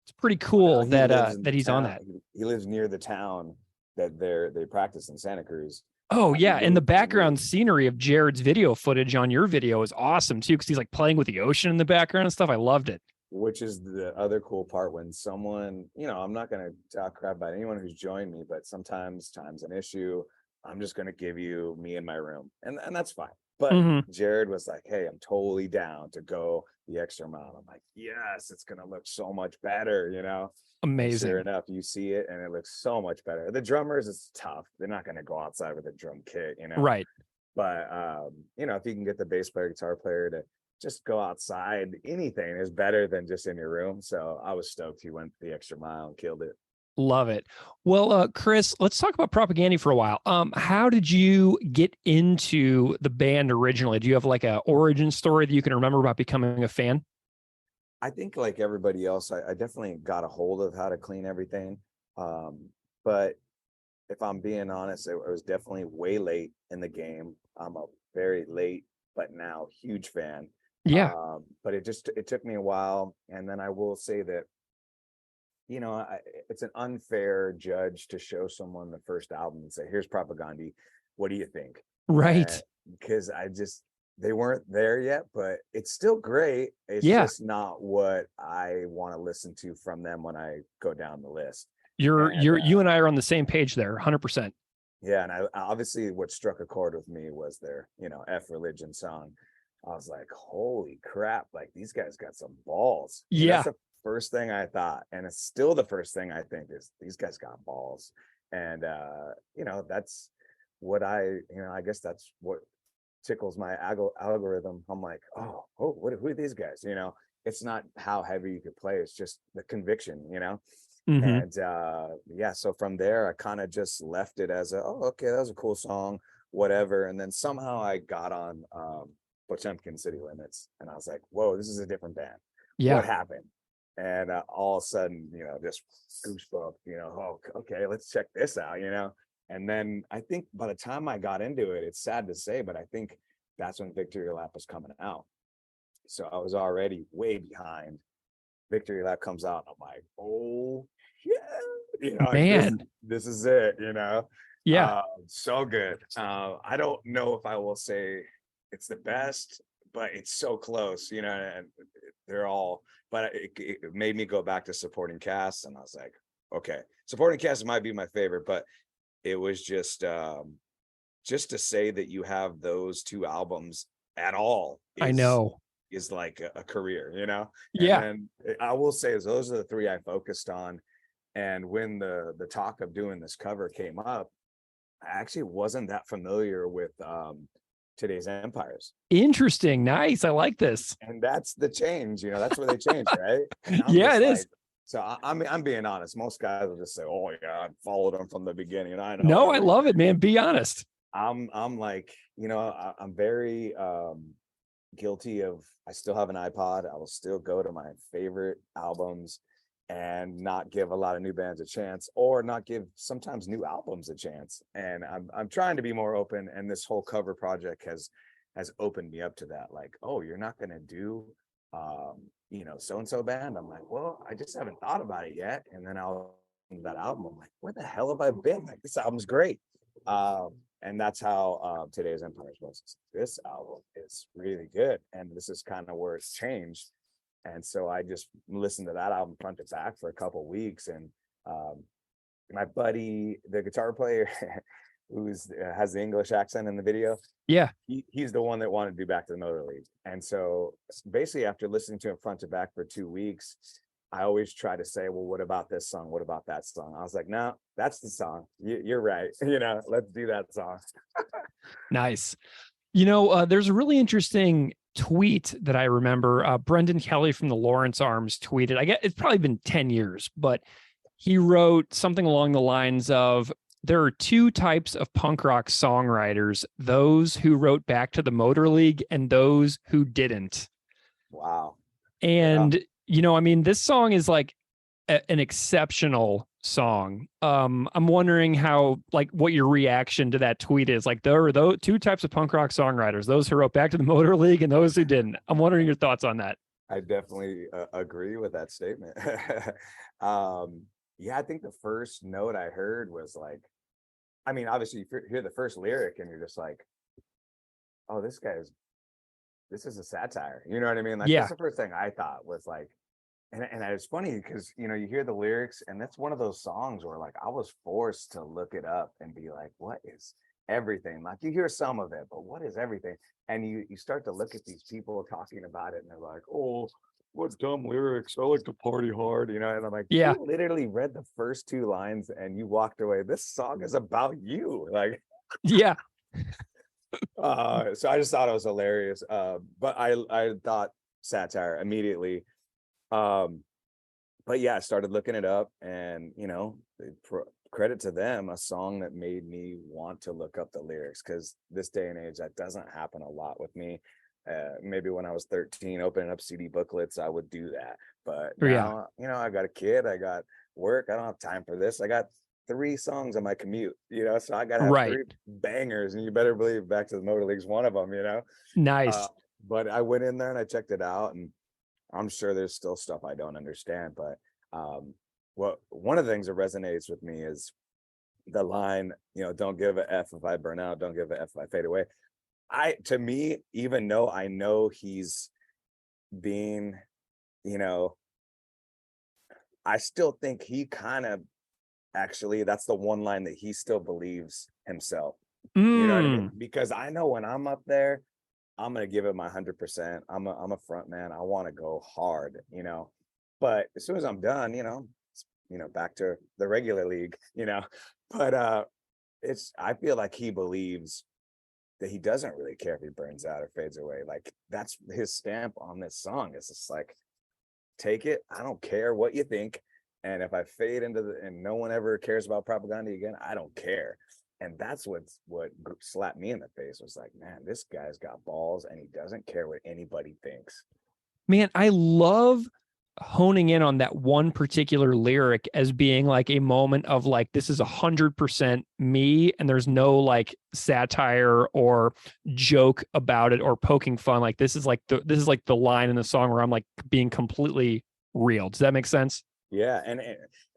it's pretty cool that he's on that. He lives near the town that they practice in, Santa Cruz. Oh yeah. And the background scenery of Jared's video footage on your video is awesome too, because he's like playing with the ocean in the background and stuff. I loved it. Which is the other cool part, when someone, you know, I'm not going to talk crap about anyone who's joined me, but sometimes time's an issue. I'm just going to give you me in my room, and that's fine. But Jared was like, hey, I'm totally down to go the extra mile. I'm like, yes, it's going to look so much better, you know? Amazing. And sure enough, you see it and it looks so much better. The drummers, it's tough. They're not going to go outside with a drum kit, you know? Right. But, you know, if you can get the bass player, guitar player to just go outside, anything is better than just in your room. So I was stoked he went the extra mile and killed it. Love it. Well, Chris, let's talk about Propaganda for a while. How did you get into the band originally? Do you have like a origin story that you can remember about becoming a fan? I think like everybody else, I definitely got a hold of how to clean everything. But if I'm being honest, it was definitely way late in the game. I'm a very late, but now huge fan. Yeah. But it took me a while. And then I will say that, you know, it's an unfair judge to show someone the first album and say, here's Propaganda. What do you think? Right. Because they weren't there yet, but it's still great. It's just not what I want to listen to from them when I go down the list. You and I are on the same page there, 100%. Yeah. And I obviously what struck a chord with me was their, you know, F Religion song. I was like, holy crap, like these guys got some balls. And Yeah. that's the first thing I thought. And it's still the first thing I think is these guys got balls. And, that's what I guess that's what tickles my algorithm. I'm like, who are these guys? It's not how heavy you could play. It's just the conviction, Mm-hmm. And so from there, I kind of just left it as okay, that was a cool song, whatever. And then somehow I got on Potemkin City Limits, and I was like, whoa, this is a different band. Yeah. What happened? And all of a sudden, just goosebump, okay, let's check this out, And then I think by the time I got into it, it's sad to say, but I think that's when Victory Lap was coming out. So I was already way behind. Victory Lap comes out, and I'm like, oh yeah, man, this is it, Yeah. So good. I don't know if I will say it's the best, but it's so close, and they're all, but it made me go back to Supporting Cast, and I was like, okay, Supporting Cast might be my favorite, but it was just to say that you have those two albums at all I know is like a career, Yeah. And I will say is those are the three I focused on. And when the talk of doing this cover came up, I actually wasn't that familiar with Today's Empires. Interesting. Nice. I like this. And that's the change, that's where they changed, right? Yeah, it is. So I'm being honest. Most guys will just say, "Oh yeah, I followed them from the beginning." I know. No, I love it, man. Be honest. I'm like, I'm very guilty of. I still have an iPod. I will still go to my favorite albums and not give a lot of new bands a chance, or not give sometimes new albums a chance. And I'm trying to be more open. And this whole cover project has opened me up to that. Like, oh, you're not gonna do so-and-so band. I'm like, well, I just haven't thought about it yet. And then I'll that album. I'm like, where the hell have I been? Like, this album's great. And that's how Today's Empires was. This album is really good. And this is kind of where it's changed. And so I just listened to that album front to back for a couple of weeks. And my buddy, the guitar player who's has the English accent in the video. Yeah. He's the one that wanted to do Back to the Motor League. And so basically after listening to him front to back for 2 weeks, I always try to say, well, what about this song? What about that song? I was like, no, that's the song. You're right. Let's do that song. Nice. There's a really interesting tweet that I remember. Brendan Kelly from the Lawrence Arms tweeted, I guess it's probably been 10 years, but he wrote something along the lines of, there are two types of punk rock songwriters, those who wrote Back to the Motor League and those who didn't. Wow. And, this song is like an exceptional song. I'm wondering how, like, what your reaction to that tweet is. Like, there are those two types of punk rock songwriters, those who wrote Back to the Motor League and those who didn't. I'm wondering your thoughts on that. I definitely agree with that statement. Yeah, I think the first note I heard was like, obviously you hear the first lyric and you're just like, oh, this is a satire. You know what I mean? Like, that's the first thing I thought was like, and it's funny because, you hear the lyrics and that's one of those songs where like, I was forced to look it up and be like, what is everything? Like, you hear some of it, but what is everything? And you start to look at these people talking about it and they're like, oh, what dumb lyrics. I like to party hard, and I'm like, yeah, you literally read the first two lines and you walked away. This song is about you. Like, yeah. So I just thought it was hilarious. But I thought satire immediately. But yeah, I started looking it up and, credit to them, a song that made me want to look up the lyrics, because this day and age, that doesn't happen a lot with me. Maybe when I was 13, opening up CD booklets, I would do that. But now, I got a kid, I got work, I don't have time for this. I got 3 songs on my commute, so I got to have 3 bangers, and you better believe Back to the Motor League's one of them, Nice. But I went in there and I checked it out, and I'm sure there's still stuff I don't understand. But one of the things that resonates with me is the line, don't give a F if I burn out, don't give a F if I fade away. To me, even though I know he's being, I still think he kind of actually, that's the one line that he still believes himself. You know what I mean? Because I know when I'm up there, I'm going to give it my 100%. I'm a front man. I want to go hard, but as soon as I'm done, back to the regular league, but I feel like he believes that he doesn't really care if he burns out or fades away. Like that's his stamp on this song. It's just like, take it. I don't care what you think. And if I fade and no one ever cares about Propaganda again, I don't care. And that's what slapped me in the face, was like, man, this guy's got balls and he doesn't care what anybody thinks. Man, I love honing in on that one particular lyric as being like a moment of like, this is 100% me, and there's no like satire or joke about it or poking fun. Like this is like the line in the song where I'm like being completely real. Does that make sense? Yeah,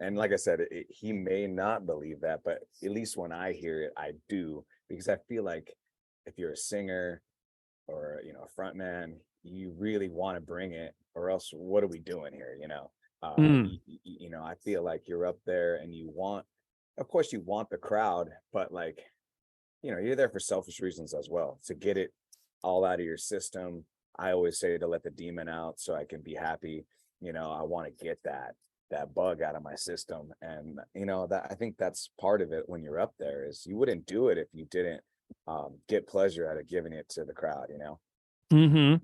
and like I said, he may not believe that, but at least when I hear it, I do, because I feel like if you're a singer or a front man, you really want to bring it, or else what are we doing here? I feel like you're up there and of course you want the crowd, but like, you're there for selfish reasons as well, to get it all out of your system. I always say to let the demon out so I can be happy. I want to get that bug out of my system. And, that I think that's part of it when you're up there, is you wouldn't do it if you didn't get pleasure out of giving it to the crowd, Mm-hmm.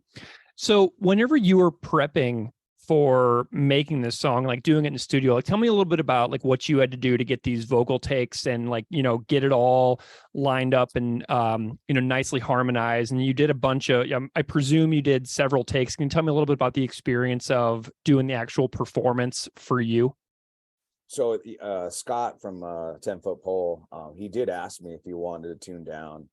So whenever you were prepping for making this song, like doing it in the studio, like tell me a little bit about like what you had to do to get these vocal takes and like, get it all lined up and, nicely harmonized. And you did a bunch of, I presume you did several takes. Can you tell me a little bit about the experience of doing the actual performance for you? So Scott from 10 Foot Pole, he did ask me if he wanted to tune down.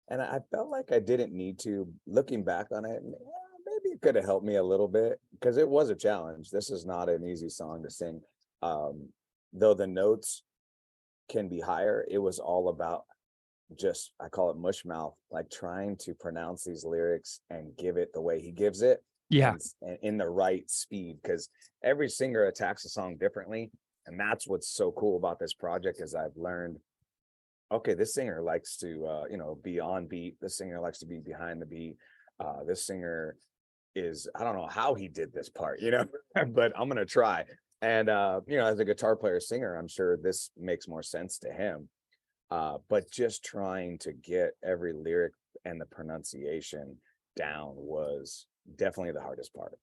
And I felt like I didn't need to. Looking back on it, maybe it could have helped me a little bit, because it was a challenge. This is not an easy song to sing. Though the notes can be higher, it was all about just, I call it mush mouth, like trying to pronounce these lyrics and give it the way he gives it. Yeah. And in the right speed, because every singer attacks a song differently. And that's what's so cool about this project, is I've learned, okay, this singer likes to, be on beat. This singer likes to be behind the beat. This singer is, I don't know how he did this part, but I'm going to try. And, as a guitar player singer, I'm sure this makes more sense to him. But just trying to get every lyric and the pronunciation down was definitely the hardest part.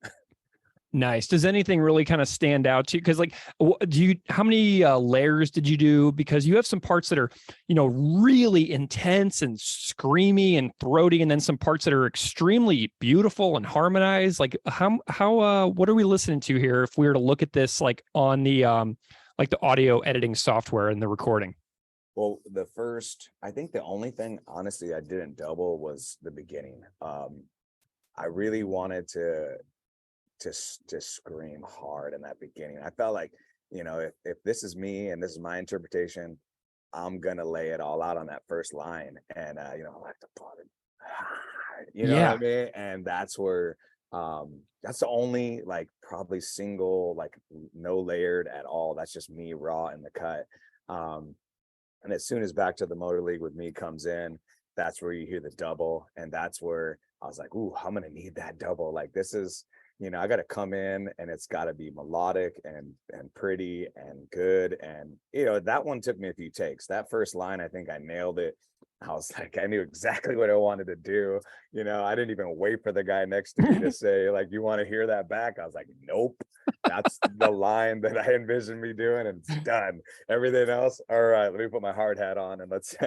Nice. Does anything really kind of stand out to you? Because like, how many layers did you do? Because you have some parts that are, really intense and screamy and throaty, and then some parts that are extremely beautiful and harmonized. Like what are we listening to here if we were to look at this like on the the audio editing software and the recording? Well, I think the only thing, honestly, I didn't double was the beginning. I really wanted to scream hard in that beginning. I felt like, if this is me and this is my interpretation, I'm gonna lay it all out on that first line. And I like to put it, know what I mean? And that's where that's the only like probably single, like no layered at all. That's just me raw in the cut. And as soon as Back to the Motor League with Me comes in, that's where you hear the double. And that's where I was like, ooh, I'm gonna need that double. Like this is, I got to come in and it's got to be melodic and pretty and good. And, that one took me a few takes. That first line, I think I nailed it. I was like, I knew exactly what I wanted to do. I didn't even wait for the guy next to me to say, like, you want to hear that back? I was like, nope, that's the line that I envisioned me doing, and it's done. Everything else, all right, let me put my hard hat on and let's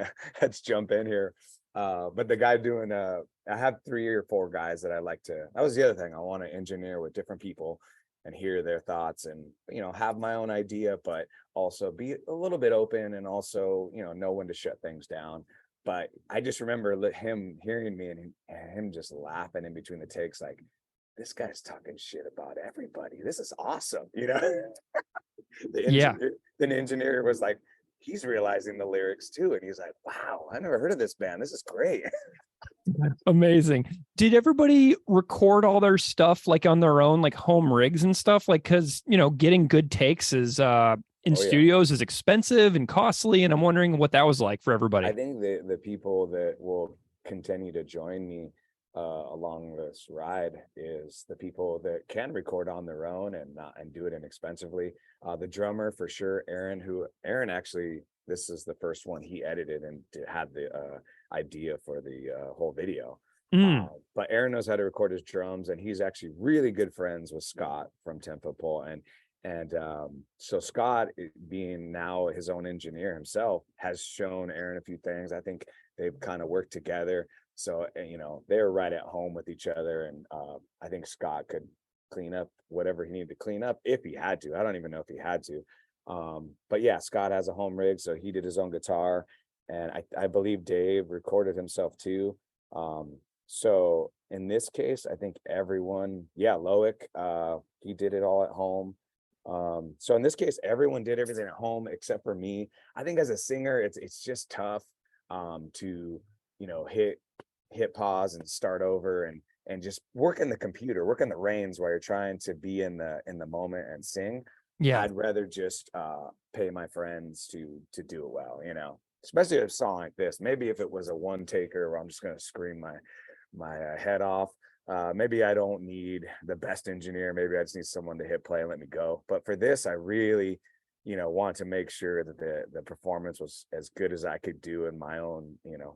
jump in here. But the guy doing, I have 3 or 4 guys that I like to, that was the other thing. I want to engineer with different people and hear their thoughts and, have my own idea, but also be a little bit open and also, know when to shut things down. But I just remember him hearing me and him just laughing in between the takes, like, this guy's talking shit about everybody. This is awesome. The engineer was like, he's realizing the lyrics too. And he's like, wow, I never heard of this band. This is great. Amazing. Did everybody record all their stuff like on their own, like home rigs and stuff? Like, cause getting good takes is, studios is expensive and costly. And I'm wondering what that was like for everybody. I think the people that will continue to join me, along this ride is the people that can record on their own and do it inexpensively. The drummer for sure, Aaron actually, this is the first one he edited and had the idea for the whole video. But Aaron knows how to record his drums, and he's actually really good friends with Scott from Tempo Pole. And so Scott, being now his own engineer himself, has shown Aaron a few things. I think they've kind of worked together. So, they're right at home with each other. And I think Scott could clean up whatever he needed to clean up if he had to. I don't even know if he had to. But yeah, Scott has a home rig, so he did his own guitar. And I believe Dave recorded himself too. So in this case, I think everyone, Loic, he did it all at home. So in this case, everyone did everything at home except for me. I think as a singer, it's just tough to hit pause and start over and just work in the computer, work in the reins while you're trying to be in the moment and sing. Yeah, I'd rather just pay my friends to do it well, especially a song like this. Maybe if it was a one taker where I'm just going to scream my head off, maybe I don't need the best engineer. Maybe I just need someone to hit play and let me go. But for this, I really want to make sure that the performance was as good as I could do in my own,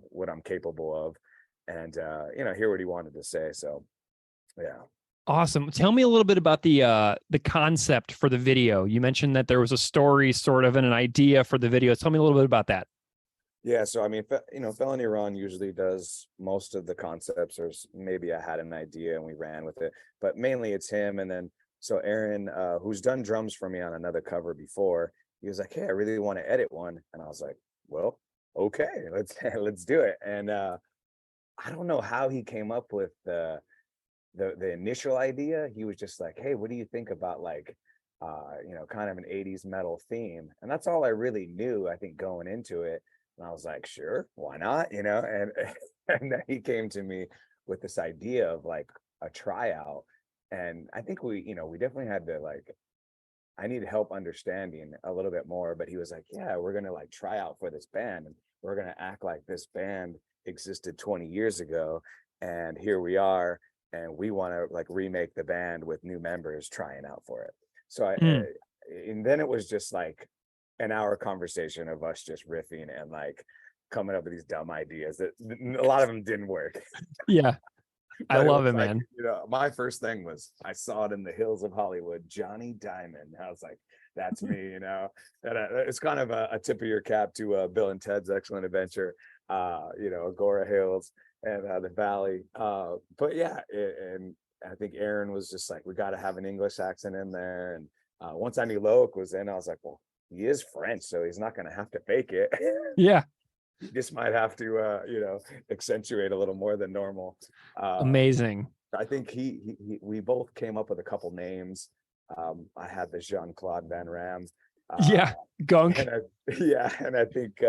what I'm capable of, and hear what he wanted to say. So yeah. Awesome. Tell me a little bit about the concept for the video. You mentioned that there was a story sort of and an idea for the video. Tell me a little bit about that. Yeah, so I mean, Felony Ron usually does most of the concepts, or maybe I had an idea and we ran with it, but mainly it's him. And then so Aaron, who's done drums for me on another cover before, he was like, "Hey, I really want to edit one," and I was like, "Well, okay, let's do it." And I don't know how he came up with the initial idea. He was just like, "Hey, what do you think about kind of an 80s metal theme?" And that's all I really knew, I think, going into it. And I was like, "Sure, why not?" And and then he came to me with this idea of like a tryout. And I think we definitely had to I needed help understanding a little bit more, but he was like, "Yeah, we're going to try out for this band, and we're going to act like this band existed 20 years ago. And here we are. And we want to remake the band with new members trying out for it." So and then it was just an hour conversation of us just riffing and coming up with these dumb ideas that a lot of them didn't work. Yeah. I love it, man. My first thing was I saw it in the hills of Hollywood, Johnny Diamond. I was like, that's me, and it's kind of a tip of your cap to Bill and Ted's Excellent Adventure, Agora Hills and the Valley. But yeah, and I think Aaron was just like, we got to have an English accent in there. And once I knew Loic was in, I was like, well, he is French, so he's not going to have to fake it. Yeah. He just might have to, accentuate a little more than normal. Amazing. I think we both came up with a couple names. I had the Jean-Claude Van Ram. Gunk. And I think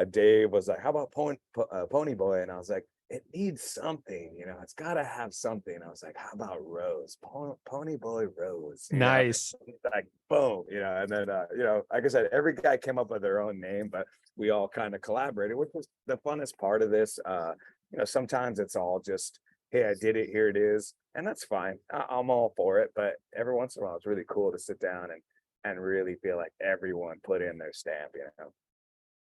Dave was like, "How about Pony Boy?" And I was like, "It needs something, it's got to have something." I was like, "How about Rose? Pony Boy Rose." Nice. Like, boom, and then, like I said, every guy came up with their own name, but we all kind of collaborated, which was the funnest part of this. Sometimes it's all just, "Hey, I did it, here it is." And that's fine. I'm all for it. But every once in a while, it's really cool to sit down and really feel like everyone put in their stamp,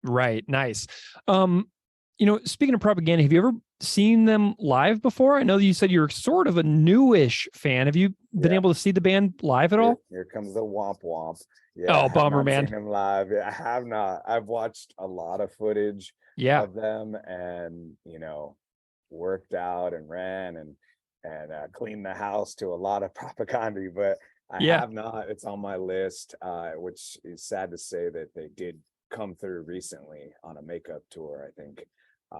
Right. Nice. Speaking of Propaganda, have you ever seen them live before? I know that you said you're sort of a newish fan. Have you been able to see the band live at all? Here comes the womp womp. Yeah. Oh, bummer, man. Seen them live. I have not. I've watched a lot of footage of them, and worked out and ran and cleaned the house to a lot of Propaganda, but I have not. It's on my list, which is sad to say that they did come through recently on a makeup tour, I think,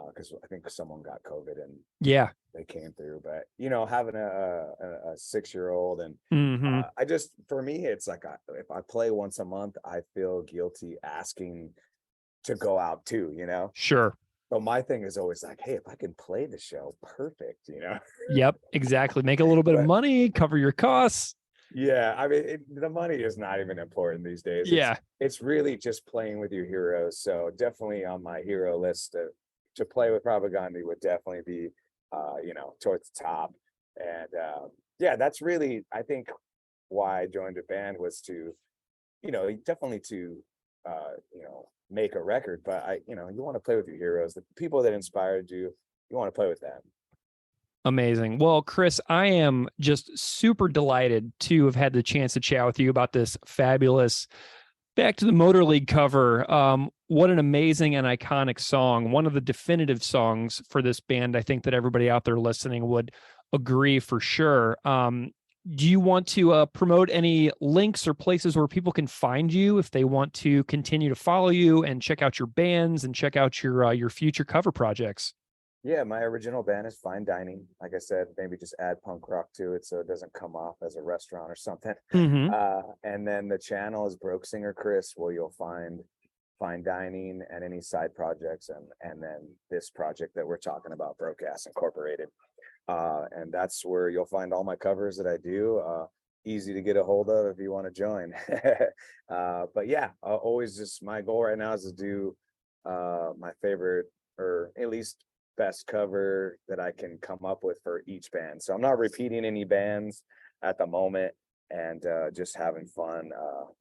because I think someone got COVID and they came through. But having a 6-year-old and for me, it's like if I play once a month, I feel guilty asking to go out too. Sure. But my thing is always like, hey, if I can play the show, perfect. Yep, exactly. Make a little bit of money, cover your costs. Yeah, I mean, the money is not even important these days. It's really just playing with your heroes. So definitely on my hero list to play with Propaganda would definitely be towards the top. And that's really, I think, why I joined a band was to, definitely to, make a record. But you want to play with your heroes, the people that inspired you. You want to play with them. Amazing. Well, Chris, I am just super delighted to have had the chance to chat with you about this fabulous Back to the Motor League cover. What an amazing and iconic song. One of the definitive songs for this band. I think that everybody out there listening would agree for sure. Do you want to promote any links or places where people can find you if they want to continue to follow you and check out your bands and check out your future cover projects? Yeah, my original band is Fine Dining. Like I said, maybe just add punk rock to it so it doesn't come off as a restaurant or something. Mm-hmm. And then the channel is Broke Singer Chris, where you'll find Fine Dining and any side projects, and then this project that we're talking about, Broke Ass Incorporated. And that's where you'll find all my covers that I do. Easy to get a hold of if you want to join. But yeah, always just my goal right now is to do my favorite, or at least best cover that I can come up with for each band. So I'm not repeating any bands at the moment, and just having fun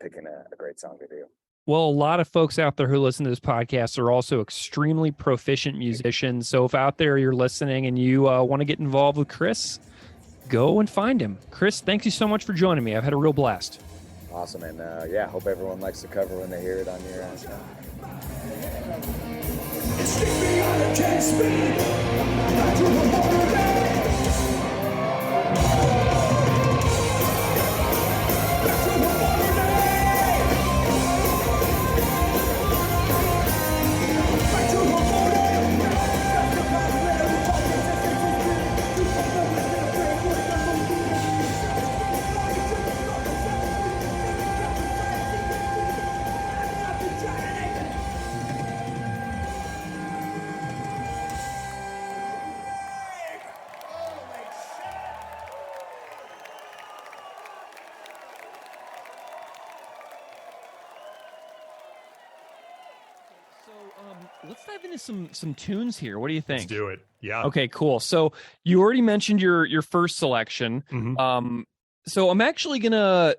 picking a great song to do. Well, a lot of folks out there who listen to this podcast are also extremely proficient musicians. So if out there you're listening and you want to get involved with Chris, go and find him. Chris, thank you so much for joining me. I've had a real blast. Awesome. And hope everyone likes the cover when they hear it on your end. Let's dive into some tunes here. What do you think? Let's do it. Yeah. Okay, cool. So you already mentioned your first selection. Mm-hmm. So I'm actually gonna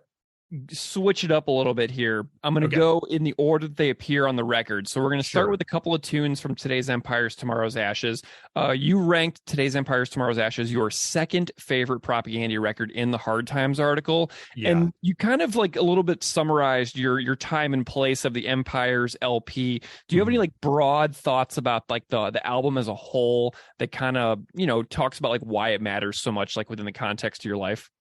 switch it up a little bit here. I'm gonna go in the order that they appear on the record. So we're gonna start with a couple of tunes from Today's Empires, Tomorrow's Ashes. You ranked Today's Empires, Tomorrow's Ashes your second favorite Propaganda record in the Hard Times article. Yeah. And you kind of like a little bit summarized your time and place of the Empires LP. Do you have any like broad thoughts about like the album as a whole that kind of, talks about like why it matters so much, like within the context of your life?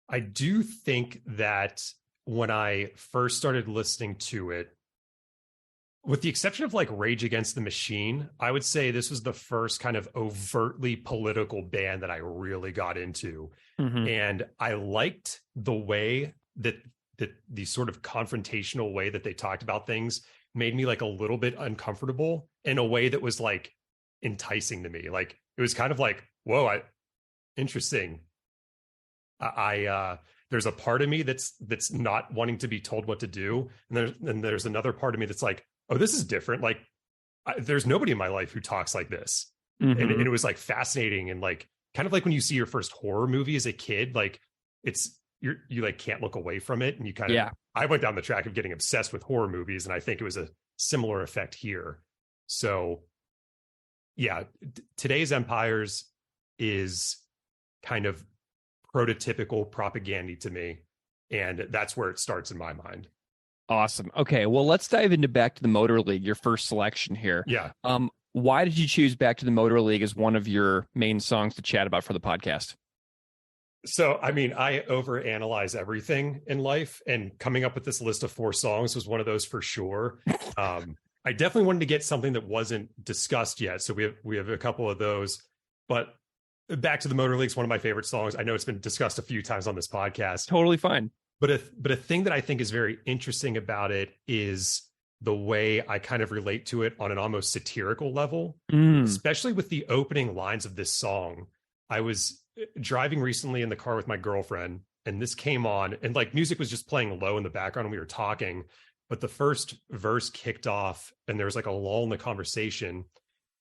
I do think that when I first started listening to it, with the exception of like Rage Against the Machine, I would say this was the first kind of overtly political band that I really got into. Mm-hmm. And I liked the way that the sort of confrontational way that they talked about things made me like a little bit uncomfortable in a way that was like enticing to me. Like it was kind of like, whoa, interesting. There's a part of me that's not wanting to be told what to do, and there's another part of me that's like, oh, this is different. Like, there's nobody in my life who talks like this, and it was like fascinating, and like kind of like when you see your first horror movie as a kid, like you like can't look away from it, and you kind of I went down the track of getting obsessed with horror movies, and I think it was a similar effect here. So, yeah, Today's Empires is kind of prototypical Propaganda to me, and that's where it starts in my mind. Awesome. Okay, well, let's dive into Back to the Motor League, your first selection here. Yeah. Why did you choose Back to the Motor League as one of your main songs to chat about for the podcast? So, I mean, I overanalyze everything in life, and coming up with this list of 4 songs was one of those for sure. I definitely wanted to get something that wasn't discussed yet, so we have a couple of those, but Back to the Motor League is one of my favorite songs. I know it's been discussed a few times on this podcast. Totally fine. But a thing that I think is very interesting about it is the way I kind of relate to it on an almost satirical level, especially with the opening lines of this song. I was driving recently in the car with my girlfriend, and this came on, and like music was just playing low in the background, and we were talking, but the first verse kicked off, and there was like a lull in the conversation,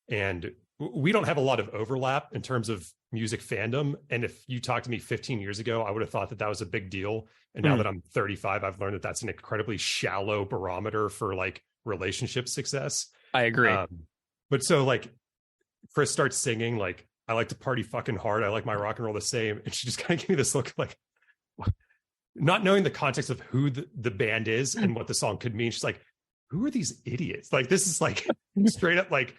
and we don't have a lot of overlap in terms of music fandom. And if you talked to me 15 years ago, I would have thought that that was a big deal. And now that I'm 35, I've learned that that's an incredibly shallow barometer for like relationship success. I agree. But so like Chris starts singing like, I like to party fucking hard. I like my rock and roll the same. And she just kind of gave me this look like, not knowing the context of who the band is and what the song could mean. She's like, who are these idiots? Like, this is like straight up like,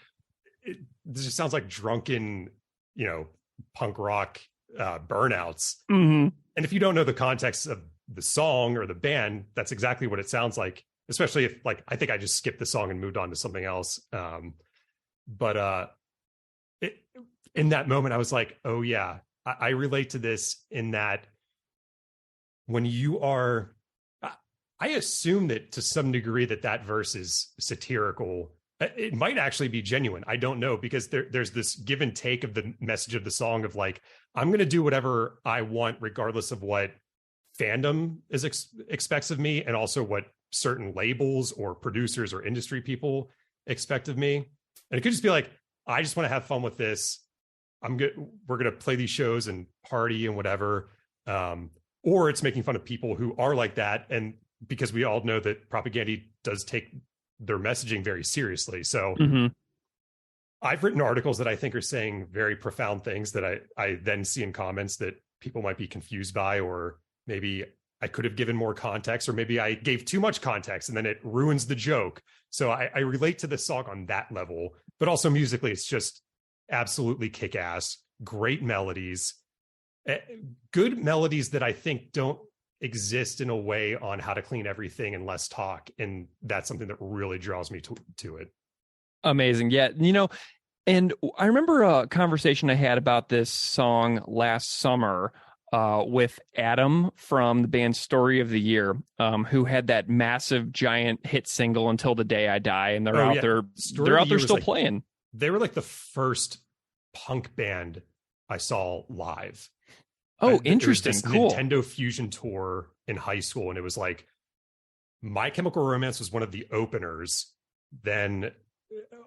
this just sounds like drunken, you know, punk rock burnouts. Mm-hmm. And if you don't know the context of the song or the band, that's exactly what it sounds like. Especially if like, I think I just skipped the song and moved on to something else. But in that moment, I was like, oh yeah, I relate to this in that when you are, I assume that to some degree that verse is satirical. It might actually be genuine. I don't know, because there's this give and take of the message of the song of like, I'm going to do whatever I want, regardless of what fandom is expects of me, and also what certain labels or producers or industry people expect of me. And it could just be like, I just want to have fun with this. We're going to play these shows and party and whatever. Or it's making fun of people who are like that. And because we all know that propaganda does take their messaging very seriously. So I've written articles that I think are saying very profound things that I then see in comments that people might be confused by, or maybe I could have given more context, or maybe I gave too much context and then it ruins the joke. So I relate to this song on that level, but also musically, it's just absolutely kick-ass, great melodies, good melodies that I think don't exist in a way on How to Clean Everything and Less Talk. And that's something that really draws me to it. Amazing. Yeah. You know, and I remember a conversation I had about this song last summer with Adam from the band Story of the Year, who had that massive giant hit single Until the Day I Die. And they're out there still playing. They were like the first punk band I saw live. Oh, interesting. Cool. Nintendo Fusion tour in high school. And it was like My Chemical Romance was one of the openers. Then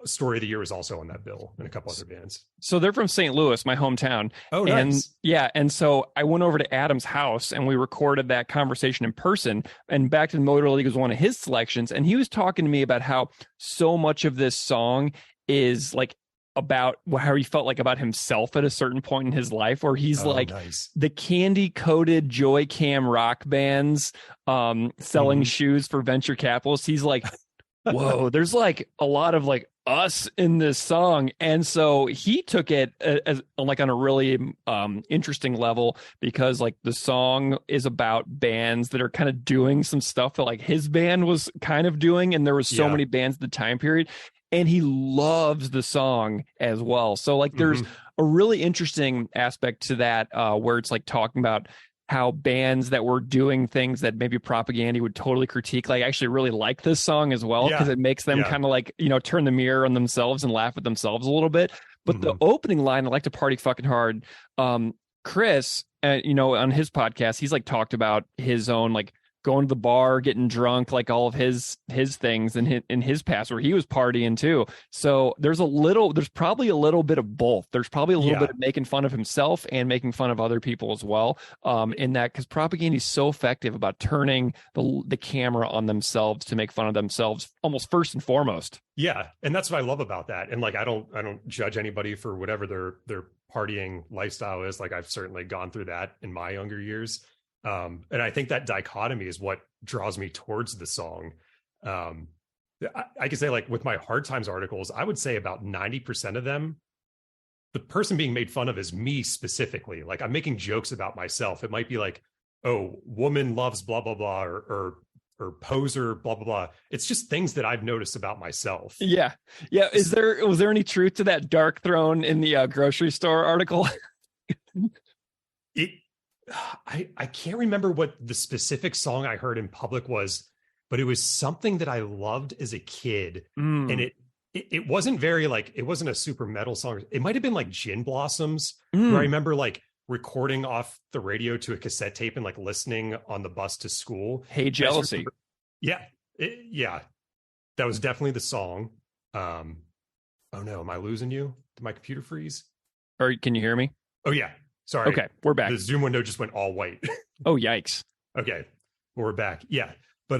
Story of the Year was also on that bill, and a couple other bands. So they're from St. Louis, my hometown. Oh, nice. And yeah. And so I went over to Adam's house and we recorded that conversation in person. And Back to the Motor League was one of his selections. And he was talking to me about how so much of this song is like about how he felt like about himself at a certain point in his life, where he's nice. The candy coated joy cam rock bands selling shoes for venture capitalists. He's like, whoa, there's like a lot of like us in this song. And so he took it as like on a really interesting level, because like the song is about bands that are kind of doing some stuff that like his band was kind of doing. And there was so many bands at the time period. And he loves the song as well. So like there's a really interesting aspect to that where it's like talking about how bands that were doing things that maybe propaganda would totally critique, like actually really like this song as well, because it makes them kind of like, you know, turn the mirror on themselves and laugh at themselves a little bit. But the opening line, I like to party fucking hard. Chris, you know, on his podcast, he's like talked about his own like going to the bar, getting drunk, like all of his things in his past where he was partying too. So there's probably a little bit of both. There's probably a little bit of making fun of himself and making fun of other people as well. In that, because propaganda is so effective about turning the camera on themselves to make fun of themselves almost first and foremost. Yeah. And that's what I love about that. And like, I don't judge anybody for whatever their partying lifestyle is. Like, I've certainly gone through that in my younger years. And I think that dichotomy is what draws me towards the song. I could say, like, with my Hard Times articles, I would say about 90% of them, the person being made fun of is me specifically. Like, I'm making jokes about myself. It might be like, oh, woman loves blah, blah, blah, or poser, blah, blah, blah. It's just things that I've noticed about myself. Yeah. Yeah. Was there any truth to that Dark Throne in the grocery store article? I can't remember what the specific song I heard in public was, but it was something that I loved as a kid. And it wasn't very like, it wasn't a super metal song. It might've been like Gin Blossoms, where I remember like recording off the radio to a cassette tape and like listening on the bus to school. Hey, Jealousy. Yeah. That was definitely the song. Oh no, am I losing you? Did my computer freeze? Or can you hear me? Oh yeah. Sorry. Okay, we're back. The Zoom window just went all white. Oh, yikes. Okay. Well, we're back. Yeah. But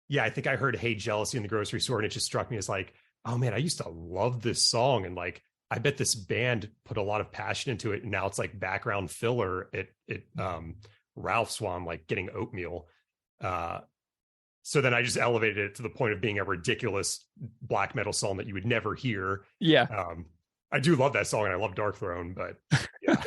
yeah, I think I heard Hey Jealousy in the grocery store, and it just struck me as like, oh man, I used to love this song. And like, I bet this band put a lot of passion into it. And now it's like background filler at Ralph's while I'm like getting oatmeal. So then I just elevated it to the point of being a ridiculous black metal song that you would never hear. Yeah. I do love that song, and I love Dark Throne, but yeah.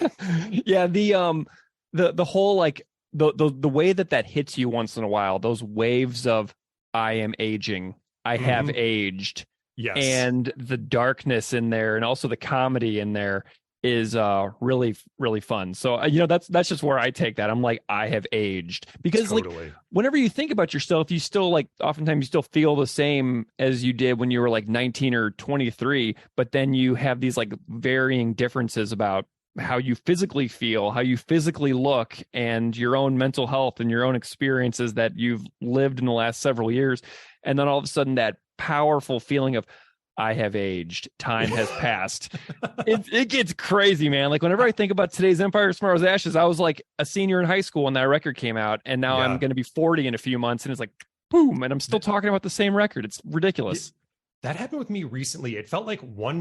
Yeah, the whole like the way that hits you once in a while, those waves of I am aging, I have aged. Yes. And the darkness in there, and also the comedy in there, is really, really fun. So that's just where I take that. I'm like, I have aged, because like whenever you think about yourself, you still like oftentimes you still feel the same as you did when you were like 19 or 23, but then you have these like varying differences about how you physically feel, how you physically look, and your own mental health and your own experiences that you've lived in the last several years. And then all of a sudden that powerful feeling of I have aged, time has passed. It gets crazy, man. Like whenever I think about Today's Empire, Tomorrow's Ashes, I was like a senior in high school when that record came out, and now I'm going to be 40 in a few months, and it's like boom, and I'm still talking about the same record. It's ridiculous. That happened with me recently. It felt like one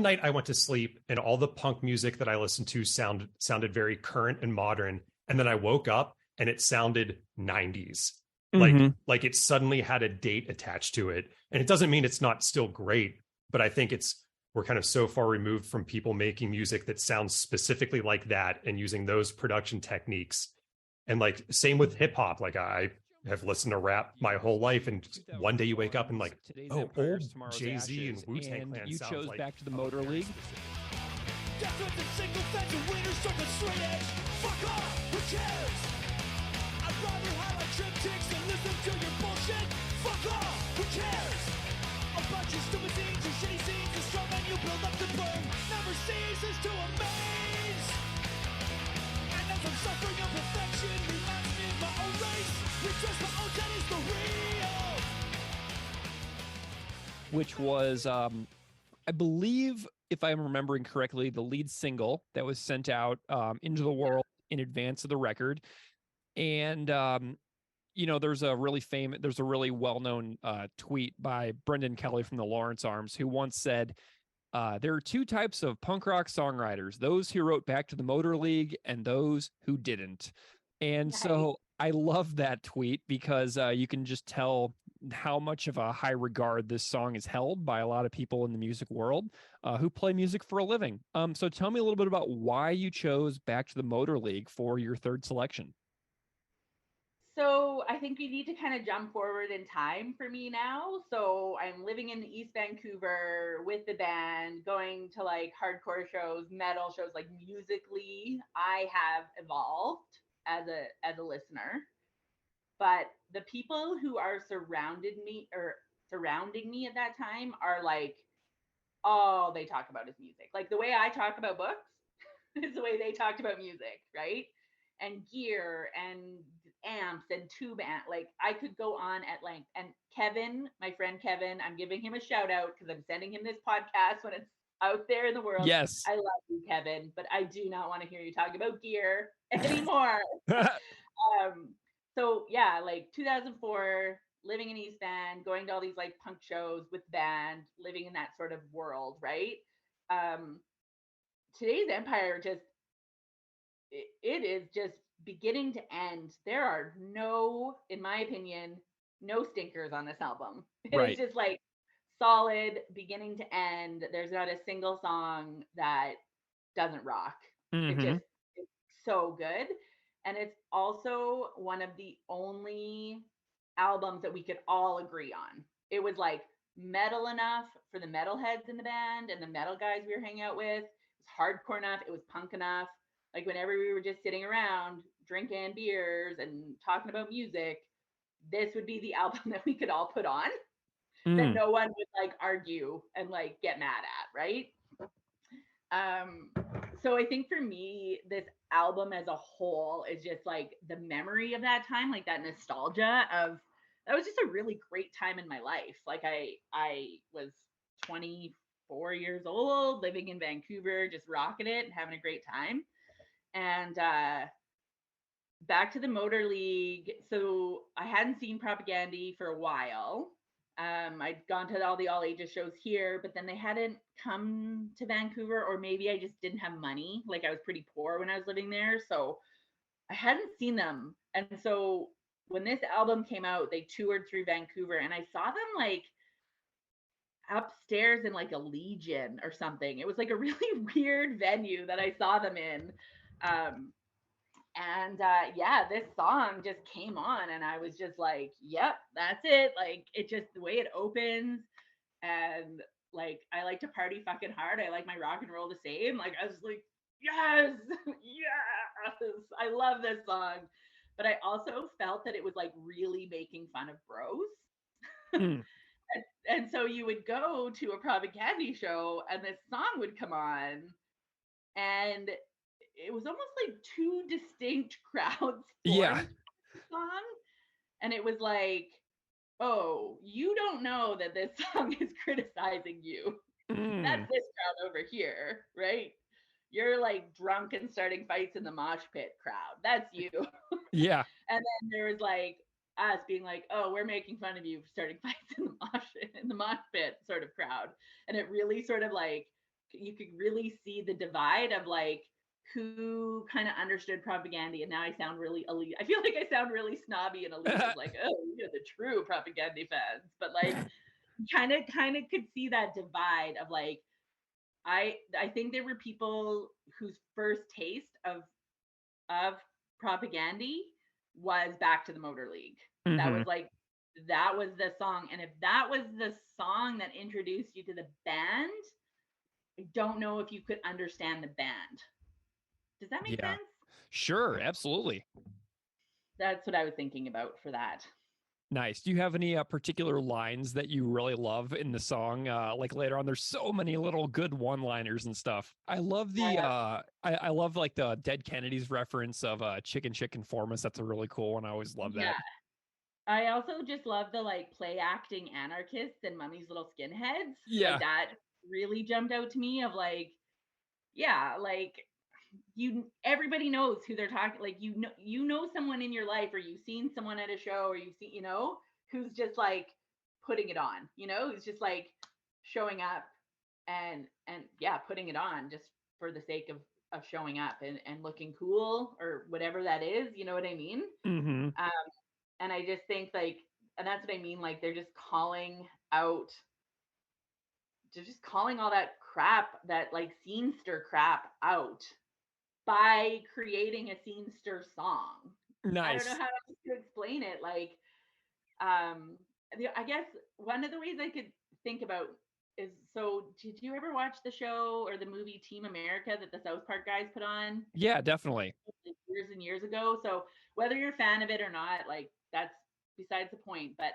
night I went to sleep and all the punk music that I listened to sounded very current and modern, and then I woke up and it sounded 90s. Like it suddenly had a date attached to it. And it doesn't mean it's not still great, but I think we're kind of so far removed from people making music that sounds specifically like that and using those production techniques. And like same with hip hop. Like I have listened to rap my whole life, and one day you wake up and like, oh, old Jay-Z and Wu-Tang Clan you sounds chose like Back to the Motor League. Fuck off, who cares? I'd rather highlight triptychs than listen to your bullshit. Fuck off, who cares? A bunch of stupid things or shitty scenes, the strong man you build up to burn never ceases to amaze. And as I'm suffering of perfection, reminds me of my own race. Rejoice my own dead is the real. Which was, I believe, if I'm remembering correctly, the lead single that was sent out into the world in advance of the record. And there's a really well-known tweet by Brendan Kelly from the Lawrence Arms, who once said, there are two types of punk rock songwriters: those who wrote Back to the Motor League and those who didn't. And so I love that tweet, because you can just tell how much of a high regard this song is held by a lot of people in the music world who play music for a living. So tell me a little bit about why you chose Back to the Motor League for your third selection. So I think we need to kind of jump forward in time for me now. So I'm living in East Vancouver with the band, going to like hardcore shows, metal shows. Like musically, I have evolved as a listener. But the people who are surrounding me at that time are like, all they talk about is music. Like the way I talk about books is the way they talked about music, right? And gear and amps and tube amp. Like I could go on at length. And Kevin, my friend Kevin, I'm giving him a shout out because I'm sending him this podcast when it's out there in the world. Yes. I love you, Kevin, but I do not want to hear you talk about gear anymore. So yeah, like 2004, living in East Van, going to all these like punk shows with the band, living in that sort of world, right? Today's Empire it is just beginning to end. There are no, in my opinion, no stinkers on this album. It's just like solid beginning to end. There's not a single song that doesn't rock. It's so good. And it's also one of the only albums that we could all agree on. It was like metal enough for the metalheads in the band and the metal guys we were hanging out with. It was hardcore enough. It was punk enough. Like whenever we were just sitting around drinking beers and talking about music, this would be the album that we could all put on that no one would like argue and like get mad at, right? So I think for me, this album as a whole is just like the memory of that time, like that nostalgia of that was just a really great time in my life. Like I was 24 years old, living in Vancouver, just rocking it and having a great time. And back to the Motor League. So I hadn't seen Propagandy for a while. I'd gone to all the all ages shows here, but then they hadn't come to Vancouver, or maybe I just didn't have money. Like I was pretty poor when I was living there, so I hadn't seen them. And so when this album came out, they toured through Vancouver, and I saw them like upstairs in like a Legion or something. It was like a really weird venue that I saw them in. Yeah, this song just came on and I was just like, yep, that's it. Like it just, the way it opens, and like I like to party fucking hard. I like my rock and roll the same. Like I was like, yes, yes, I love this song. But I also felt that it was like really making fun of bros. And so you would go to a Propagandy show and this song would come on, and it was almost like two distinct crowds formed the song. And it was like, oh, you don't know that this song is criticizing you. That's this crowd over here, right? You're like drunk and starting fights in the mosh pit crowd. That's you. Yeah. And then there was like us being like, oh, we're making fun of you for starting fights in the mosh pit sort of crowd. And it really sort of like, you could really see the divide of like who kind of understood Propagandy. And now I sound really elite. I feel like I sound really snobby and elite. Like, oh, you're the true Propagandy fans. But like kind of could see that divide of like, I think there were people whose first taste of Propagandy was Back to the Motor League. That was like, that was the song. And if that was the song that introduced you to the band, I don't know if you could understand the band. Does that make sense? Sure, absolutely. That's what I was thinking about for that. Nice. Do you have any particular lines that you really love in the song? Like later on, there's so many little good one-liners and stuff. I love the I love like the Dead Kennedys reference of Chicken Formus. That's a really cool one. I always love that. I also just love the like play acting anarchists and Mummy's Little Skinheads. Yeah. Like that really jumped out to me of like, yeah, like everybody knows who they're talking, like you know someone in your life, or you've seen someone at a show, or you've seen, who's just like putting it on, who's just like showing up and putting it on just for the sake of showing up and looking cool or whatever that is, you know what I mean? And I just think like, and that's what I mean, like they're just calling all that crap, that like scenester crap out by creating a scenester song. Nice. I don't know how else to explain it. Like, I guess one of the ways I could think about is, so did you ever watch the show or the movie Team America that the South Park guys put on? Yeah, definitely. Years and years ago. So whether you're a fan of it or not, like that's besides the point. But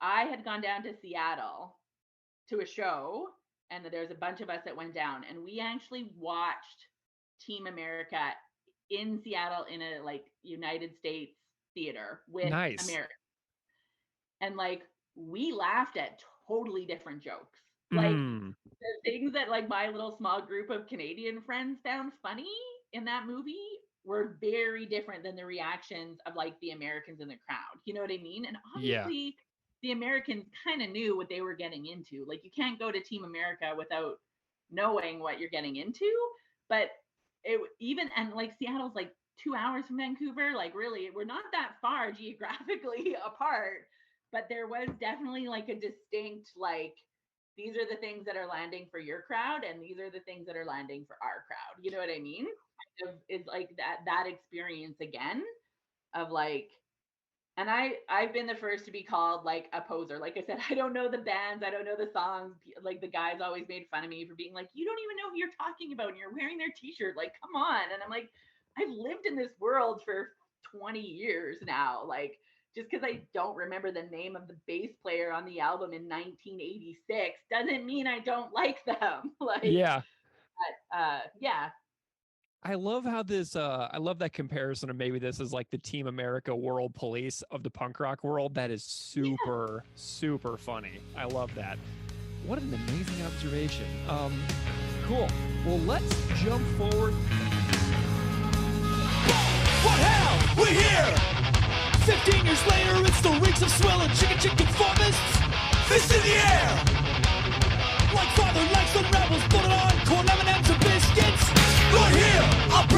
I had gone down to Seattle to a show, and there's a bunch of us that went down, and we actually watched Team America in Seattle in a like United States theater with America. And like we laughed at totally different jokes. Like the things that like my little small group of Canadian friends found funny in that movie were very different than the reactions of like the Americans in the crowd. You know what I mean? And obviously the Americans kind of knew what they were getting into. Like you can't go to Team America without knowing what you're getting into. But and like Seattle's like 2 hours from Vancouver. Like really, we're not that far geographically apart. But there was definitely like a distinct like, these are the things that are landing for your crowd, and these are the things that are landing for our crowd. You know what I mean? Kind of is like that experience again of like, and I've been the first to be called like a poser. Like I said, I don't know the bands, I don't know the songs. Like the guys always made fun of me for being like, you don't even know who you're talking about, and you're wearing their t-shirt. Like, come on. And I'm like, I've lived in this world for 20 years now. Like, just because I don't remember the name of the bass player on the album in 1986 doesn't mean I don't like them. Like, yeah. But, yeah. I love how this, I love that comparison of maybe this is like the Team America world police of the punk rock world. That is super, super funny. I love that. What an amazing observation. Cool. Well, let's jump forward. What hell? We're here! 15 years later, it's the reeks of swill and chicken conformists. Fist in the air! Like father, like some rebels, put it on corn, M&M's, and biscuits. We're here! I'll